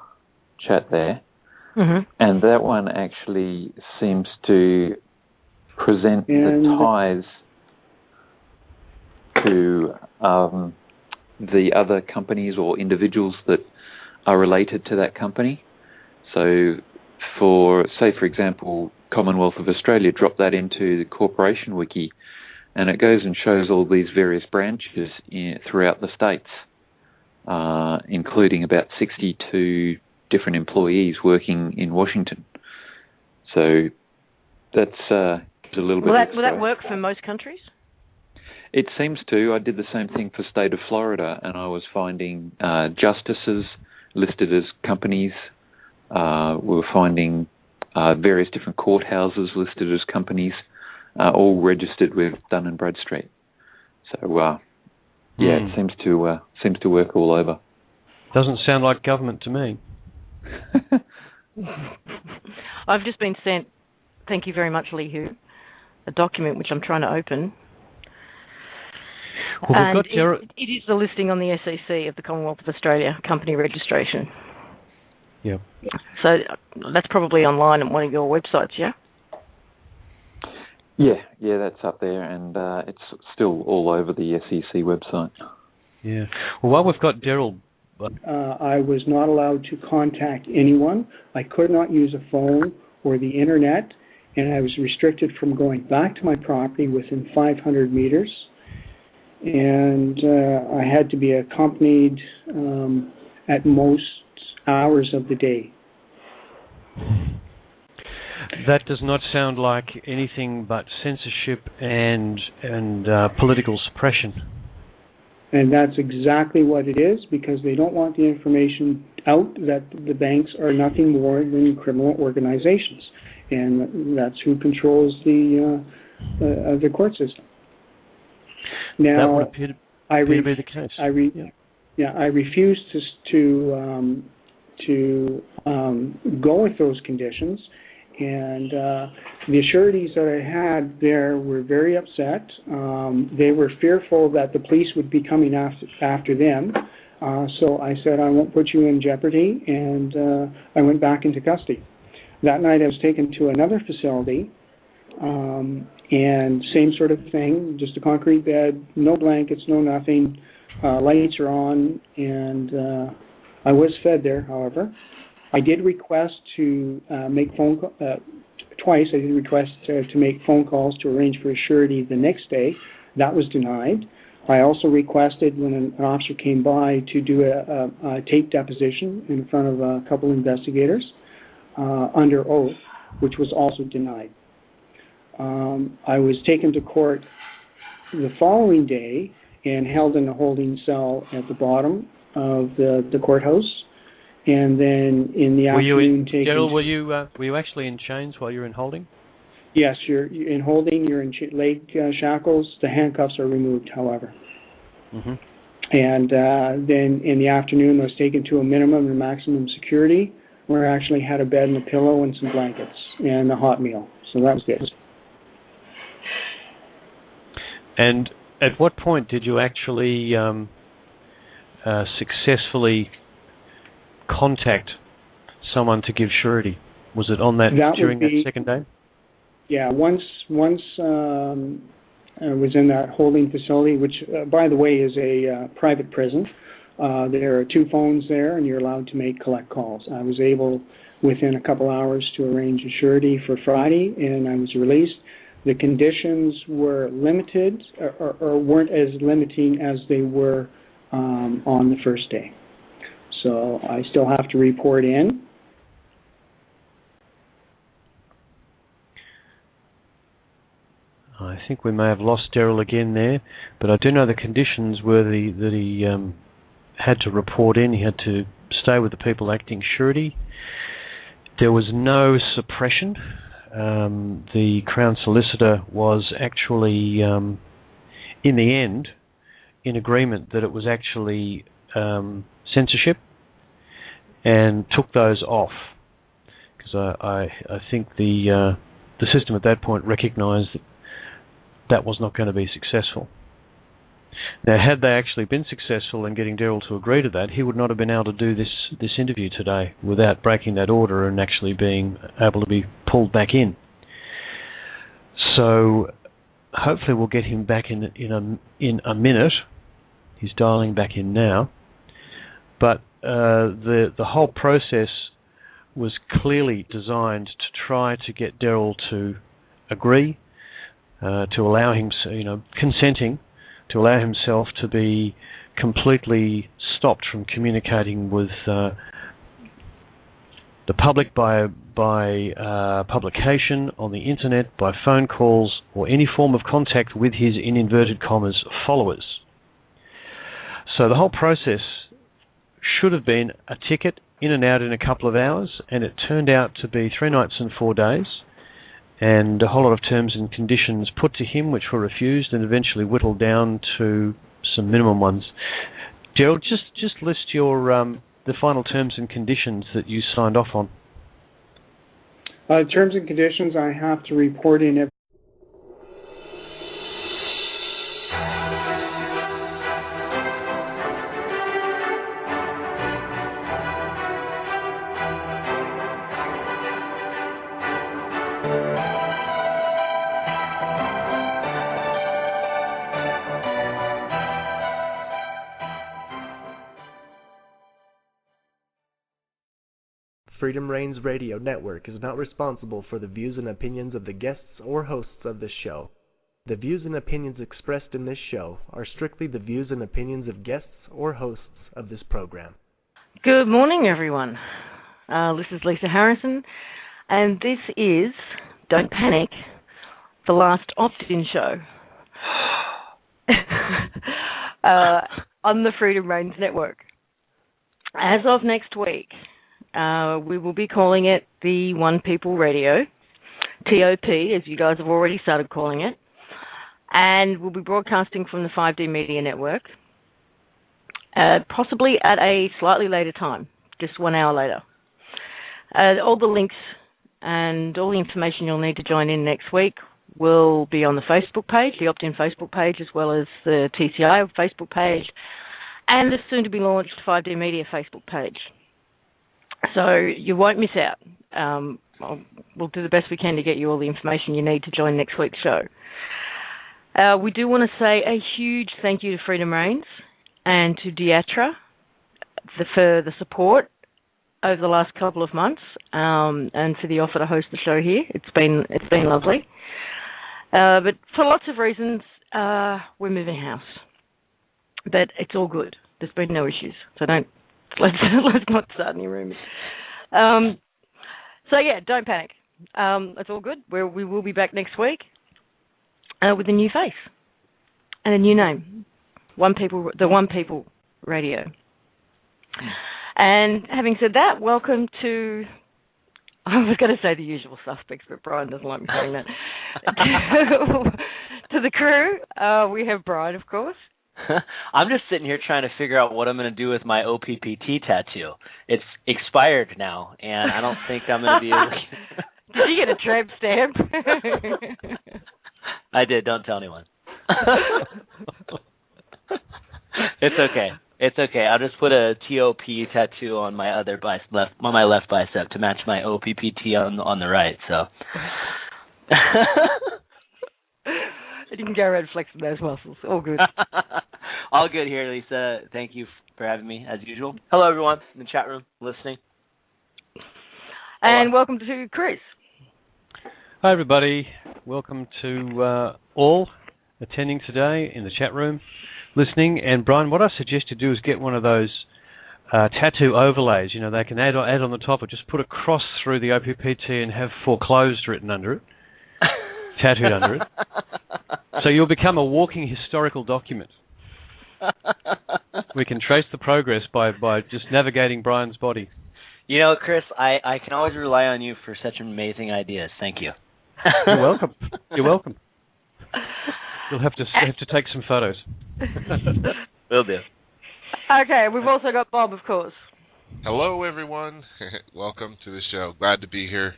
chat there. Mm-hmm. And that one actually seems to present the ties to the other companies or individuals that are related to that company. So for example, Commonwealth of Australia, drop that into the Corporation Wiki, and it goes and shows all these various branches throughout the states, including about 62 different employees working in Washington. So that's a little bit. Will that work for most countries? It seems to. I did the same thing for state of Florida, and I was finding justices listed as companies. We were finding various different courthouses listed as companies, all registered with Dun & Bradstreet. So, it seems to work all over. Doesn't sound like government to me. I've just been sent, thank you very much, Lee Hu, a document which I'm trying to open. Well, we've got it is the listing on the SEC of the Commonwealth of Australia company registration. Yeah. So that's probably online on one of your websites, yeah? Yeah, that's up there, and it's still all over the SEC website. Yeah. Well, while we've got Daryl... I was not allowed to contact anyone. I could not use a phone or the internet, and I was restricted from going back to my property within 500 meters. And I had to be accompanied at most hours of the day. That does not sound like anything but censorship and political suppression. And that's exactly what it is, because they don't want the information out that the banks are nothing more than criminal organizations, and that's who controls the court system. Now, that would appear to be the case. I refuse to go with those conditions. And the sureties that I had there were very upset. They were fearful that the police would be coming after them. So I said, I won't put you in jeopardy, and I went back into custody. That night I was taken to another facility, and same sort of thing, just a concrete bed, no blankets, no nothing, lights are on, and I was fed there, however. I did request to make twice. I did request to make phone calls to arrange for a surety the next day. That was denied. I also requested, when an officer came by, to do a tape deposition in front of a couple investigators under oath, which was also denied. I was taken to court the following day and held in a holding cell at the bottom of the courthouse. And then in the afternoon, Daryl, were you actually in chains while you were in holding? Yes, you're in holding. You're in leg shackles. The handcuffs are removed, however. Mm-hmm. And then in the afternoon, I was taken to a minimum and maximum security, where I actually had a bed and a pillow and some blankets and a hot meal. So that was good. And at what point did you actually successfully contact someone to give surety? Was it on during that second day? Yeah, once I was in that holding facility, which, by the way, is a private prison. There are 2 phones there, and you're allowed to make collect calls. I was able, within a couple hours, to arrange a surety for Friday, and I was released. The conditions were limited, or weren't as limiting as they were on the first day. So I still have to report in. I think we may have lost Daryl again there, but I do know the conditions were that he had to report in. He had to stay with the people acting surety. There was no suppression. The Crown Solicitor was actually, in the end, in agreement that it was actually censorship, and took those off, because I think the system at that point recognised that was not going to be successful. Now, had they actually been successful in getting Daryl to agree to that, he would not have been able to do this interview today without breaking that order and actually being able to be pulled back in. So hopefully we'll get him back in a minute. He's dialing back in now. But the whole process was clearly designed to try to get Daryl to agree, to allow him, consenting, to allow himself to be completely stopped from communicating with the public by publication, on the internet, by phone calls, or any form of contact with his, in inverted commas, followers. So the whole process should have been a ticket in and out in a couple of hours, and it turned out to be 3 nights and 4 days, and a whole lot of terms and conditions put to him which were refused, and eventually whittled down to some minimum ones. Gerald, just list your the final terms and conditions that you signed off on. Terms and conditions, I have to report in every Freedom Reigns Radio Network is not responsible for the views and opinions of the guests or hosts of this show. The views and opinions expressed in this show are strictly the views and opinions of guests or hosts of this program. Good morning, everyone. This is Lisa Harrison, and this is, don't panic, the last Opt-In show on the Freedom Reigns Network. As of next week, we will be calling it the One People Radio, TOP, as you guys have already started calling it, and we'll be broadcasting from the 5D Media Network, possibly at a slightly later time, just 1 hour later. All the links and all the information you'll need to join in next week will be on the Facebook page, the Opt-In Facebook page, as well as the TCI Facebook page, and the soon-to-be-launched 5D Media Facebook page. So you won't miss out. We'll do the best we can to get you all the information you need to join next week's show. We do want to say a huge thank you to Freedom Reigns and to Diatra for the support over the last couple of months, and for the offer to host the show here. It's been lovely. But for lots of reasons, we're moving house. But it's all good. There's been no issues, so let's not start any rumours. So yeah, don't panic. It's all good. We will be back next week with a new face and a new name, the One People Radio. And having said that, welcome to, I was going to say the usual suspects, but Brian doesn't like me saying that. To the crew, we have Brian, of course. I'm just sitting here trying to figure out what I'm going to do with my OPPT tattoo. It's expired now, and I don't think I'm going to be able to... Did you get a tramp stamp? I did. Don't tell anyone. It's okay. It's okay. I'll just put a TOP tattoo on my my left bicep to match my OPPT on the right. So. You can go around flexing those muscles. All good. All good here, Lisa. Thank you for having me, as usual. Hello, everyone in the chat room listening. And welcome to Chris. Hi, everybody. Welcome to all attending today in the chat room, listening. And, Brian, what I suggest you do is get one of those tattoo overlays. You know, they can add on the top or just put a cross through the OPPT and have foreclosed written under it, tattooed under it. So you'll become a walking historical document. We can trace the progress by just navigating Brian's body. You know, Chris, I can always rely on you for such amazing ideas. Thank you. You're welcome. You're welcome. You'll have to take some photos. Will do. Okay, we've also got Bob, of course. Hello, everyone. Welcome to the show. Glad to be here.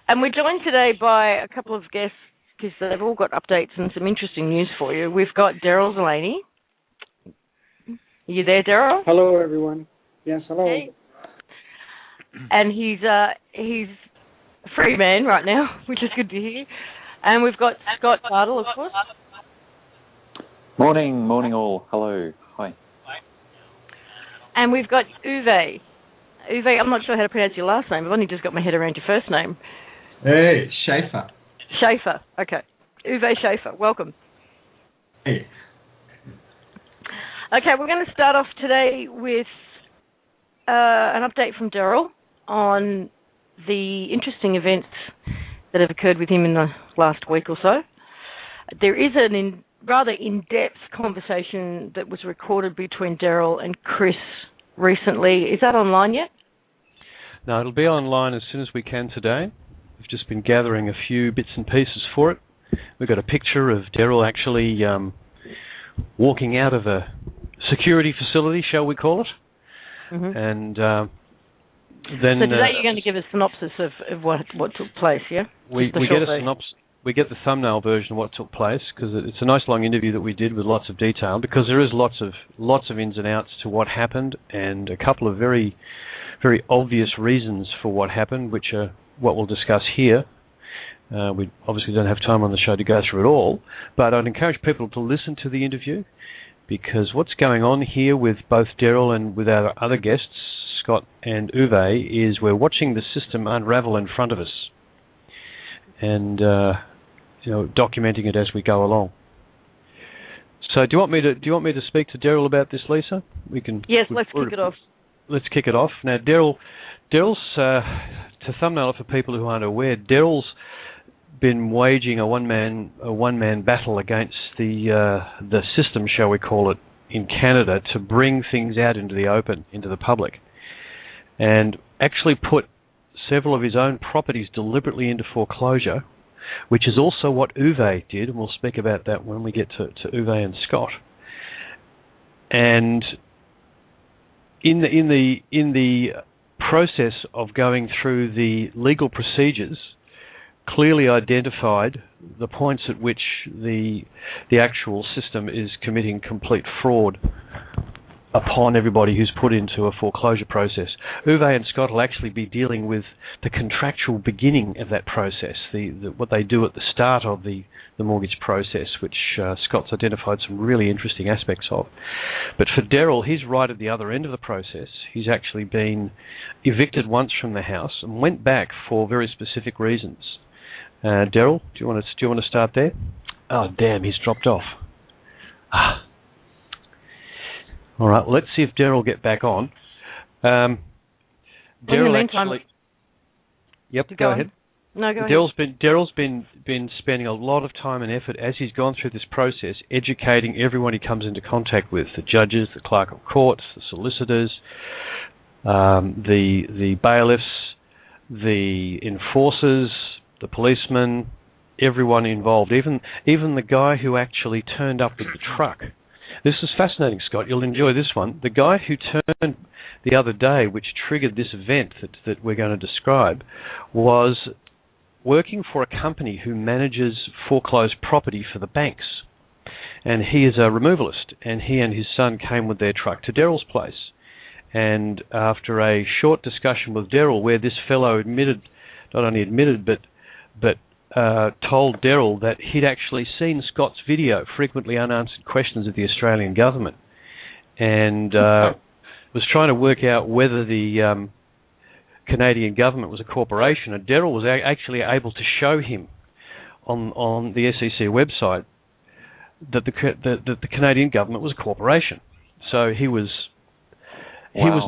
And we're joined today by a couple of guests because they've all got updates and some interesting news for you. We've got Daryl Zeleny. Are you there, Daryl? Hello, everyone. Yes, hello. Hey. And he's a free man right now, which is good to hear. And we've got Scott Bartle, of course. Morning all. Hello. Hi. And we've got Uwe. Uwe, I'm not sure how to pronounce your last name. I've only just got my head around your first name. Hey, Schaefer. Schaefer, okay. Uwe Schaefer, welcome. Hey. Okay, we're going to start off today with an update from Daryl on the interesting events that have occurred with him in the last week or so. There is a rather in-depth conversation that was recorded between Daryl and Chris recently. Is that online yet? No, it'll be online as soon as we can today. We've just been gathering a few bits and pieces for it. We've got a picture of Daryl actually walking out of a security facility, shall we call it. Mm-hmm. And then... So today you're going to give a synopsis of what took place, yeah? We get a synopsis. We get the thumbnail version of what took place because it's a nice long interview that we did with lots of detail because there is lots of ins and outs to what happened and a couple of very, very obvious reasons for what happened, which are what we'll discuss here. We obviously don't have time on the show to go through it all, but I'd encourage people to listen to the interview because what's going on here with both Daryl and with our other guests, Scott and Uwe, is we're watching the system unravel in front of us, and documenting it as we go along. So, do you want me to speak to Daryl about this, Lisa? We can. Yes, let's kick it off. Let's kick it off now. Daryl's to thumbnail it for people who aren't aware. Daryl's been waging a one man battle against the system, shall we call it, in Canada to bring things out into the open, into the public, and actually put several of his own properties deliberately into foreclosure, which is also what Uwe did, and we'll speak about that when we get to Uwe and Scott. And in the process of going through the legal procedures, clearly identified the points at which the actual system is committing complete fraud upon everybody who's put into a foreclosure process. Uwe and Scott will actually be dealing with the contractual beginning of that process, what they do at the start of the mortgage process, which Scott's identified some really interesting aspects of. But for Daryl, he's right at the other end of the process. He's actually been evicted once from the house and went back for very specific reasons. Daryl, do you want to start there? Oh, damn, he's dropped off. All right, let's see if Daryl will get back on. Daryl actually. Yep, go ahead. No, go ahead. Daryl's been spending a lot of time and effort as he's gone through this process, educating everyone he comes into contact with: the judges, the clerk of courts, the solicitors, the bailiffs, the enforcers, the policemen, everyone involved, even the guy who actually turned up with the truck. This is fascinating, Scott. You'll enjoy this one. The guy who turned the other day, which triggered this event that we're going to describe, was working for a company who manages foreclosed property for the banks. And he is a removalist, and he and his son came with their truck to Daryl's place. And after a short discussion with Daryl, where this fellow not only admitted, but told Daryl that he'd actually seen Scott's video, Frequently Unanswered Questions of the Australian Government, and was trying to work out whether the Canadian government was a corporation. And Daryl was actually able to show him on the SEC website that the Canadian government was a corporation. So he was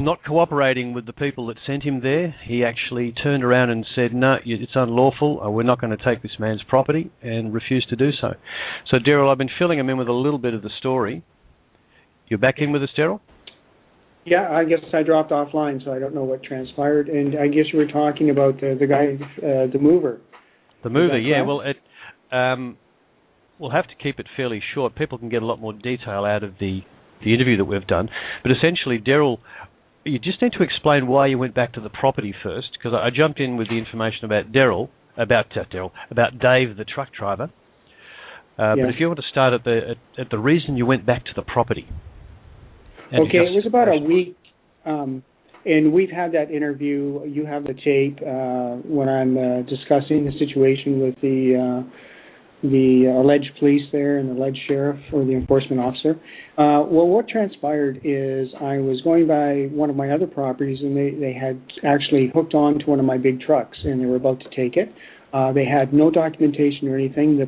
not cooperating with the people that sent him there. He actually turned around and said, no, it's unlawful. We're not going to take this man's property, and refused to do so. So, Daryl, I've been filling him in with a little bit of the story. You're back in with us, Daryl? Yeah, I guess I dropped offline, so I don't know what transpired. And I guess you were talking about the guy, the mover. The mover, yeah. Well, we'll have to keep it fairly short. People can get a lot more detail out of the interview that we've done. But essentially, Daryl, you just need to explain why you went back to the property first, because I jumped in with the information about about Dave, the truck driver. But if you want to start at the reason you went back to the property. Okay, it was about a week, and we've had that interview. You have the tape when I'm discussing the situation with the alleged police there and the alleged sheriff or the enforcement officer. Well, what transpired is I was going by one of my other properties, and they had actually hooked on to one of my big trucks, and they were about to take it. They had no documentation or anything. The